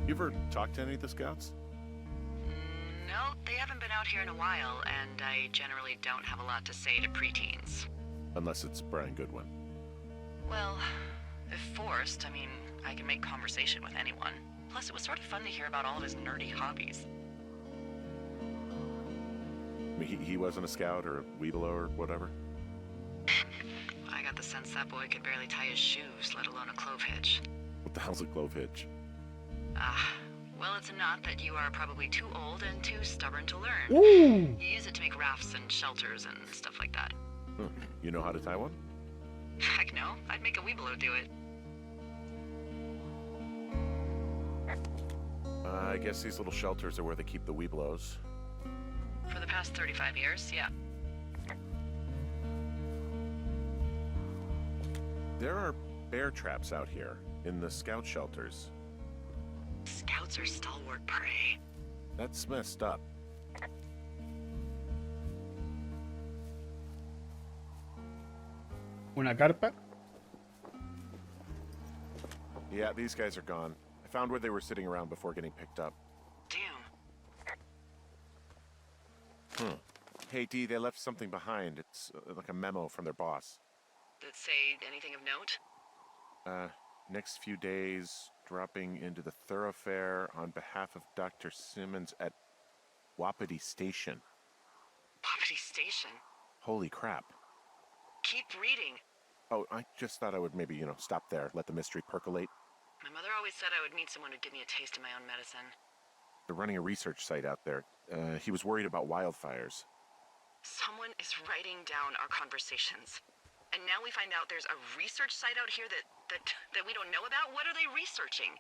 You ever talked to any of the scouts? No, they haven't been out here in a while, and I generally don't have a lot to say to preteens. Unless it's Brian Goodwin. Well, if forced, I mean, I can make conversation with anyone. Plus, it was sort of fun to hear about all of his nerdy hobbies. I mean, he wasn't a scout or a weebelo or whatever? I got the sense that boy could barely tie his shoes, let alone a clove hitch. What the hell's a clove hitch? Well, it's a knot that you are probably too old and too stubborn to learn. Ooh. You use it to make rafts and shelters and stuff like that. You know how to tie one? Heck no, I'd make a weebelo do it. I guess these little shelters are where they keep the weebelos. For the past 35 years, yeah. There are bear traps out here in the scout shelters. Scouts are stalwart prey. That's messed up. Una carpa. Yeah, these guys are gone. I found where they were sitting around before getting picked up. Damn. Hey, Dee, they left something behind. It's like a memo from their boss. Did it say anything of note? Next few days, dropping into the thoroughfare on behalf of Dr. Simmons at Wapiti Station. Wapiti Station? Holy crap. Keep reading. Oh, I just thought I would maybe, stop there, let the mystery percolate. My mother always said I would meet someone who'd give me a taste of my own medicine. They're running a research site out there. He was worried about wildfires. Someone is writing down our conversations. And now we find out there's a research site out here that we don't know about? What are they researching?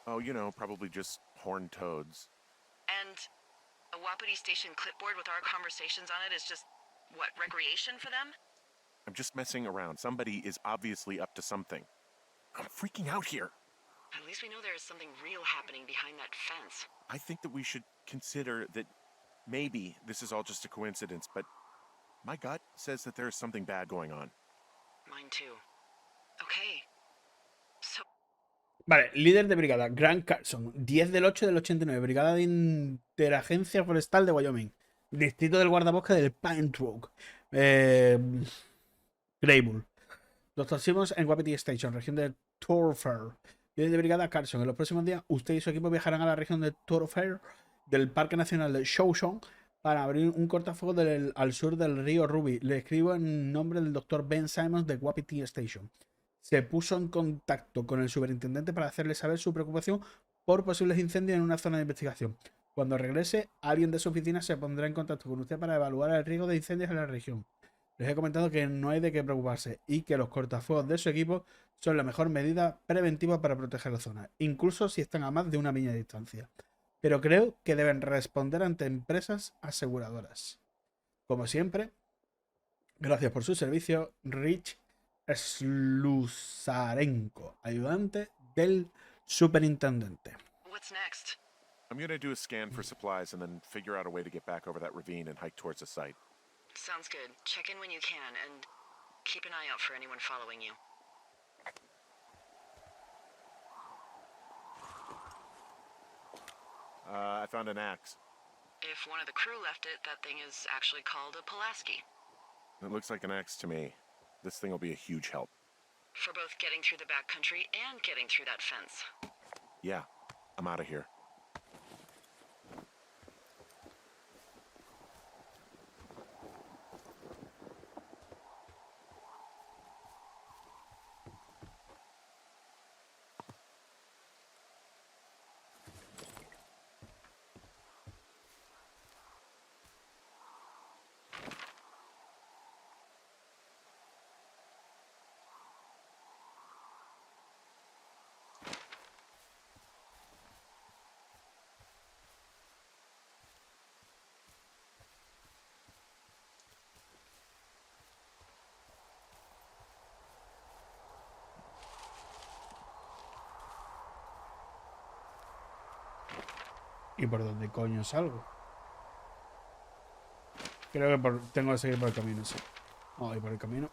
Oh, probably just horned toads. And a Wapiti Station clipboard with our conversations on it is just, what, recreation for them? I'm just messing around. Somebody is obviously up to something. I'm freaking out here. At least we know there is something real happening behind that fence. I think that we should consider that maybe this is all just a coincidence, but my gut says that there is something bad going on. Mine too. Okay. So... Vale, líder de brigada, Grant Carson, 10 del 8 del 89, Brigada de Interagencia Forestal de Wyoming, Distrito del Guardabosque del Pine Rock, Greybull. Dr. Simmons en Wapiti Station, región de Thoroughfare. Líder de brigada, Carson. En los próximos días, usted y su equipo viajarán a la región de Thoroughfare del Parque Nacional de Shoshone para abrir un cortafuegos al sur del río Ruby. Le escribo en nombre del Dr. Ben Simmons de Wapiti Station. Se puso en contacto con el superintendente para hacerle saber su preocupación por posibles incendios en una zona de investigación. Cuando regrese, alguien de su oficina se pondrá en contacto con usted para evaluar el riesgo de incendios en la región. Les he comentado que no hay de qué preocuparse y que los cortafuegos de su equipo son la mejor medida preventiva para proteger la zona, incluso si están a más de una milla de distancia. Pero creo que deben responder ante empresas aseguradoras. Como siempre, gracias por su servicio, Rich Sluzarenko, ayudante del superintendente. What's next? I'm gonna do a scan for supplies and then figure out a way to get back over that ravine and hike towards the site. Sounds good. Check in when you can, and keep an eye out for anyone following you. I found an axe. If one of the crew left it, that thing is actually called a Pulaski. It looks like an axe to me. This thing will be a huge help. For both getting through the backcountry and getting through that fence. Yeah, I'm out of here. ¿Y por dónde coño salgo? Creo que tengo que seguir por el camino, sí. Vamos a ir por el camino.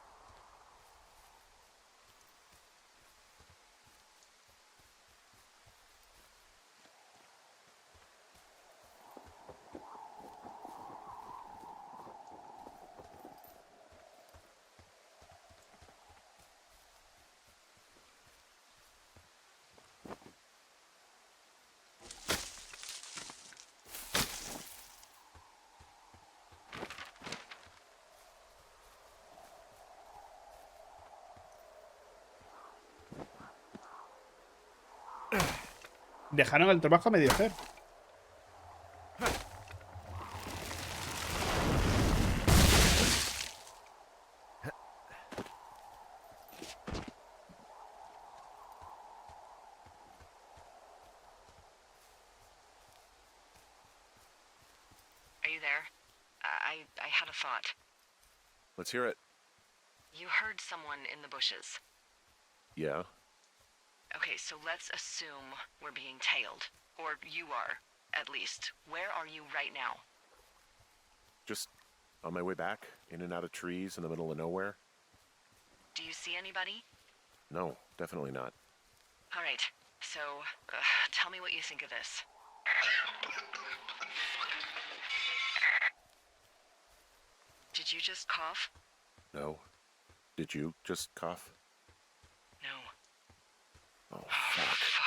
Dejaron el trabajo a medio hacer. Are you there? I had a thought. Let's hear it. You heard someone in the bushes. Yeah? Okay, so let's assume we're being tailed. Or you are, at least. Where are you right now? Just on my way back, in and out of trees in the middle of nowhere? Do you see anybody? No, definitely not. All right, so tell me what you think of this. Did you just cough? No. Did you just cough? No. Oh, Oh, fuck. fuck.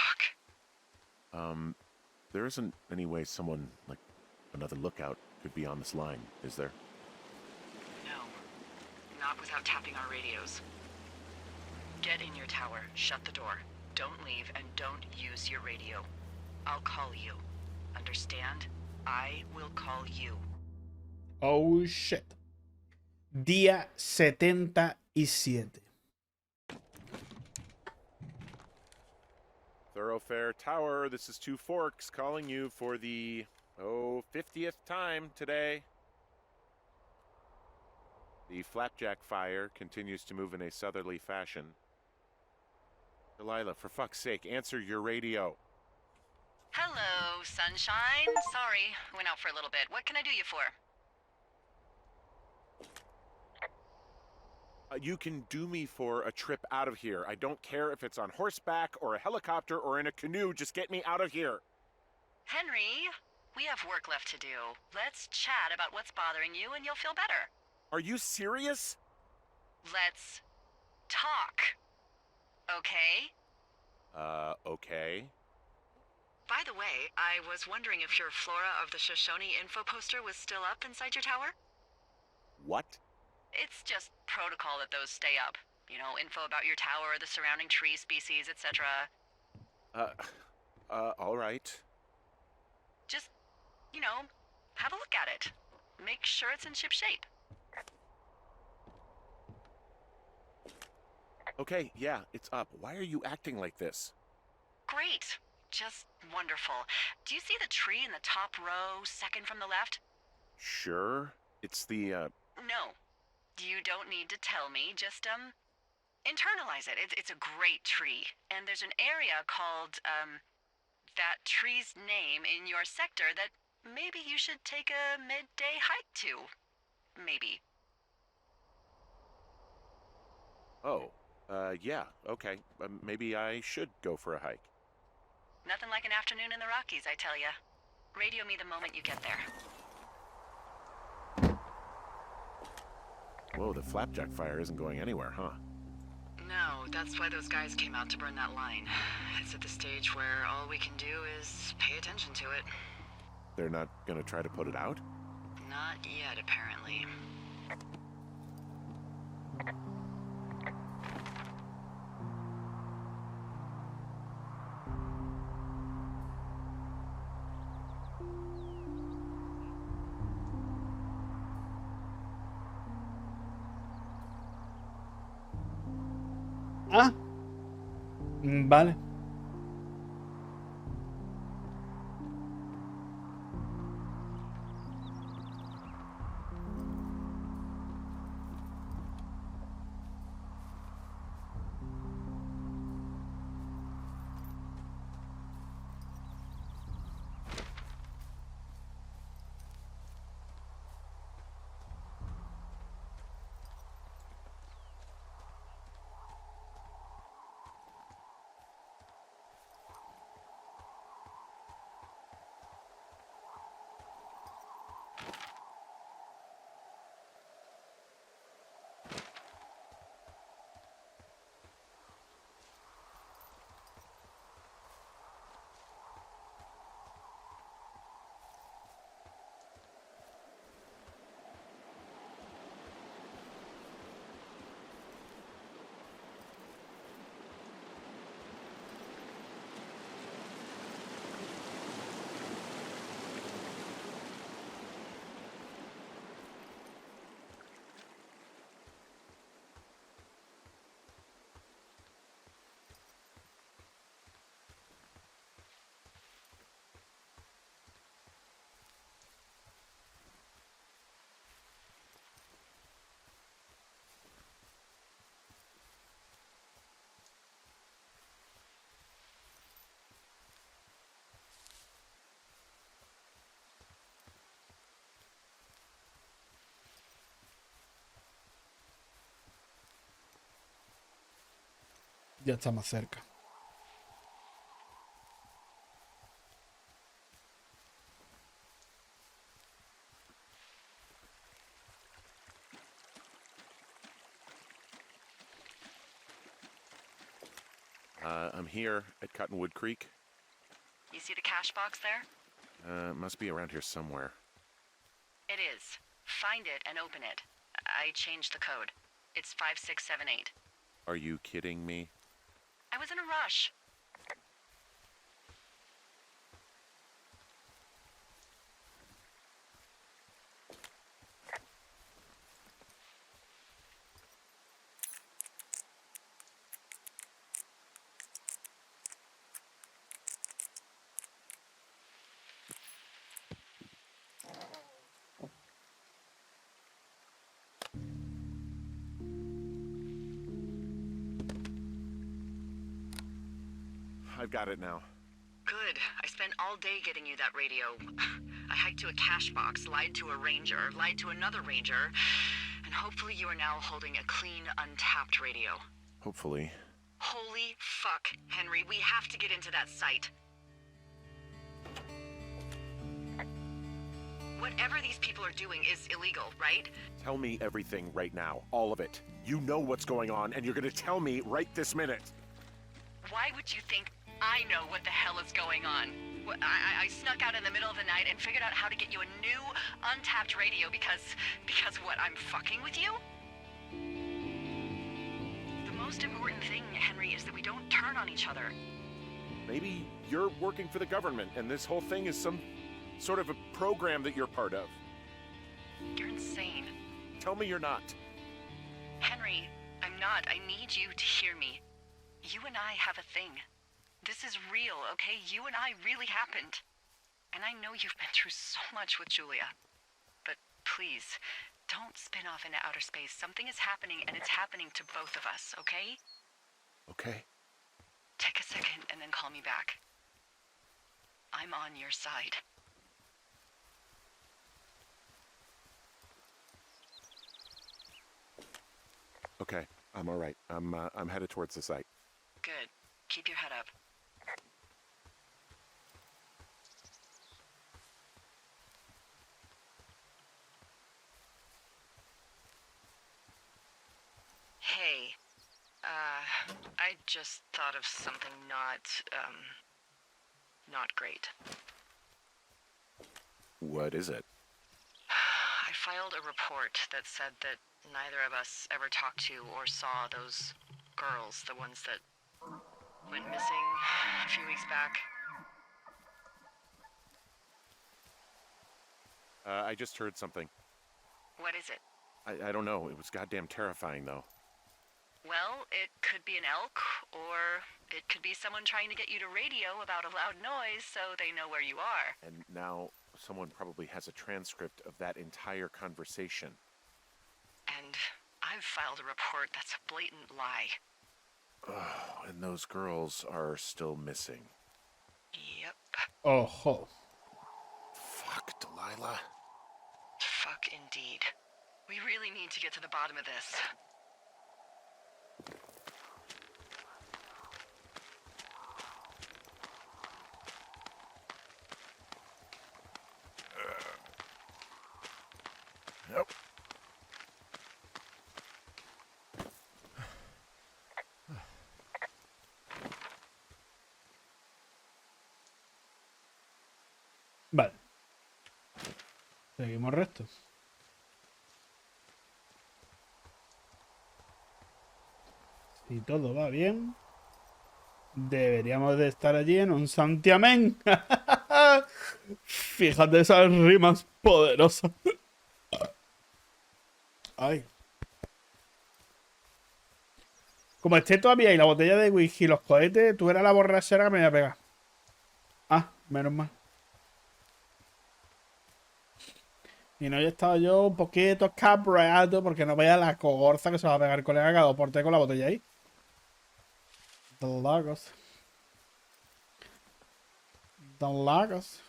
There isn't any way someone, like, another lookout could be on this line, is there? No. Not without tapping our radios. Get in your tower, shut the door. Don't leave, and don't use your radio. I'll call you. Understand? I will call you. Oh shit. Día 77. Thoroughfare Tower, this is Two Forks calling you for the, 50th time today. The flapjack fire continues to move in a southerly fashion. Delilah, for fuck's sake, answer your radio. Hello, sunshine. Sorry, went out for a little bit. What can I do you for? You can do me for a trip out of here. I don't care if it's on horseback or a helicopter or in a canoe. Just get me out of here. Henry, we have work left to do. Let's chat about what's bothering you and you'll feel better. Are you serious? Let's talk. Okay? Okay. By the way, I was wondering if your Flora of the Shoshone info poster was still up inside your tower? What? It's just protocol that those stay up. You know, info about your tower, the surrounding tree species, etc. All right. Just, you know, have a look at it. Make sure it's in ship shape. Okay, yeah, it's up. Why are you acting like this? Great. Just wonderful. Do you see the tree in the top row, second from the left? Sure. It's the, No. You don't need to tell me. Just, internalize it. It's a great tree. And there's an area called, that tree's name in your sector that maybe you should take a midday hike to. Maybe. Oh, yeah, okay. Maybe I should go for a hike. Nothing like an afternoon in the Rockies, I tell ya. Radio me the moment you get there. Whoa, the flapjack fire isn't going anywhere, huh? No, that's why those guys came out to burn that line. It's at the stage where all we can do is pay attention to it. They're not gonna try to put it out? Not yet, apparently. Ah. Vale. Ya está más cerca. I'm here at Cottonwood Creek. You see the cash box there? It must be around here somewhere. It is. Find it and open it. I changed the code. It's 5678. Are you kidding me? I was in a rush. I've got it now. Good. I spent all day getting you that radio. I hiked to a cash box, lied to a ranger, lied to another ranger, and hopefully you are now holding a clean, untapped radio. Hopefully. Holy fuck, Henry, we have to get into that site. Whatever these people are doing is illegal, right? Tell me everything right now. All of it. You know what's going on, and you're gonna tell me right this minute. Why would you think I know what the hell is going on? I snuck out in the middle of the night and figured out how to get you a new, untapped radio because what, I'm fucking with you? The most important thing, Henry, is that we don't turn on each other. Maybe you're working for the government, and this whole thing is some sort of a program that you're part of. You're insane. Tell me you're not. Henry, I'm not. I need you to hear me. You and I have a thing. This is real, okay? You and I really happened. And I know you've been through so much with Julia. But please, don't spin off into outer space. Something is happening, and it's happening to both of us, okay? Okay. Take a second and then call me back. I'm on your side. Okay. I'm all right. I'm headed towards the site. Good. Keep your head up. Hey, I just thought of something not great. What is it? I filed a report that said that neither of us ever talked to or saw those girls, the ones that went missing a few weeks back. I just heard something. What is it? I don't know. It was goddamn terrifying, though. Well, it could be an elk, or it could be someone trying to get you to radio about a loud noise so they know where you are. And now someone probably has a transcript of that entire conversation. And I've filed a report that's a blatant lie. Oh, and those girls are still missing. Yep. Ojo. Fuck, Delilah. Fuck indeed. We really need to get to the bottom of this. Nope. Vale. Seguimos recto. Si todo va bien, deberíamos de estar allí en un santiamén. Fíjate esas rimas poderosas. Ay. Como esté todavía ahí la botella de whisky y los cohetes, tú eras la borrachera que me iba a pegar. Ah, menos mal. Y no, ya estaba yo un poquito cabreado porque no veía la cogorza que se va a pegar el colega cada dos por tres con la botella ahí. Don Lagos. Don Lagos.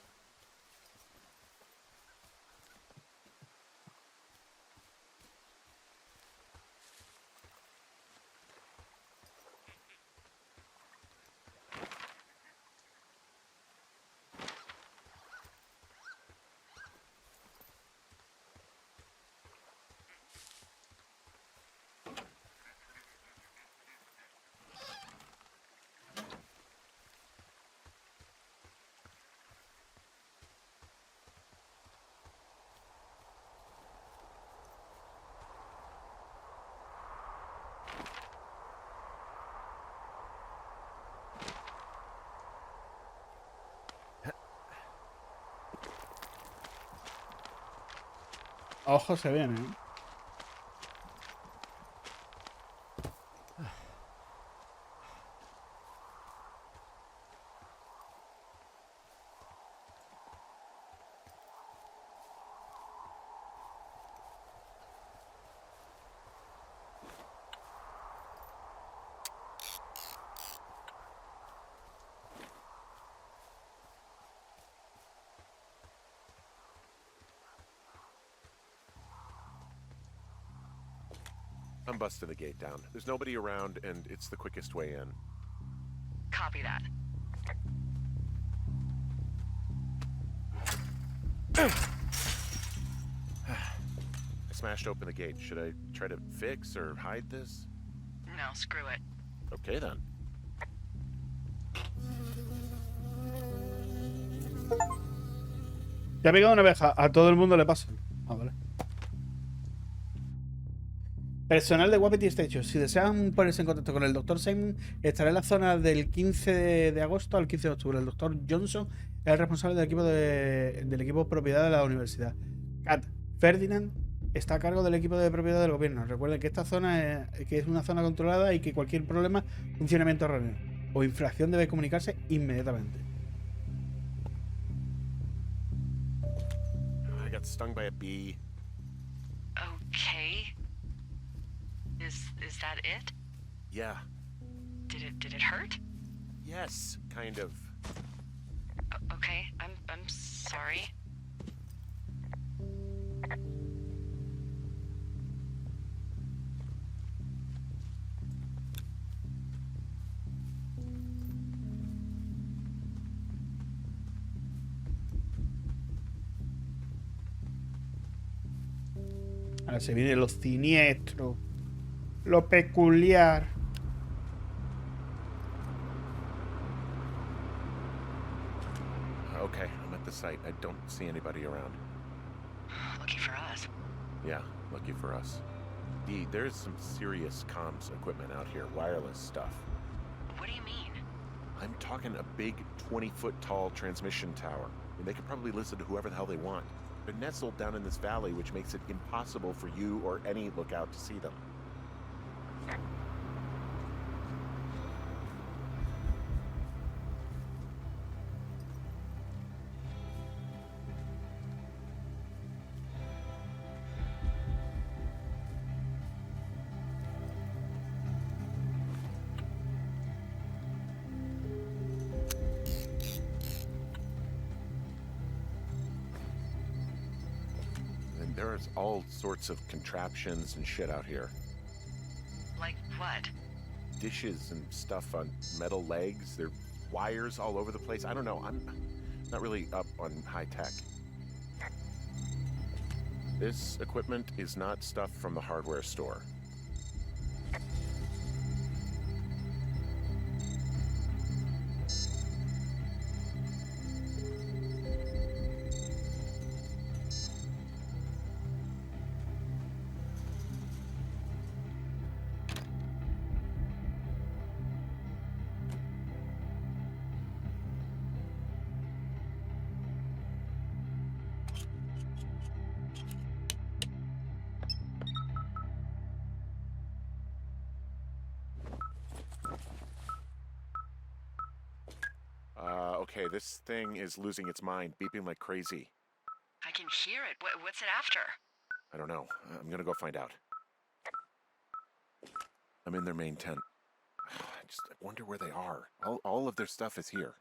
Ojo, se viene, ¿eh? I'm busting the gate down. There's nobody around, and it's the quickest way in. Copy that. I smashed open the gate. Should I try to fix or hide this? No, screw it. Okay, then. Te ha picado una abeja. A todo el mundo le pasa. Ah, vale. Personal de Wapiti Station. Si desean ponerse en contacto con el Dr. Simon, estará en la zona del 15 de agosto al 15 de octubre. El Dr. Johnson es el responsable del equipo propiedad de la universidad. Cat Ferdinand está a cargo del equipo de propiedad del gobierno. Recuerden que esta zona es una zona controlada y que cualquier problema, funcionamiento erróneo o infracción debe comunicarse inmediatamente. I got stung by a bee. Okay. Is that it? Yeah. Did it hurt? Yes, kind of. Okay, I'm sorry. Ahora se viene lo siniestro, lo peculiar. Okay, I'm at the site. I don't see anybody around. Lucky for us. Yeah, lucky for us. Dee, there's some serious comms equipment out here, wireless stuff. What do you mean? I'm talking a big 20-foot tall transmission tower. And they can probably listen to whoever the hell they want. They're nestled down in this valley, which makes it impossible for you or any lookout to see them. And there's all sorts of contraptions and shit out here. Like what? Dishes and stuff on metal legs. There are wires all over the place. I don't know. I'm not really up on high tech. This equipment is not stuff from the hardware store. Okay, this thing is losing its mind, beeping like crazy. I can hear it. What's it after? I don't know. I'm gonna go find out. I'm in their main tent. I wonder where they are. All of their stuff is here.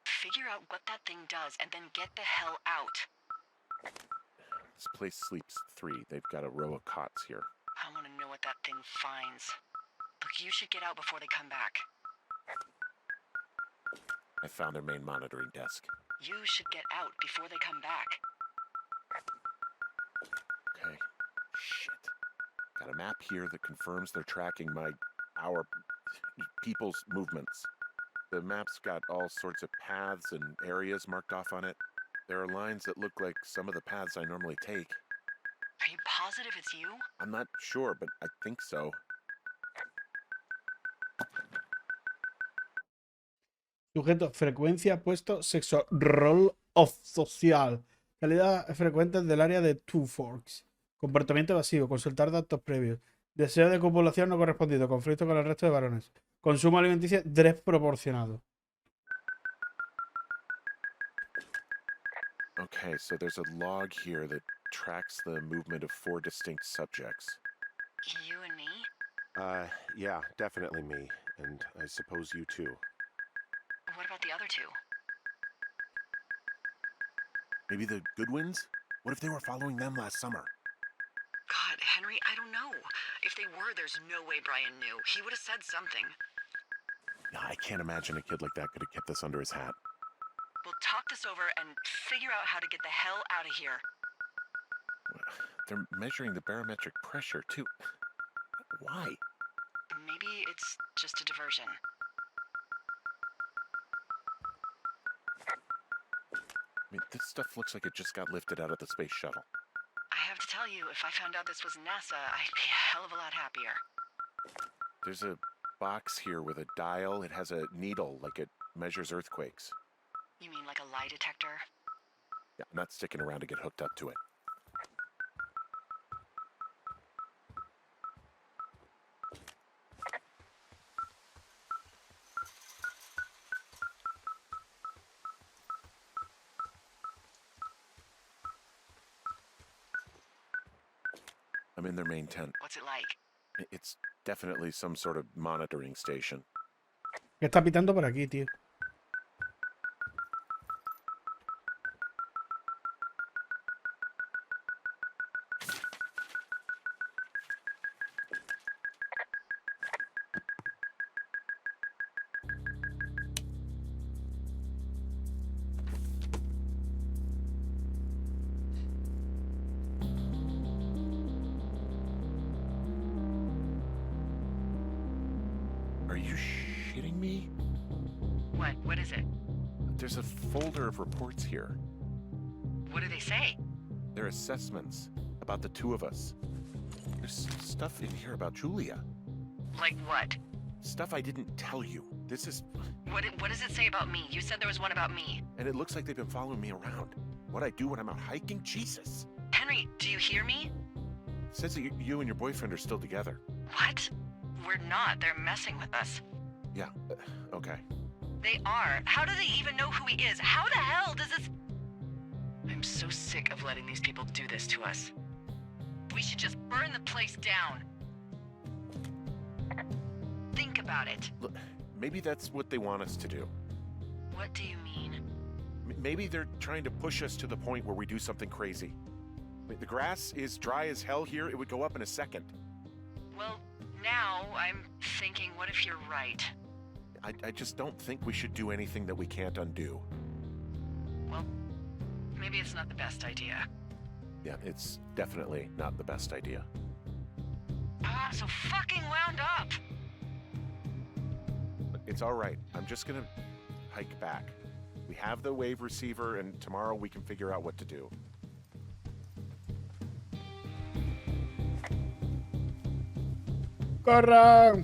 Figure out what that thing does and then get the hell out. This place sleeps 3. They've got a row of cots here. I want to know what that thing finds. Look, you should get out before they come back. I found their main monitoring desk. You should get out before they come back. Okay. Shit. Got a map here that confirms they're tracking our people's movements. The map's got all sorts of paths and areas marked off on it. There are lines that look like some of the paths I normally take. Are you positive it's you? I'm not sure, but I think so. Sujeto, frecuencia, puesto, sexo, rol of social. Salida frecuentes del área de Two Forks. Comportamiento evasivo. Consultar datos previos. Deseo de copulación no correspondido. Conflicto con el resto de varones. Consumo alimenticio desproporcionado. Okay, so there's a log here that tracks the movement of 4 distinct subjects. You and me? Yeah, definitely me. And I suppose you too. What about the other two? Maybe the Goodwins? What if they were following them last summer? God, Henry, I don't know. If they were, there's no way Brian knew. He would have said something. Yeah, I can't imagine a kid like that could have kept this under his hat. We'll talk this over and figure out how to get the hell out of here. They're measuring the barometric pressure, too. Why? Maybe it's just a diversion. I mean, this stuff looks like it just got lifted out of the space shuttle. I have to tell you, if I found out this was NASA, I'd be a hell of a lot happier. There's a box here with a dial. It has a needle, like it measures earthquakes. You mean like a lie detector? Yeah, I'm not sticking around to get hooked up to it. I'm in their main tent. What's it like? It's definitely some sort of monitoring station. ¿Qué está pitando por aquí, tío? Are you shitting me? What? What is it? There's a folder of reports here. What do they say? They're assessments about the two of us. There's stuff in here about Julia. Like what? Stuff I didn't tell you. This is... What does it say about me? You said there was one about me. And it looks like they've been following me around. What I do when I'm out hiking? Jesus. Henry, do you hear me? It says that you and your boyfriend are still together. What? We're not. They're messing with us. Yeah, okay. They are. How do they even know who he is? How the hell does this... I'm so sick of letting these people do this to us. We should just burn the place down. Think about it. Look, maybe that's what they want us to do. What do you mean? Maybe they're trying to push us to the point where we do something crazy. I mean, the grass is dry as hell here. It would go up in a second. Well, now I'm thinking, what if you're right? I just don't think we should do anything that we can't undo. Well, maybe it's not the best idea. Yeah, it's definitely not the best idea. Ah, so fucking wound up! It's all right. I'm just gonna hike back. We have the wave receiver, and tomorrow we can figure out what to do. ¡Corran!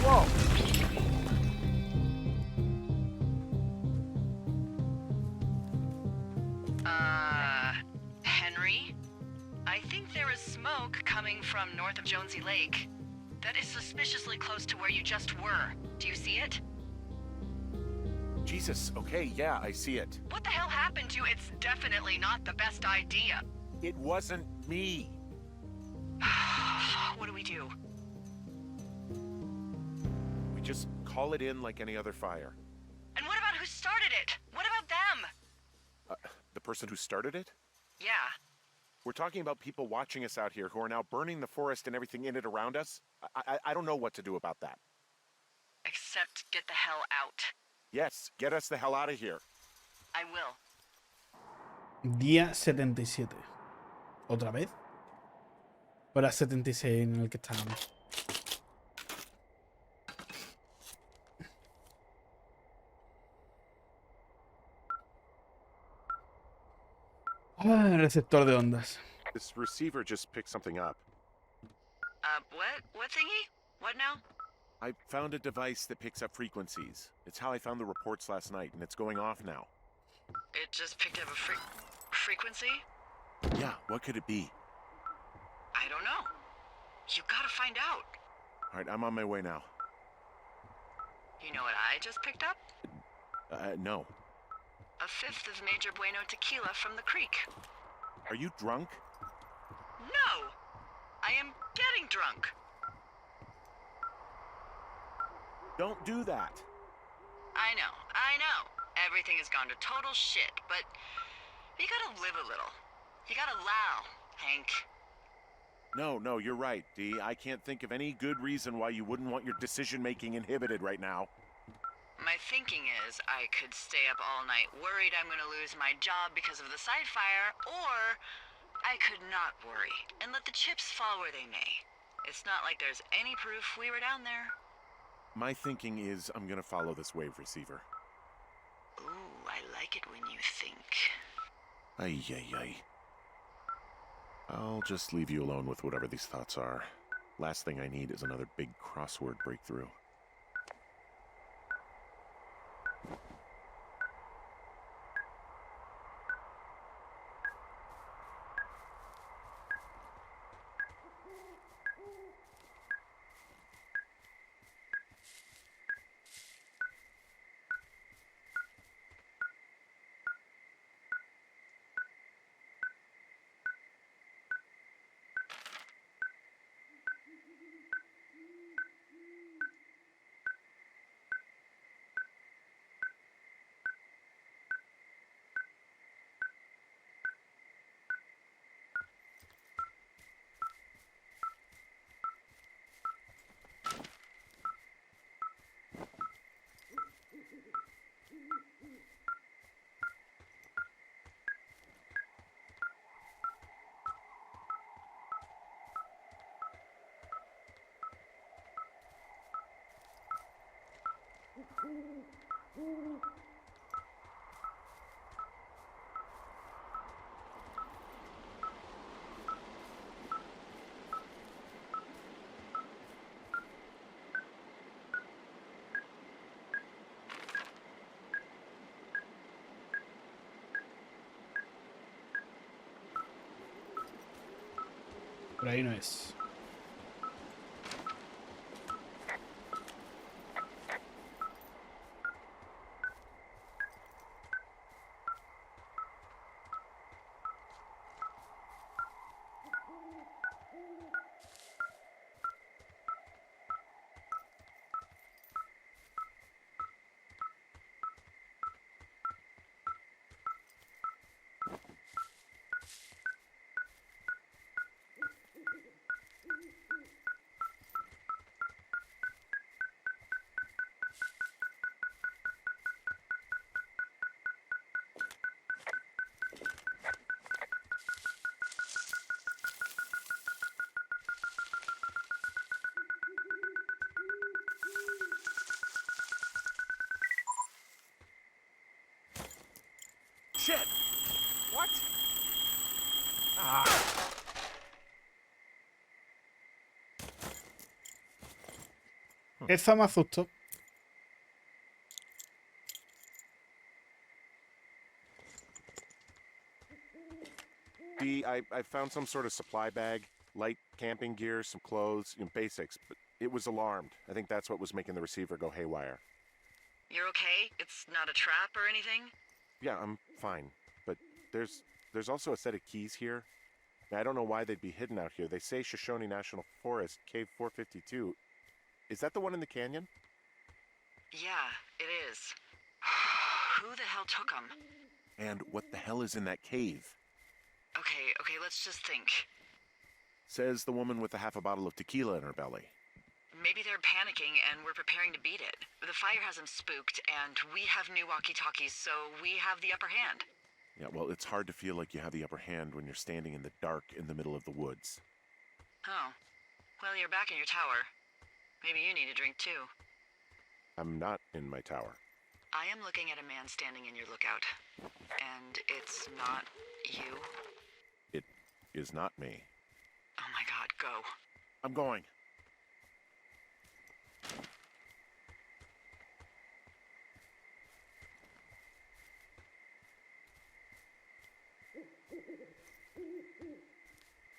Whoa! Henry? I think there is smoke coming from north of Jonesy Lake. That is suspiciously close to where you just were. Do you see it? Jesus, okay, yeah, I see it. What the hell happened to It's definitely not the best idea. It wasn't me. What do we do? We just call it in like any other fire. And what about who started it? What about them? The person who started it? Yeah. We're talking about people watching us out here who are now burning the forest and everything in it around us. I don't know what to do about that. Except get the hell out. Yes, get us the hell out of here. I will. Día 77. ¿Otra vez? Hora 76 en el que estábamos. Receptor de ondas. This receiver just picked something up. What? What thingy? What now? I found a device that picks up frequencies. It's how I found the reports last night, and it's going off now. It just picked up a frequency? Yeah, what could it be? I don't know. You gotta find out. All right, I'm on my way now. You know what I just picked up? No. A fifth of Major Bueno tequila from the creek. Are you drunk? No! I am getting drunk. Don't do that. I know. Everything has gone to total shit, but you gotta live a little. You gotta allow, Hank. No, you're right, Dee. I can't think of any good reason why you wouldn't want your decision-making inhibited right now. My thinking is I could stay up all night worried I'm gonna lose my job because of the side fire, or I could not worry and let the chips fall where they may. It's not like there's any proof we were down there. My thinking is I'm gonna follow this wave receiver. Ooh, I like it when you think. Ay. I'll just leave you alone with whatever these thoughts are. Last thing I need is another big crossword breakthrough. Por ahí no es. Shit! What? Esa me asustó. Dee, I found some sort of supply bag, light camping gear, some clothes, basics, but it was alarmed. I think that's what was making the receiver go haywire. You're okay? It's not a trap or anything? Yeah, I'm fine, but there's also a set of keys here. I don't know why they'd be hidden out here. They say Shoshone National Forest, Cave 452. Is that the one in the canyon? Yeah, it is. Who the hell took them? And what the hell is in that cave? Okay, let's just think. Says the woman with a half a bottle of tequila in her belly. Maybe they're panicking and we're preparing to beat it. The fire has them spooked, and we have new walkie-talkies, so we have the upper hand. Yeah, well, it's hard to feel like you have the upper hand when you're standing in the dark in the middle of the woods. Oh. Well, you're back in your tower. Maybe you need a drink too. I'm not in my tower. I am looking at a man standing in your lookout. And it's not you. It is not me. Oh my god, go. I'm going.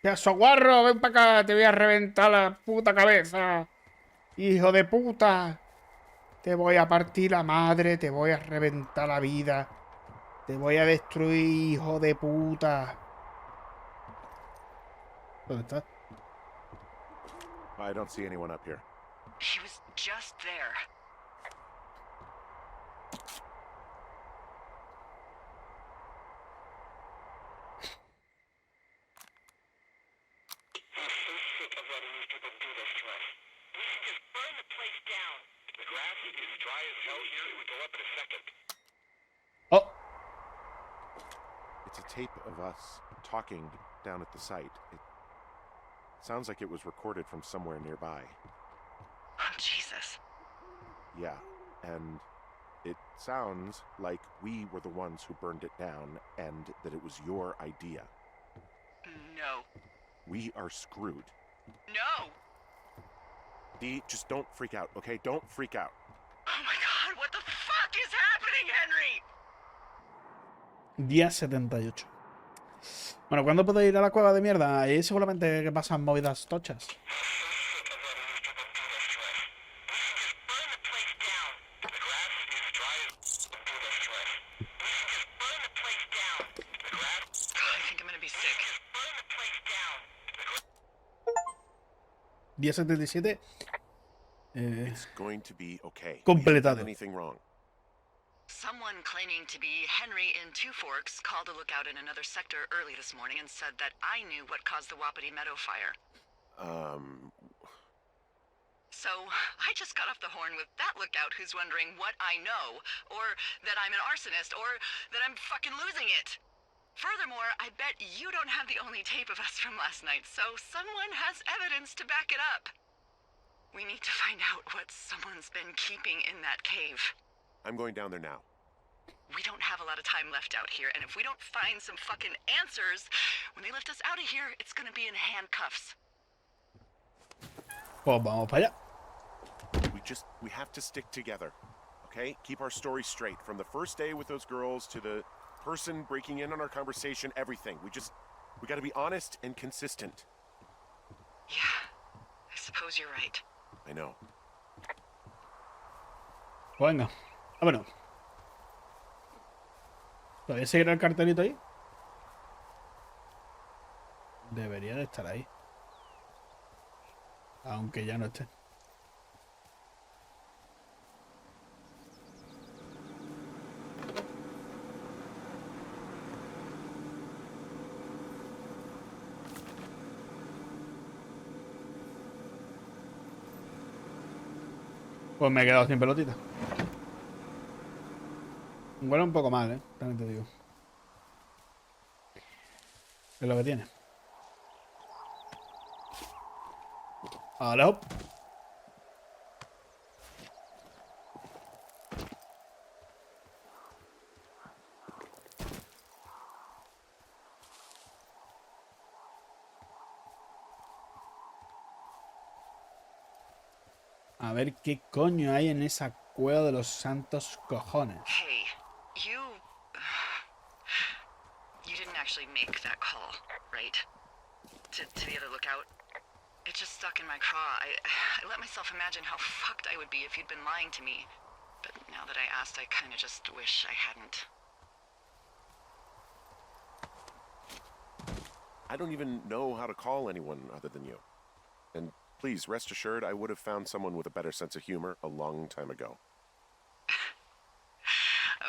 ¡Ya, soguarro! ¡Ven para acá! ¡Te voy a reventar la puta cabeza! ¡Hijo de puta! Te voy a partir la madre, te voy a reventar la vida. Te voy a destruir, hijo de puta. ¿Dónde estás? I don't see anyone up here. He was just there. ¡Oh! It's a tape of us talking down at the site. It sounds like it was recorded from somewhere nearby. Oh, Jesus. Yeah, and it sounds like we were the ones who burned it down and that it was your idea. No. We are screwed. No! Dee, just don't freak out, okay? Don't freak out. Oh my god, what the fuck is happening, Henry? Día 78. Bueno, ¿cuándo puedo ir a la cueva de mierda? Ahí seguramente que pasan movidas tochas. I think I'm gonna be sick. Día 77. It's going to be okay. Completado. We haven't done anything wrong. Someone claiming to be Henry in Two Forks called a lookout in another sector early this morning and said that I knew what caused the Wapiti Meadow fire. So I just got off the horn with that lookout who's wondering what I know, or that I'm an arsonist, or that I'm fucking losing it. Furthermore, I bet you don't have the only tape of us from last night, so someone has evidence to back it up. We need to find out what someone's been keeping in that cave. I'm going down there now. We don't have a lot of time left out here, and if we don't find some fucking answers, when they lift us out of here, it's gonna be in handcuffs. Pues vamos para allá. We have to stick together, okay? Keep our story straight. From the first day with those girls to the person breaking in on our conversation, everything. We gotta be honest and consistent. Yeah, I suppose you're right. I know. Pues venga. Vámonos. ¿Todavía seguirá el cartelito ahí? Debería de estar ahí. Aunque ya no esté. Pues me he quedado sin pelotita. Huele un poco mal, también te digo. Es lo que tiene. Vale. A ver qué coño hay en esa cueva de los santos cojones. Hey, you didn't actually make that call, right? To the other lookout? It just stuck in my craw. I let myself imagine how fucked I would be if you'd been lying to me. But now that I asked, I kind of just wish I hadn't. I don't even know how to call anyone other than you. And please, rest assured, I would have found someone with a better sense of humor a long time ago.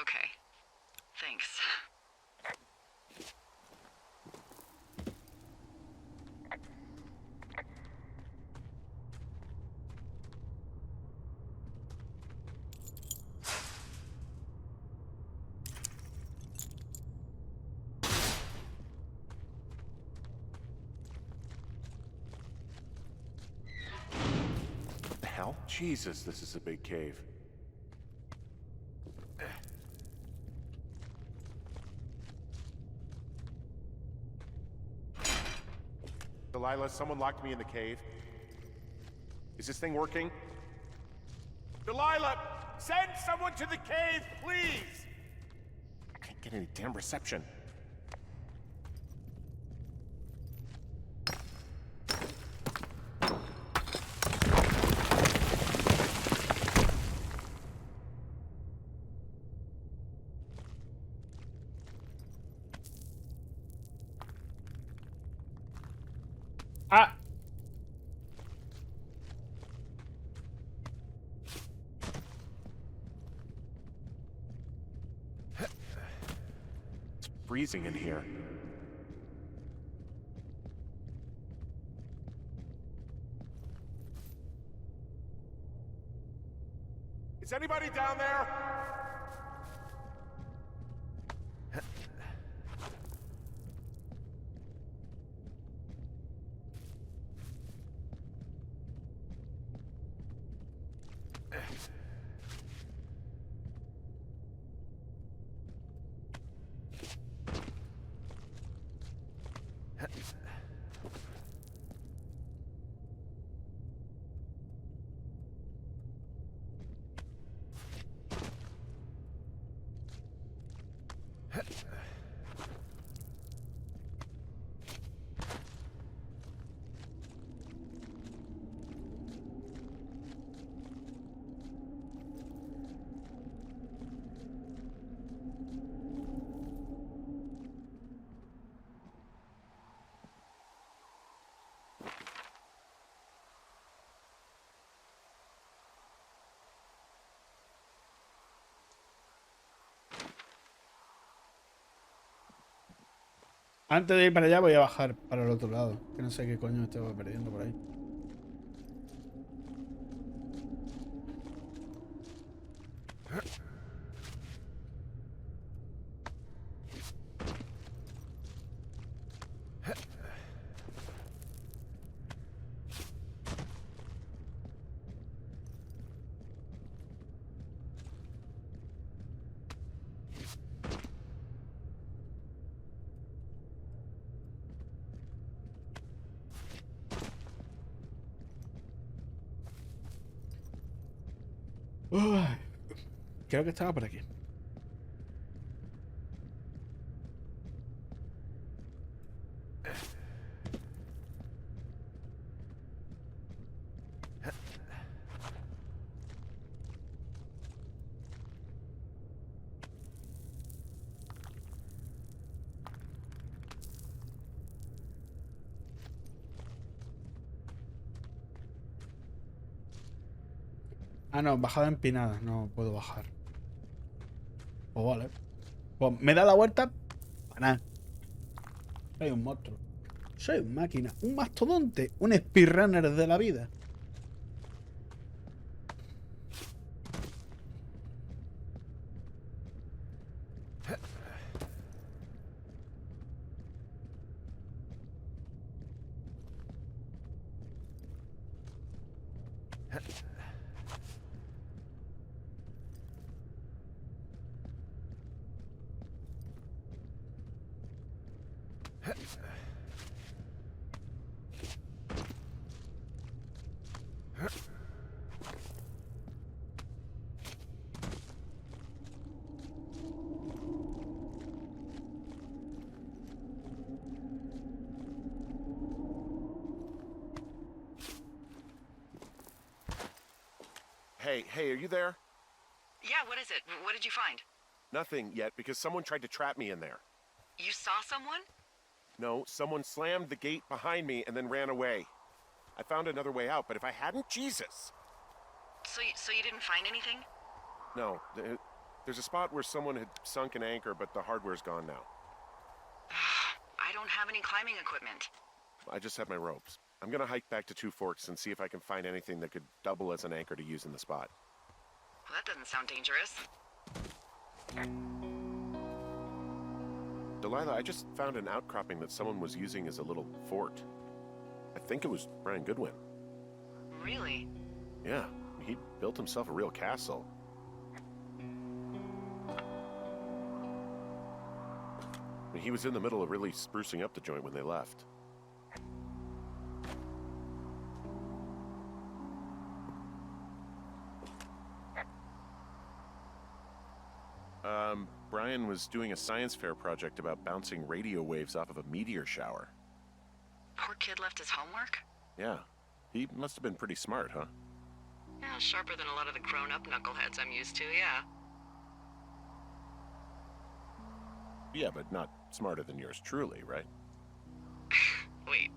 Okay. Thanks. Jesus, this is a big cave. Delilah, someone locked me in the cave. Is this thing working? Delilah, send someone to the cave, please! I can't get any damn reception. Ah. It's freezing in here. Is anybody down there? Antes de ir para allá voy a bajar para el otro lado. Que no sé qué coño me estoy perdiendo por ahí. Uy, creo que estaba por aquí. Ah, no, bajada empinada. No puedo bajar. Pues vale. Pues me da la vuelta para nada. Soy un monstruo. Soy un máquina. Un mastodonte. Un speedrunner de la vida. Hey, are you there? Yeah, what is it? What did you find? Nothing yet, because someone tried to trap me in there. You saw someone? No, someone slammed the gate behind me and then ran away. I found another way out, but if I hadn't, Jesus! So you didn't find anything? No, there's a spot where someone had sunk an anchor, but the hardware's gone now. I don't have any climbing equipment. I just have my ropes. I'm gonna hike back to Two Forks and see if I can find anything that could double as an anchor to use in the spot. Well, that doesn't sound dangerous. Delilah, I just found an outcropping that someone was using as a little fort. I think it was Brian Goodwin. Really? Yeah, he built himself a real castle. I mean, he was in the middle of really sprucing up the joint when they left. Brian was doing a science fair project about bouncing radio waves off of a meteor shower. Poor kid left his homework? Yeah, he must have been pretty smart, huh? Yeah, sharper than a lot of the grown-up knuckleheads I'm used to, yeah. Yeah, but not smarter than yours truly, right? Wait,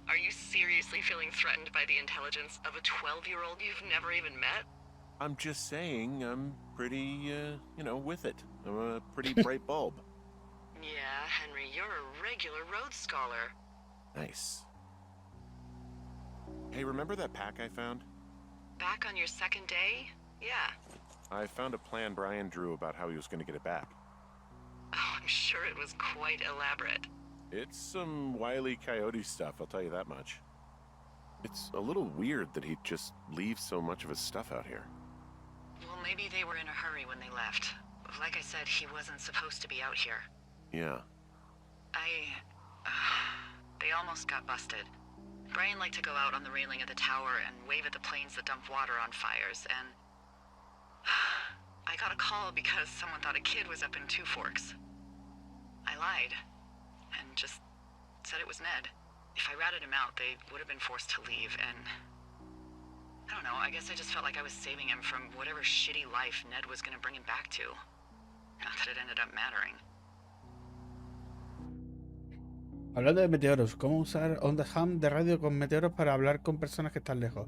are you seriously feeling threatened by the intelligence of a 12-year-old you've never even met? I'm just saying, I'm pretty, with it. I'm a pretty bright bulb. Yeah, Henry, you're a regular Rhodes Scholar. Nice. Hey, remember that pack I found? Back on your second day? Yeah. I found a plan Brian drew about how he was going to get it back. Oh, I'm sure it was quite elaborate. It's some Wile E. Coyote stuff, I'll tell you that much. It's a little weird that he'd just leave so much of his stuff out here. Well, maybe they were in a hurry when they left. Like I said, he wasn't supposed to be out here. Yeah. They almost got busted. Brian liked to go out on the railing of the tower and wave at the planes that dump water on fires, and I got a call because someone thought a kid was up in Two Forks. I lied, and just said it was Ned. If I ratted him out, they would have been forced to leave, and I don't know, I guess I just felt like I was saving him from whatever shitty life Ned was gonna bring him back to. Not that it ended up mattering. Hablando de meteoros, ¿cómo usar ondas ham de radio con meteoros para hablar con personas que están lejos?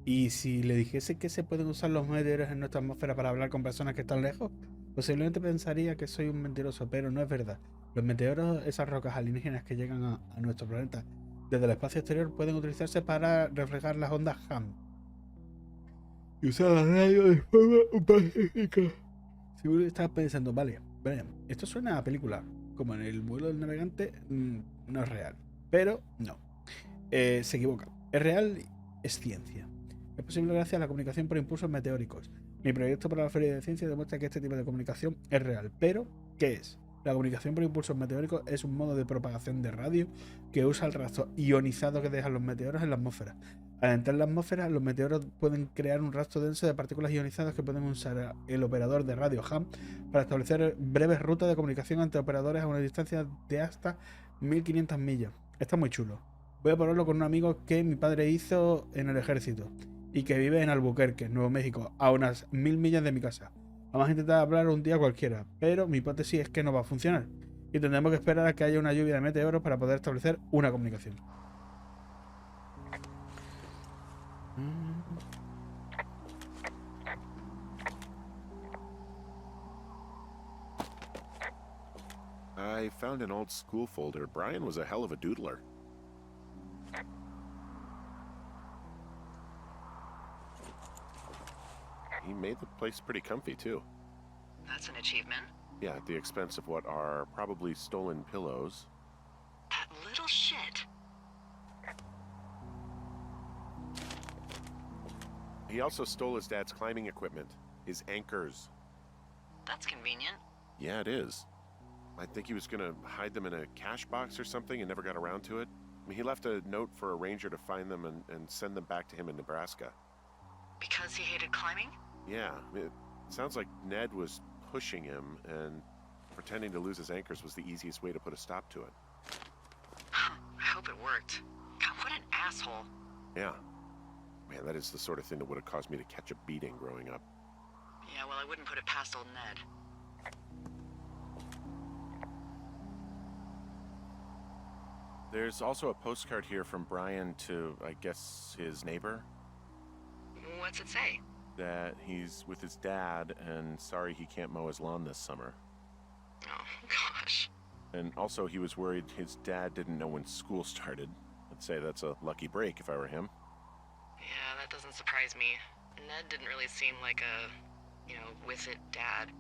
Y si le dijese que se pueden usar los meteoros en nuestra atmósfera para hablar con personas que están lejos, posiblemente pensaría que soy un mentiroso, pero no es verdad. Los meteoros, esas rocas alienígenas que llegan a nuestro planeta desde el espacio exterior, pueden utilizarse para reflejar las ondas ham y usar la radio de forma pacífica. Seguro que estás pensando, vale, esto suena a película, como en el vuelo del navegante, no es real. Pero no, se equivoca. Es real, es ciencia. Es posible gracias a la comunicación por impulsos meteóricos. Mi proyecto para la Feria de Ciencia demuestra que este tipo de comunicación es real. Pero, ¿qué es? La comunicación por impulsos meteóricos es un modo de propagación de radio que usa el rastro ionizado que dejan los meteoros en la atmósfera. Al entrar en la atmósfera, los meteoros pueden crear un rastro denso de partículas ionizadas que pueden usar el operador de radio ham para establecer breves rutas de comunicación entre operadores a una distancia de hasta 1500 millas. Está muy chulo. Voy a probarlo con un amigo que mi padre hizo en el ejército y que vive en Albuquerque, Nuevo México, a unas 1000 millas de mi casa. Vamos a intentar hablar un día cualquiera, pero mi hipótesis es que no va a funcionar y tendremos que esperar a que haya una lluvia de meteoros para poder establecer una comunicación. I found an old school folder. Brian was a hell of a doodler. He made the place pretty comfy, too. That's an achievement. Yeah, at the expense of what are probably stolen pillows. That little shit. He also stole his dad's climbing equipment, his anchors. That's convenient. Yeah, it is. I think he was gonna hide them in a cash box or something and never got around to it. I mean, he left a note for a ranger to find them and send them back to him in Nebraska. Because he hated climbing? Yeah, it sounds like Ned was pushing him, and pretending to lose his anchors was the easiest way to put a stop to it. I hope it worked. God, what an asshole. Yeah. Man, that is the sort of thing that would have caused me to catch a beating growing up. Yeah, well, I wouldn't put it past old Ned. There's also a postcard here from Brian to, I guess, his neighbor. What's it say? That he's with his dad and sorry he can't mow his lawn this summer. Oh, gosh. And also he was worried his dad didn't know when school started. I'd say that's a lucky break if I were him. Yeah, that doesn't surprise me. Ned didn't really seem like a, with it dad.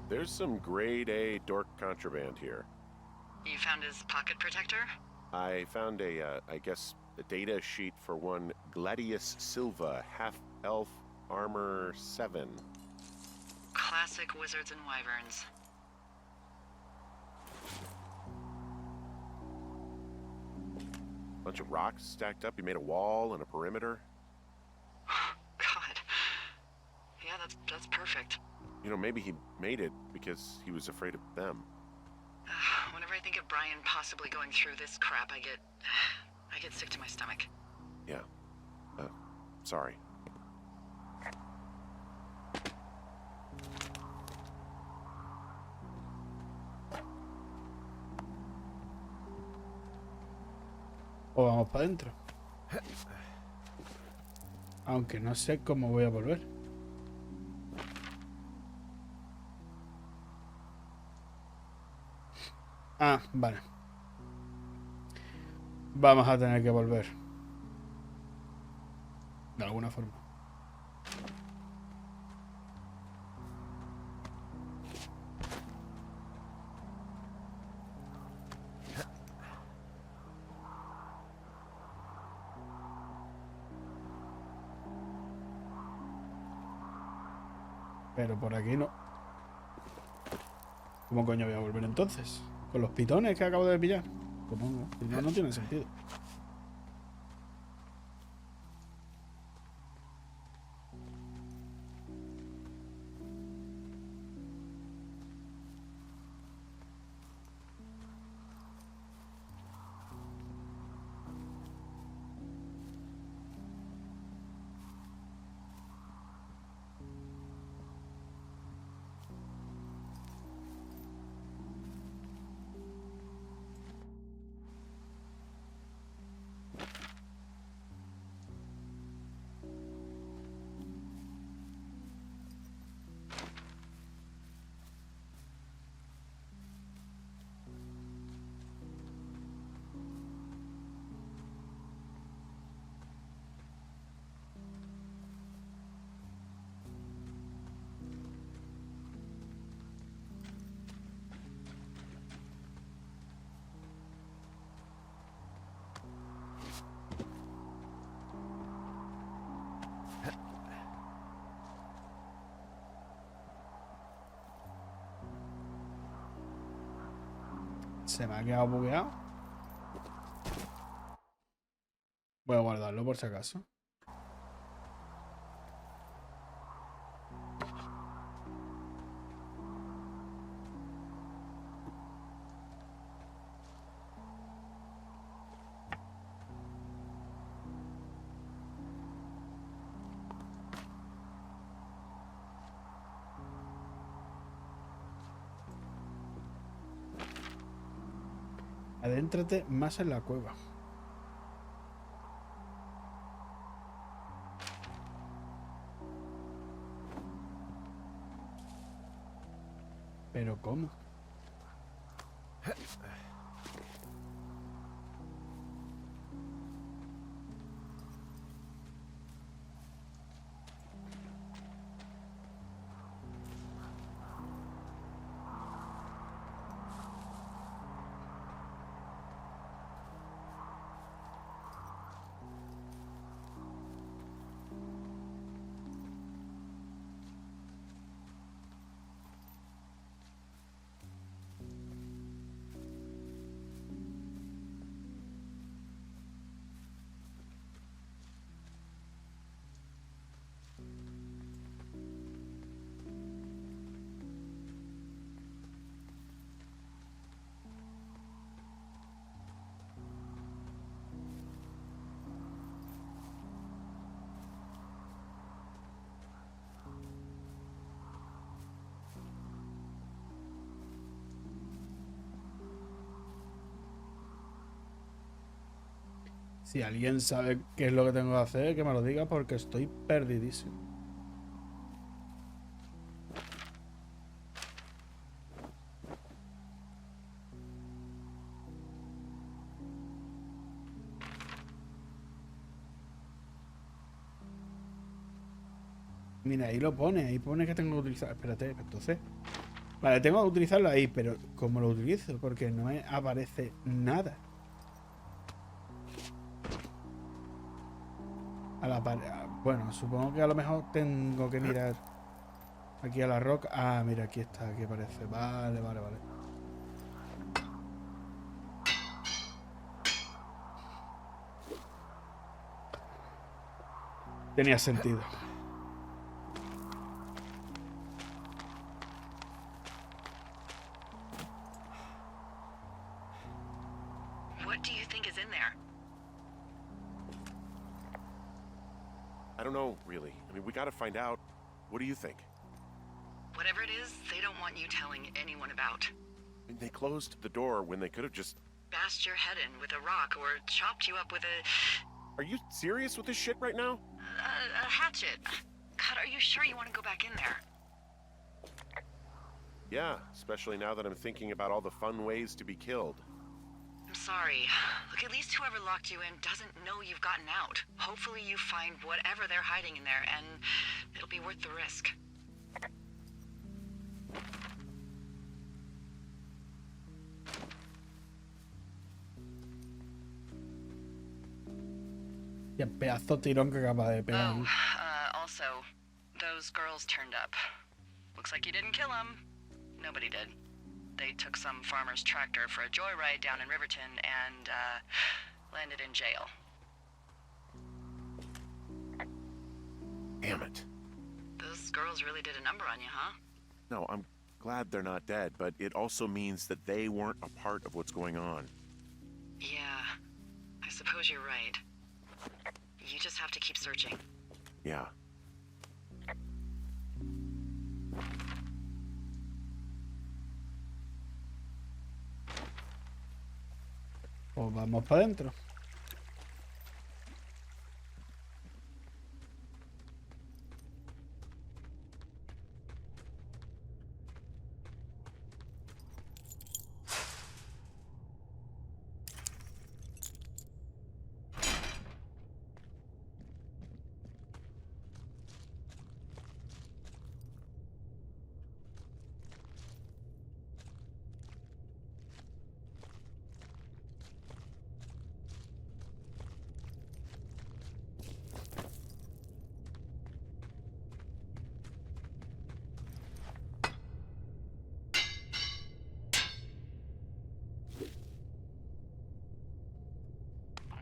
There's some grade A dork contraband here. You found his pocket protector? I found I guess, a data sheet for one Gladius Silva, half-elf, armor 7. Classic wizards and wyverns. Bunch of rocks stacked up. He made a wall and a perimeter. God. Yeah, that's perfect. You know, maybe he made it because he was afraid of them. Whenever I think of Brian possibly going through this crap, I get sick to my stomach. Yeah. Sorry. O vamos para adentro. Aunque no sé cómo voy a volver. Ah, vale. Vamos a tener que volver. De alguna forma. Pero por aquí no. ¿Cómo coño voy a volver entonces? ¿Con los pitones que acabo de pillar? Supongo. Si no, no tiene sentido. Se me ha quedado bugueado. Voy a guardarlo por si acaso. Adéntrate más en la cueva. ¿Pero cómo? Si alguien sabe qué es lo que tengo que hacer, que me lo diga porque estoy perdidísimo. Mira, ahí lo pone, ahí pone que tengo que utilizar. Espérate, entonces, Vale, tengo que utilizarlo ahí, pero ¿cómo lo utilizo? Porque no me aparece nada. A la pared. Bueno, supongo que a lo mejor tengo que mirar aquí a la roca. Ah, mira, aquí está, aquí aparece. Vale, vale, vale. Tenía sentido. What do you think is in there? I don't know, really. I mean, we gotta find out. What do you think? Whatever it is, they don't want you telling anyone about. I mean, they closed the door when they could have just... Bashed your head in with a rock or chopped you up with a Are you serious with this shit right now? hatchet. God, are you sure you want to go back in there? Yeah, especially now that I'm thinking about all the fun ways to be killed. I'm sorry. Look, at least whoever locked you in doesn't know you've gotten out. Hopefully you find whatever they're hiding in there, and it'll be worth the risk. Y el pedazo tirón que acaba de pegar. Oh, also, those girls turned up. Looks like you didn't kill them. Nobody did. They took some farmer's tractor for a joyride down in Riverton and, landed in jail. Damn it. Those girls really did a number on you, huh? No, I'm glad they're not dead, but it also means that they weren't a part of what's going on. Yeah, I suppose you're right. You just have to keep searching. Yeah. Pues vamos para adentro.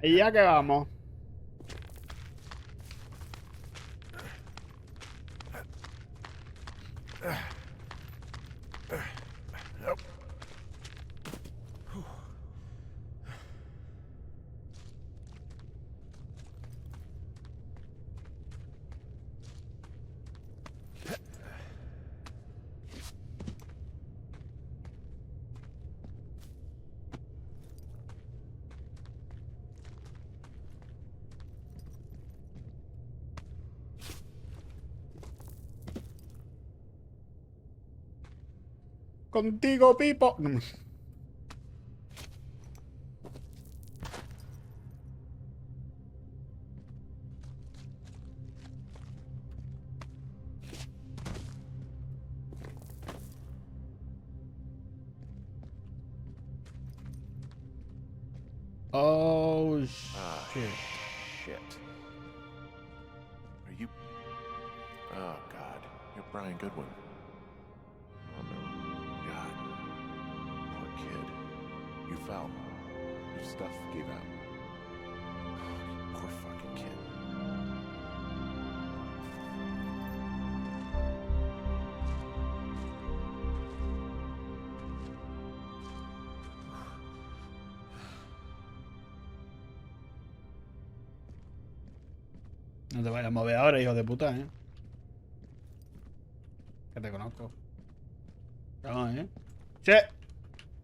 Y ya que vamos. Contigo, Pipo. Oh, shit. Shit. Are you... Oh, God. You're Brian Goodwin. Oh, no. God. Poor kid. You fell. Your stuff gave out. Poor fucking kid. No te vayas a mover ahora, hijo de puta, ¿eh? Que te conozco. No, ¿eh? Che.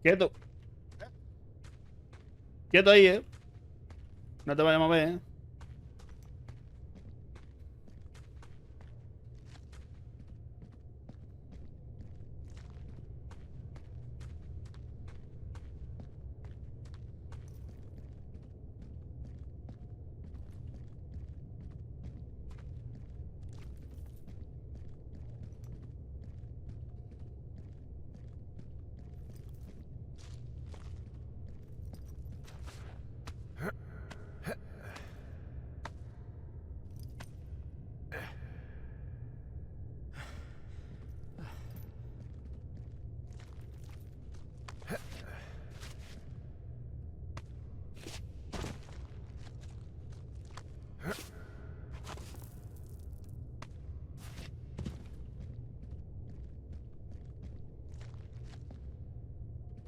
Quieto. Quieto ahí, ¿eh? No te vayas a mover, ¿eh?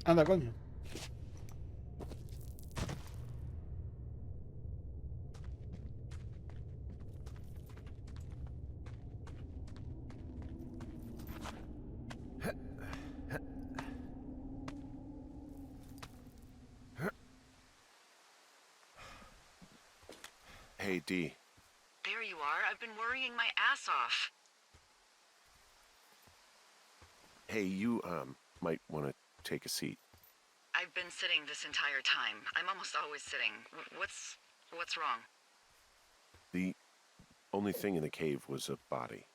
Anda, coño. Hey, D. There you are. I've been worrying my ass off. Hey, you, might want to take a seat. I've been sitting this entire time. I'm almost always sitting. What's wrong? The only thing in the cave was a body.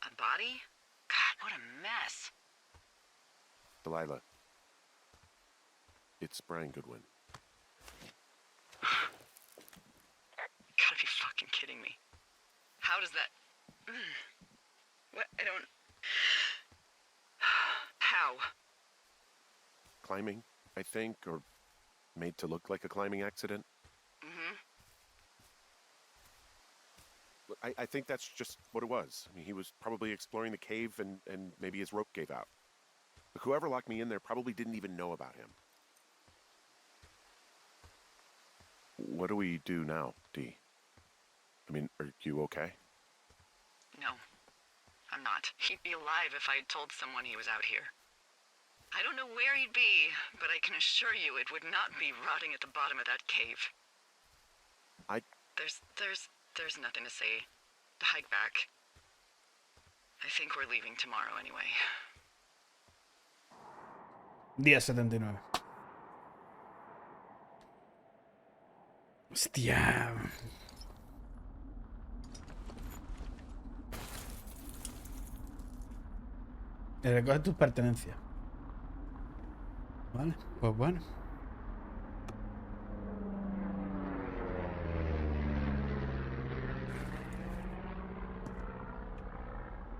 A body? God, what a mess. Delilah. It's Brian Goodwin. Gotta be fucking kidding me. How does that... What? I don't... How? Climbing, I think, or made to look like a climbing accident. Mm-hmm. Look, I think that's just what it was. I mean, he was probably exploring the cave and maybe his rope gave out. But whoever locked me in there probably didn't even know about him. What do we do now, D? I mean, are you okay? No, I'm not. He'd be alive if I had told someone he was out here. I don't know where he'd be, but I can assure you it would not be rotting at the bottom of that cave. There's nothing to say. Hike back. I think we're leaving tomorrow anyway. Día 79. Hostia. Recoge tus pertenencias. Vale, pues bueno.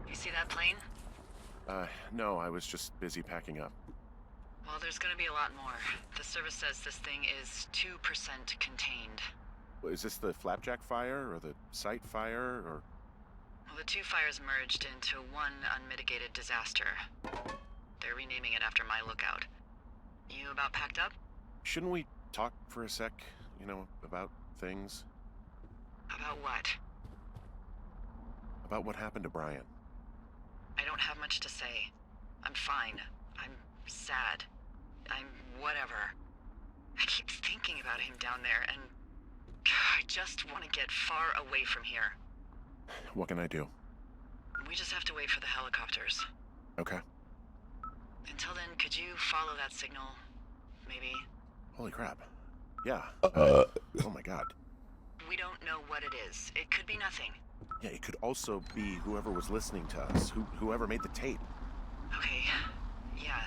You see that plane? No, I was just busy packing up. Well, there's gonna be a lot more. The service says this thing is 2% contained. Is this the Flapjack fire, or the site fire, or... Well, the two fires merged into one unmitigated disaster. They're renaming it after my lookout. You about packed up? Shouldn't we talk for a sec, you know, about things? About what? About what happened to Brian. I don't have much to say. I'm fine. I'm sad. I'm whatever. I keep thinking about him down there, and I just want to get far away from here. What can I do? We just have to wait for the helicopters. Okay. Until then, could you follow that signal? Maybe? Holy crap. Yeah. Oh my god. We don't know what it is. It could be nothing. Yeah, it could also be whoever was listening to us, whoever made the tape. Okay. Yeah,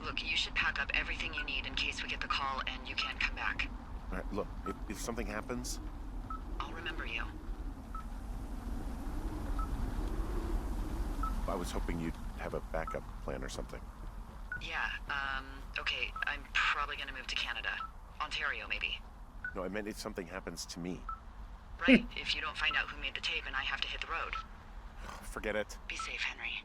look, you should pack up everything you need in case we get the call and you can't come back. All right, look, if something happens... I'll remember you. I was hoping you'd have a backup plan or something. Yeah, okay, I'm probably gonna move to Canada. Ontario, maybe. No, I meant if something happens to me. Right, if you don't find out who made the tape and I have to hit the road. Forget it. Be safe, Henry.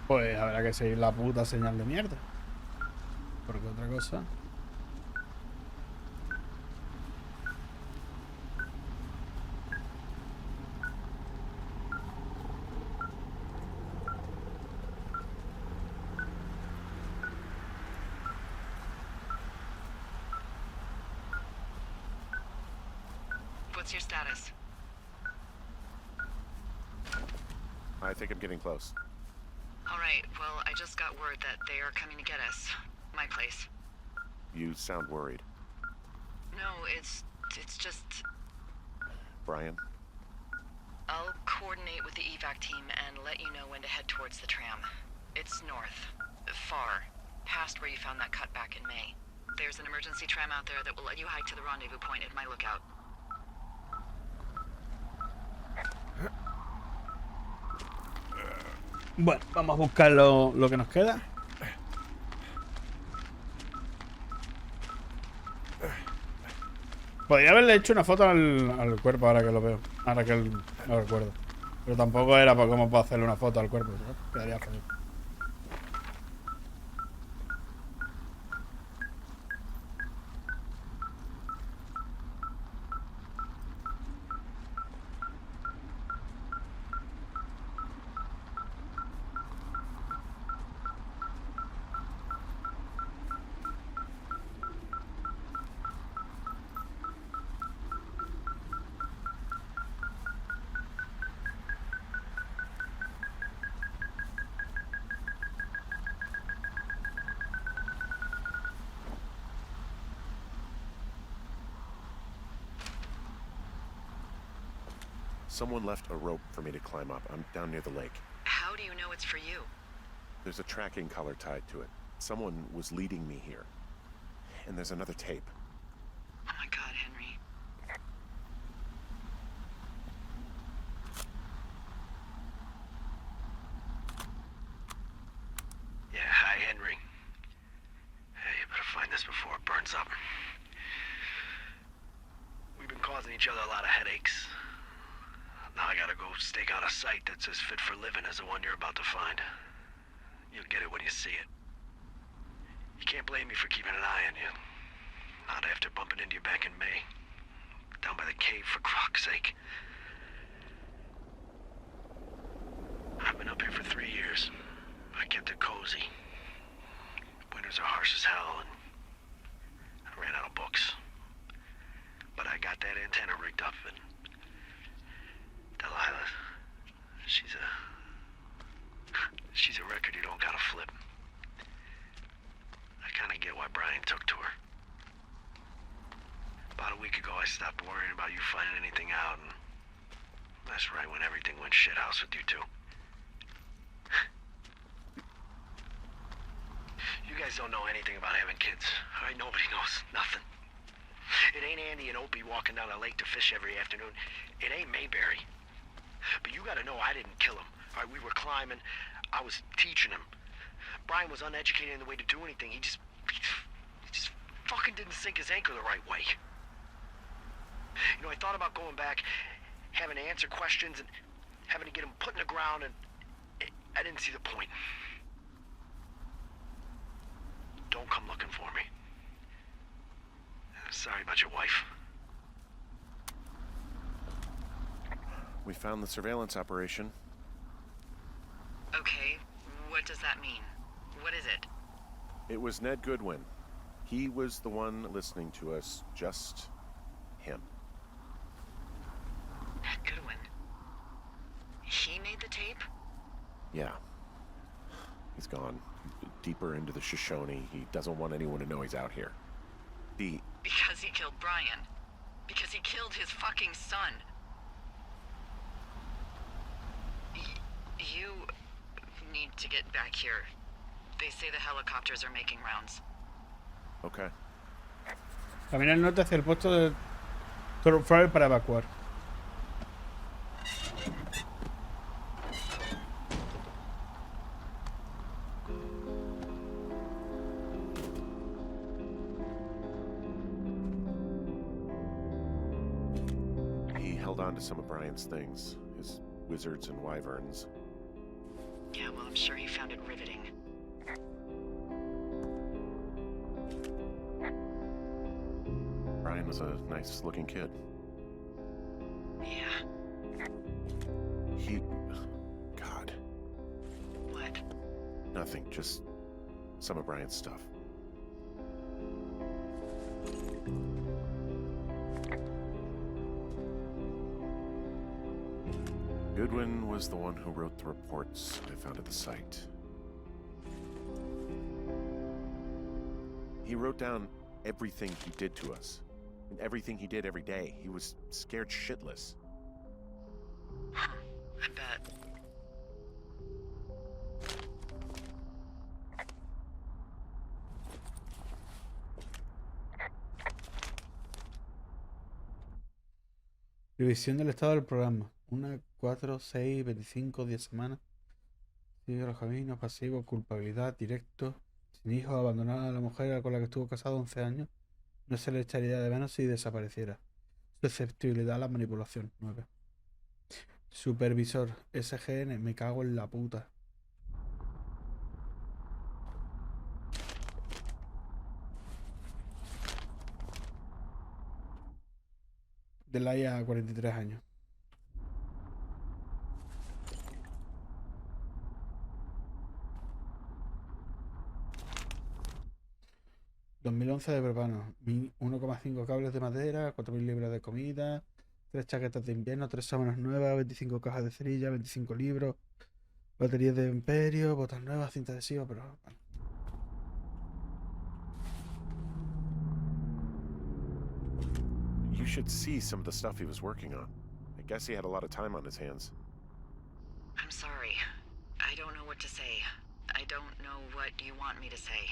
Pues habrá que seguir la puta señal de mierda. Porque otra cosa. What's your status? I think I'm getting close. All right, well, I just got word that they are coming to get us. My place. You sound worried. No, it's just... Brian? I'll coordinate with the evac team and let you know when to head towards the tram. It's north. Far. Past where you found that cut back in May. There's an emergency tram out there that will let you hike to the rendezvous point at my lookout. Bueno, vamos a buscar lo que nos queda. Podría haberle hecho una foto al cuerpo ahora que lo veo. Ahora que lo recuerdo. Pero tampoco era para cómo puedo hacerle una foto al cuerpo, ¿sabes? Quedaría feo. Someone left a rope for me to climb up. I'm down near the lake. How do you know it's for you? There's a tracking collar tied to it. Someone was leading me here. And there's another tape. Oh my god, Henry. Yeah, hi, Henry. Hey, you better find this before it burns up. We've been causing each other a lot of headaches. Now I gotta go stake out a site that's as fit for living as the one you're about to find. You'll get it when you see it. You can't blame me for keeping an eye on you. Not after bumping into you back in May. Down by the cave, for croc's sake. I've been up here for 3 years. I kept it cozy. Winters are harsh as hell, and I ran out of books. But I got that antenna rigged up, and Delilah, she's a record you don't gotta flip. I kinda get why Brian took to her. About a week ago, I stopped worrying about you finding anything out, and that's right when everything went shithouse with you two. You guys don't know anything about having kids. All right, nobody knows nothing. It ain't Andy and Opie walking down a lake to fish every afternoon. It ain't Mayberry. But you gotta know I didn't kill him. All right, we were climbing. I was teaching him. Brian was uneducated in the way to do anything. He just fucking didn't sink his anchor the right way. You know, I thought about going back, having to answer questions, and having to get him put in the ground, and I didn't see the point. Don't come looking for me. Sorry about your wife. We found the surveillance operation. Okay, what does that mean? What is it? It was Ned Goodwin. He was the one listening to us, just him. Ned Goodwin. He made the tape? Yeah. He's gone deeper into the Shoshone. He doesn't want anyone to know he's out here. Because he killed Brian. Because he killed his fucking son. You need to get back here. They say the helicopters are making rounds. Okay. Camina al norte hacia el puesto de Thoroughfare para evacuar. He held on to some of Brian's things, his wizards and wyverns. Yeah, well, I'm sure he found it riveting. Brian was a nice-looking kid. Yeah. God, What? nothing. Just some of Brian's stuff. Goodwin was the one who wrote the reports I found at the site. He wrote down everything he did to us, and everything he did every day. He was scared shitless. Huh. I bet. Revisión del estado del programa. 1, 4, 6, 25, 10 semanas. Sigue los caminos, pasivo, culpabilidad, directo. Sin hijos, abandonar a la mujer con la que estuvo casado 11 años. No se le echaría de menos si desapareciera. Susceptibilidad a la manipulación. 9. Supervisor. SGN. Me cago en la puta. De Laia a 43 años. ...2011 de verano... ...1,5 cables de madera... ...4.000 libras de comida... ...3 chaquetas de invierno... ...3 sábanas nuevas... ...25 cajas de cerilla... ...25 libros... ...baterías de imperio... ...botas nuevas... ...cinta adhesiva... ...pero... Vale. You should see some of the stuff he was working on. I guess he had a lot of time on his hands. I'm sorry. I don't know what to say. I don't know what you want me to say.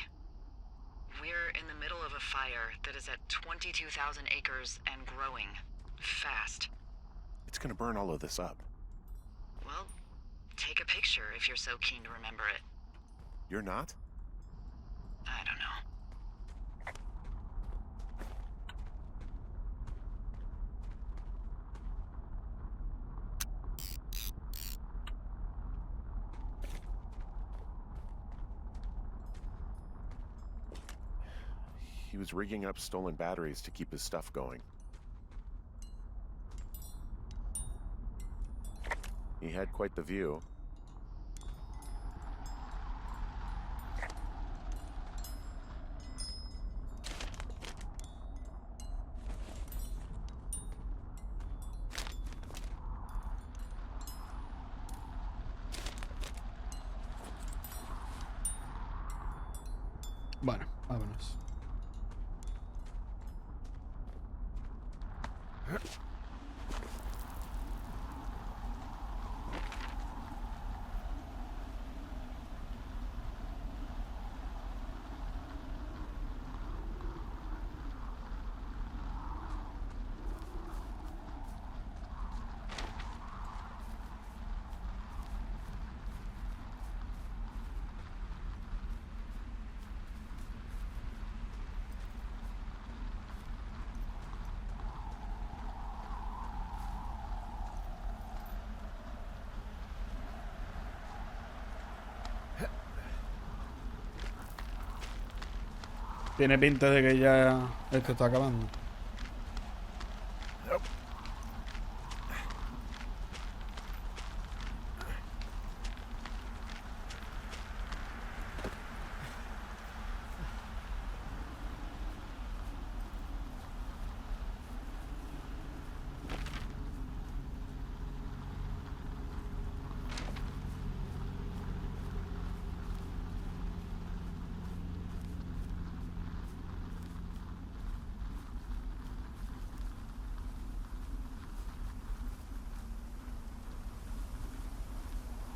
We're in the middle of a fire that is at 22,000 acres and growing. Fast. It's gonna burn all of this up. Well, take a picture if you're so keen to remember it. You're not? I don't know. He was rigging up stolen batteries to keep his stuff going. He had quite the view. Bueno, vámonos. Tiene pinta de que ya esto está acabando.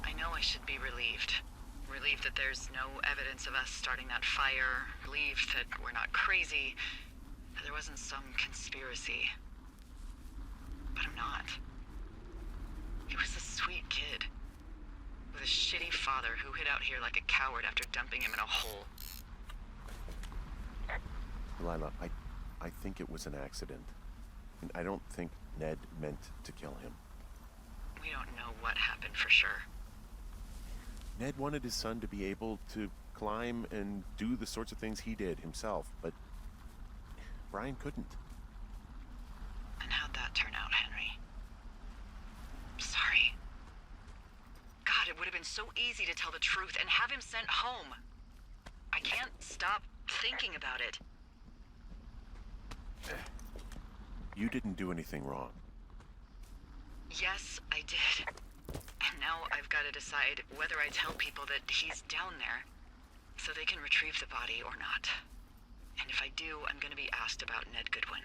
I know I should be relieved. Relieved that there's no evidence of us starting that fire. Relieved that we're not crazy. That there wasn't some conspiracy. But I'm not. He was a sweet kid. With a shitty father who hid out here like a coward after dumping him in a hole. Lila, I think it was an accident. And I don't think Ned meant to kill him. We don't know what happened for sure. Ned wanted his son to be able to climb and do the sorts of things he did himself, but Brian couldn't. And how'd that turn out, Henry? Sorry. God, it would have been so easy to tell the truth and have him sent home. I can't stop thinking about it. You didn't do anything wrong. Yes, I did. And now I've got to decide whether I tell people that he's down there so they can retrieve the body or not. And if I do, I'm going to be asked about Ned Goodwin.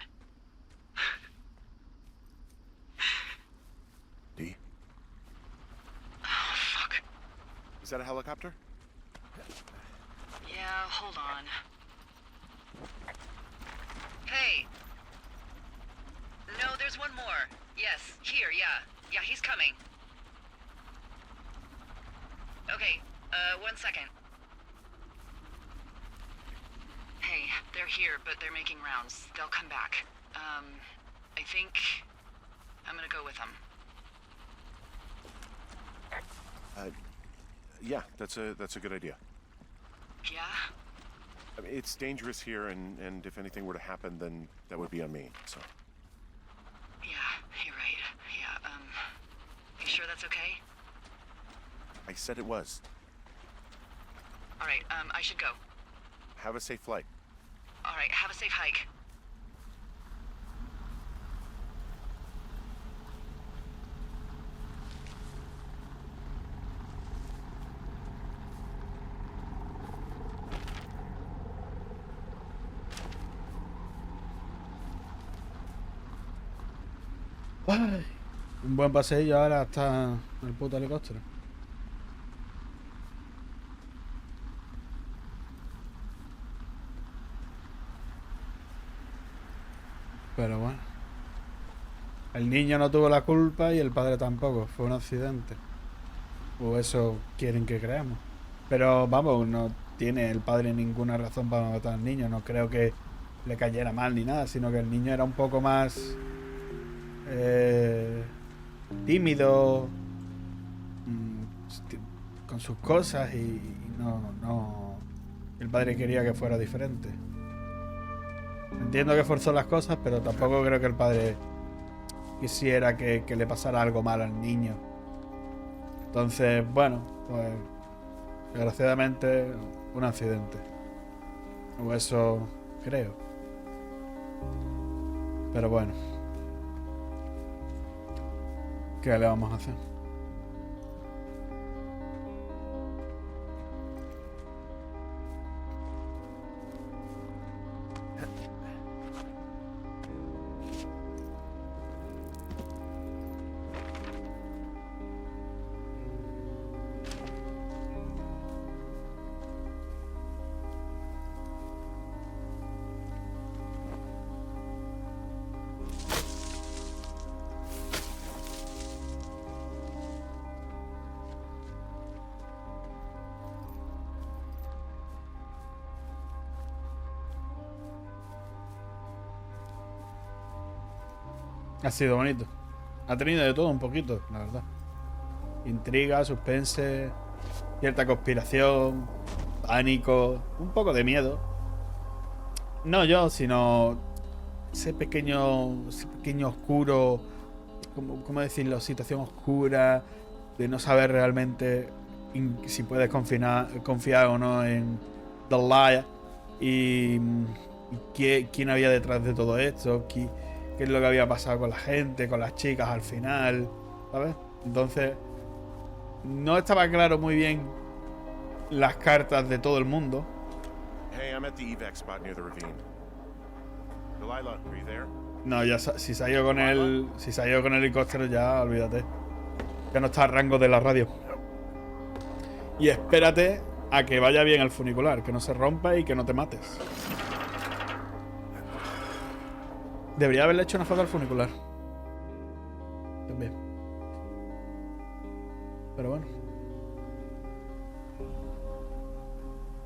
Dee? Oh, fuck. Is that a helicopter? Yeah, hold on. Hey! No, there's one more. Yes, here, yeah. Yeah, he's coming. Okay, 1 second. Hey, they're here, but they're making rounds. They'll come back. I think I'm gonna go with them. Yeah, that's a good idea. Yeah? I mean, it's dangerous here, and if anything were to happen, then that would be on me, so. Yeah, you're right. Yeah, you sure that's okay? I said it was. Alright, I should go. Have a safe flight. Alright, have a safe hike. Ay, un buen paseillo ahora hasta el puto helicóptero. Pero bueno. El niño no tuvo la culpa y el padre tampoco. Fue un accidente. O eso quieren que creamos. Pero vamos, no tiene el padre ninguna razón para matar al niño. No creo que le cayera mal ni nada, sino que el niño era un poco más tímido con sus cosas y no el padre quería que fuera diferente. Entiendo que forzó las cosas, pero tampoco creo que el padre quisiera que le pasara algo mal al niño. Entonces, bueno, pues desgraciadamente un accidente, o eso creo. Pero bueno, ¿qué le vamos a hacer? Ha sido bonito. Ha tenido de todo un poquito, la verdad. Intriga, suspense, cierta conspiración, pánico, un poco de miedo. No yo, sino ese pequeño oscuro, ¿cómo decirlo? Situación oscura, de no saber realmente si puedes confiar o no en The Liar y quién había detrás de todo esto, qué es lo que había pasado con la gente, con las chicas al final, ¿sabes? Entonces, no estaba claro muy bien las cartas de todo el mundo. Hey, I'm at the evac spot near the ravine. Delilah, are you there? No, ya si se ha ido con el helicóptero, ya olvídate. Ya no está a rango de la radio. Y espérate a que vaya bien el funicular, que no se rompa y que no te mates. Debería haberle hecho una foto al funicular. También. Pero bueno.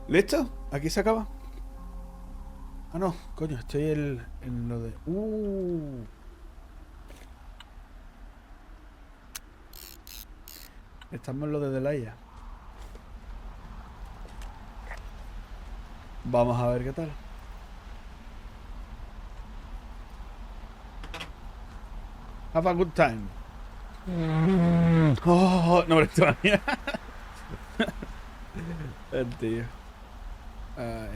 ¿Listo? ¿Aquí se acaba? Ah, no, coño, estoy en lo de... Estamos en lo de Delaya. Vamos a ver qué tal. Have a good time. Oh, no me lo la mía. El tío. Ay.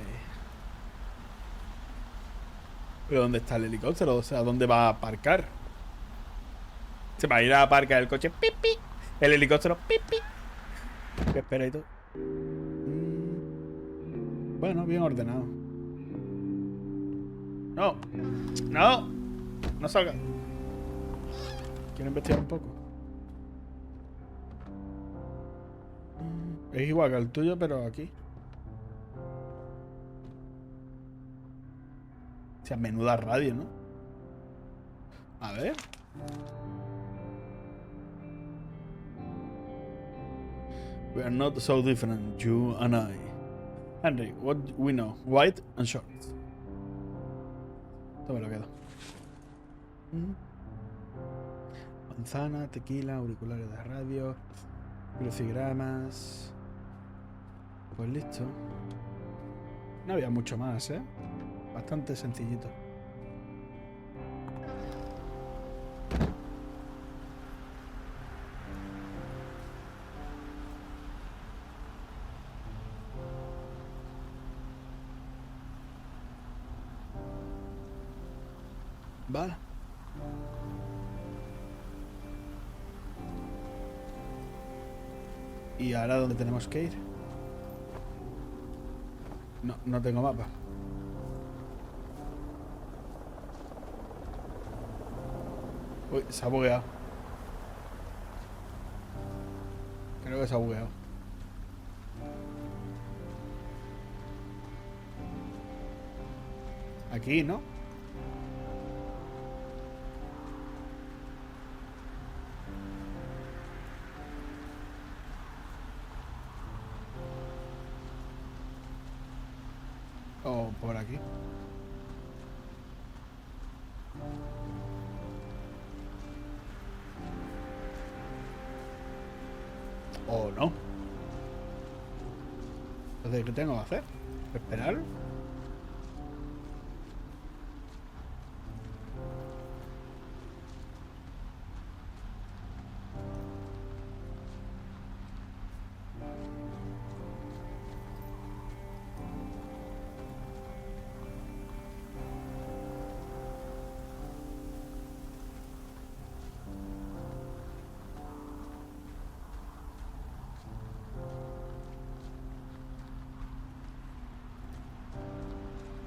¿Pero dónde está el helicóptero? O sea, ¿dónde va a aparcar? Se va a ir a aparcar el coche. Pipi. El helicóptero. Pipi. ¿Qué espera y todo? Bueno, bien ordenado. No. No. No salga. Quiero investigar un poco. Es igual que el tuyo, pero aquí. O sea, menuda radio, ¿no? A ver. We are not so different, you and I. Henry, what we know? White and short. Esto me lo quedo. Manzana, tequila, auriculares de radio, crucigramas. Pues listo. No había mucho más, ¿eh? Bastante sencillito. Vale. ¿Y ahora dónde tenemos que ir? No tengo mapa. Uy, se ha bugueado. Creo que se ha bugueado. Aquí, ¿no? O por aquí. O no. Entonces, ¿qué tengo que hacer? ¿Esperar?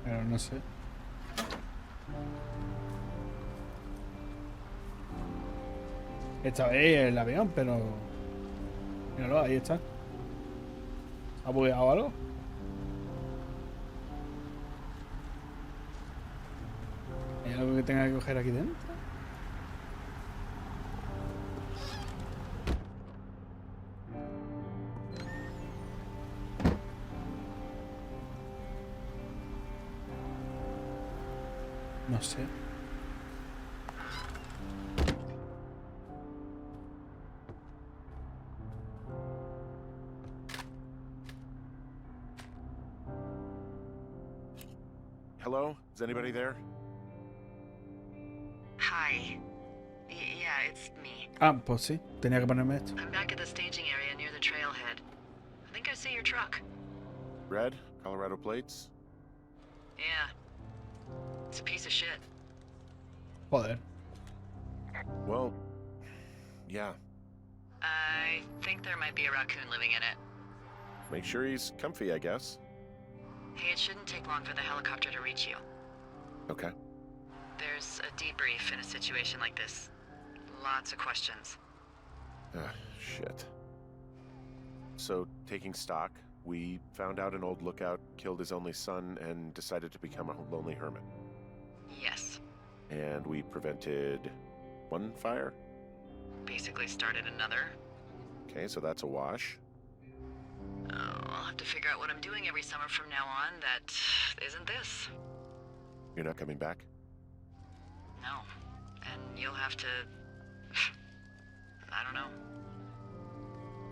Pero no sé. Esta vez el avión, pero... Míralo, ahí está. ¿Ha bugueado algo? ¿Hay algo que tenga que coger aquí dentro? No sé. Hello? Is anybody there? Hi. Yeah, it's me. Ah, pues sí. Tenía que ponerme esto. I'm back at the staging area near the trailhead. I think I see your truck. Red? Colorado plates? Yeah. It's a piece of shit. Joder. Well, yeah. I think there might be a raccoon living in it. Make sure he's comfy, I guess. Hey, it shouldn't take long for the helicopter to reach you. Okay. There's a debrief in a situation like this. Lots of questions. Shit. So, taking stock, we found out an old lookout killed his only son and decided to become a lonely hermit. Yes. And we prevented one fire? Basically started another. Okay, so that's a wash. Oh, I'll have to figure out what I'm doing every summer from now on that isn't this. You're not coming back? No. And you'll have to... I don't know.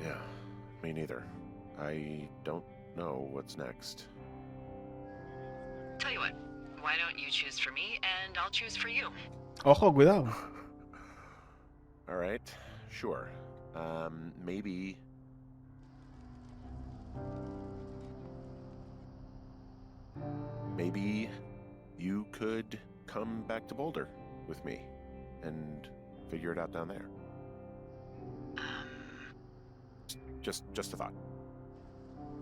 Yeah, me neither. I don't know what's next. Tell you what, why don't you choose for me and I'll choose for you? Ojo, cuidado. All right, sure. Maybe. Maybe you could come back to Boulder with me and figure it out down there. Just a thought.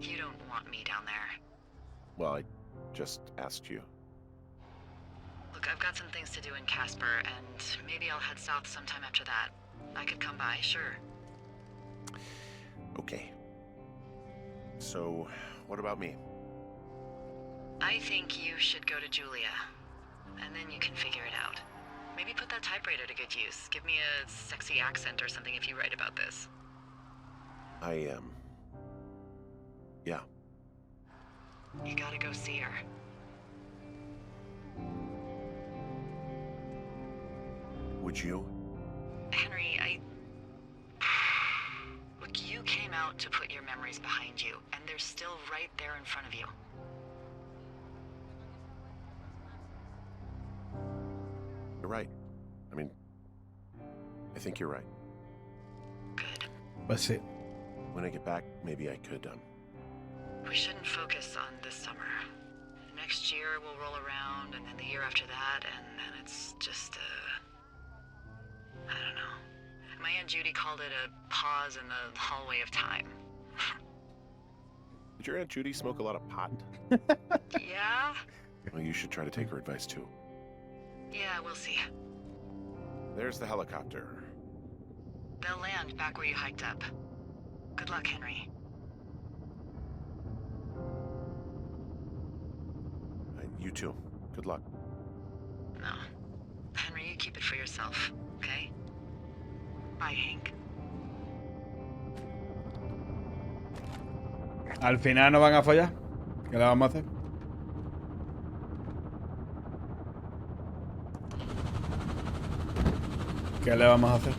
You don't want me down there. Well, I just asked you. Look, I've got some things to do in Casper, and maybe I'll head south sometime after that. I could come by, sure. Okay. So, what about me? I think you should go to Julia, and then you can figure it out. Maybe put that typewriter to good use. Give me a sexy accent or something if you write about this. Yeah. You gotta go see her. Would you? Henry, Look, you came out to put your memories behind you, and they're still right there in front of you. You're right. I mean, I think you're right. Good. Pues sí. When I get back, maybe I could, We shouldn't focus on this summer. Next year will roll around, and then the year after that, and then it's just I don't know. My Aunt Judy called it a pause in the hallway of time. Did your Aunt Judy smoke a lot of pot? Yeah? Well, you should try to take her advice, too. Yeah, we'll see. There's the helicopter. They'll land back where you hiked up. Good luck, Henry. You too. Good luck. No. Henry, you keep it for yourself, okay? Bye, Hank. Al final no van a follar. ¿Qué le vamos a hacer? ¿Qué le vamos a hacer?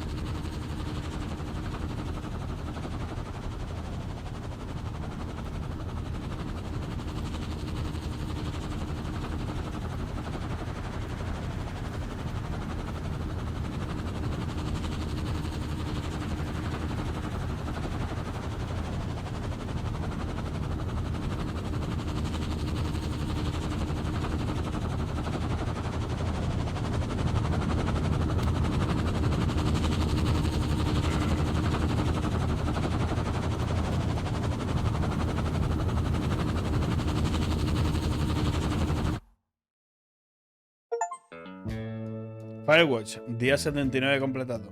FireWatch, día 79 completado.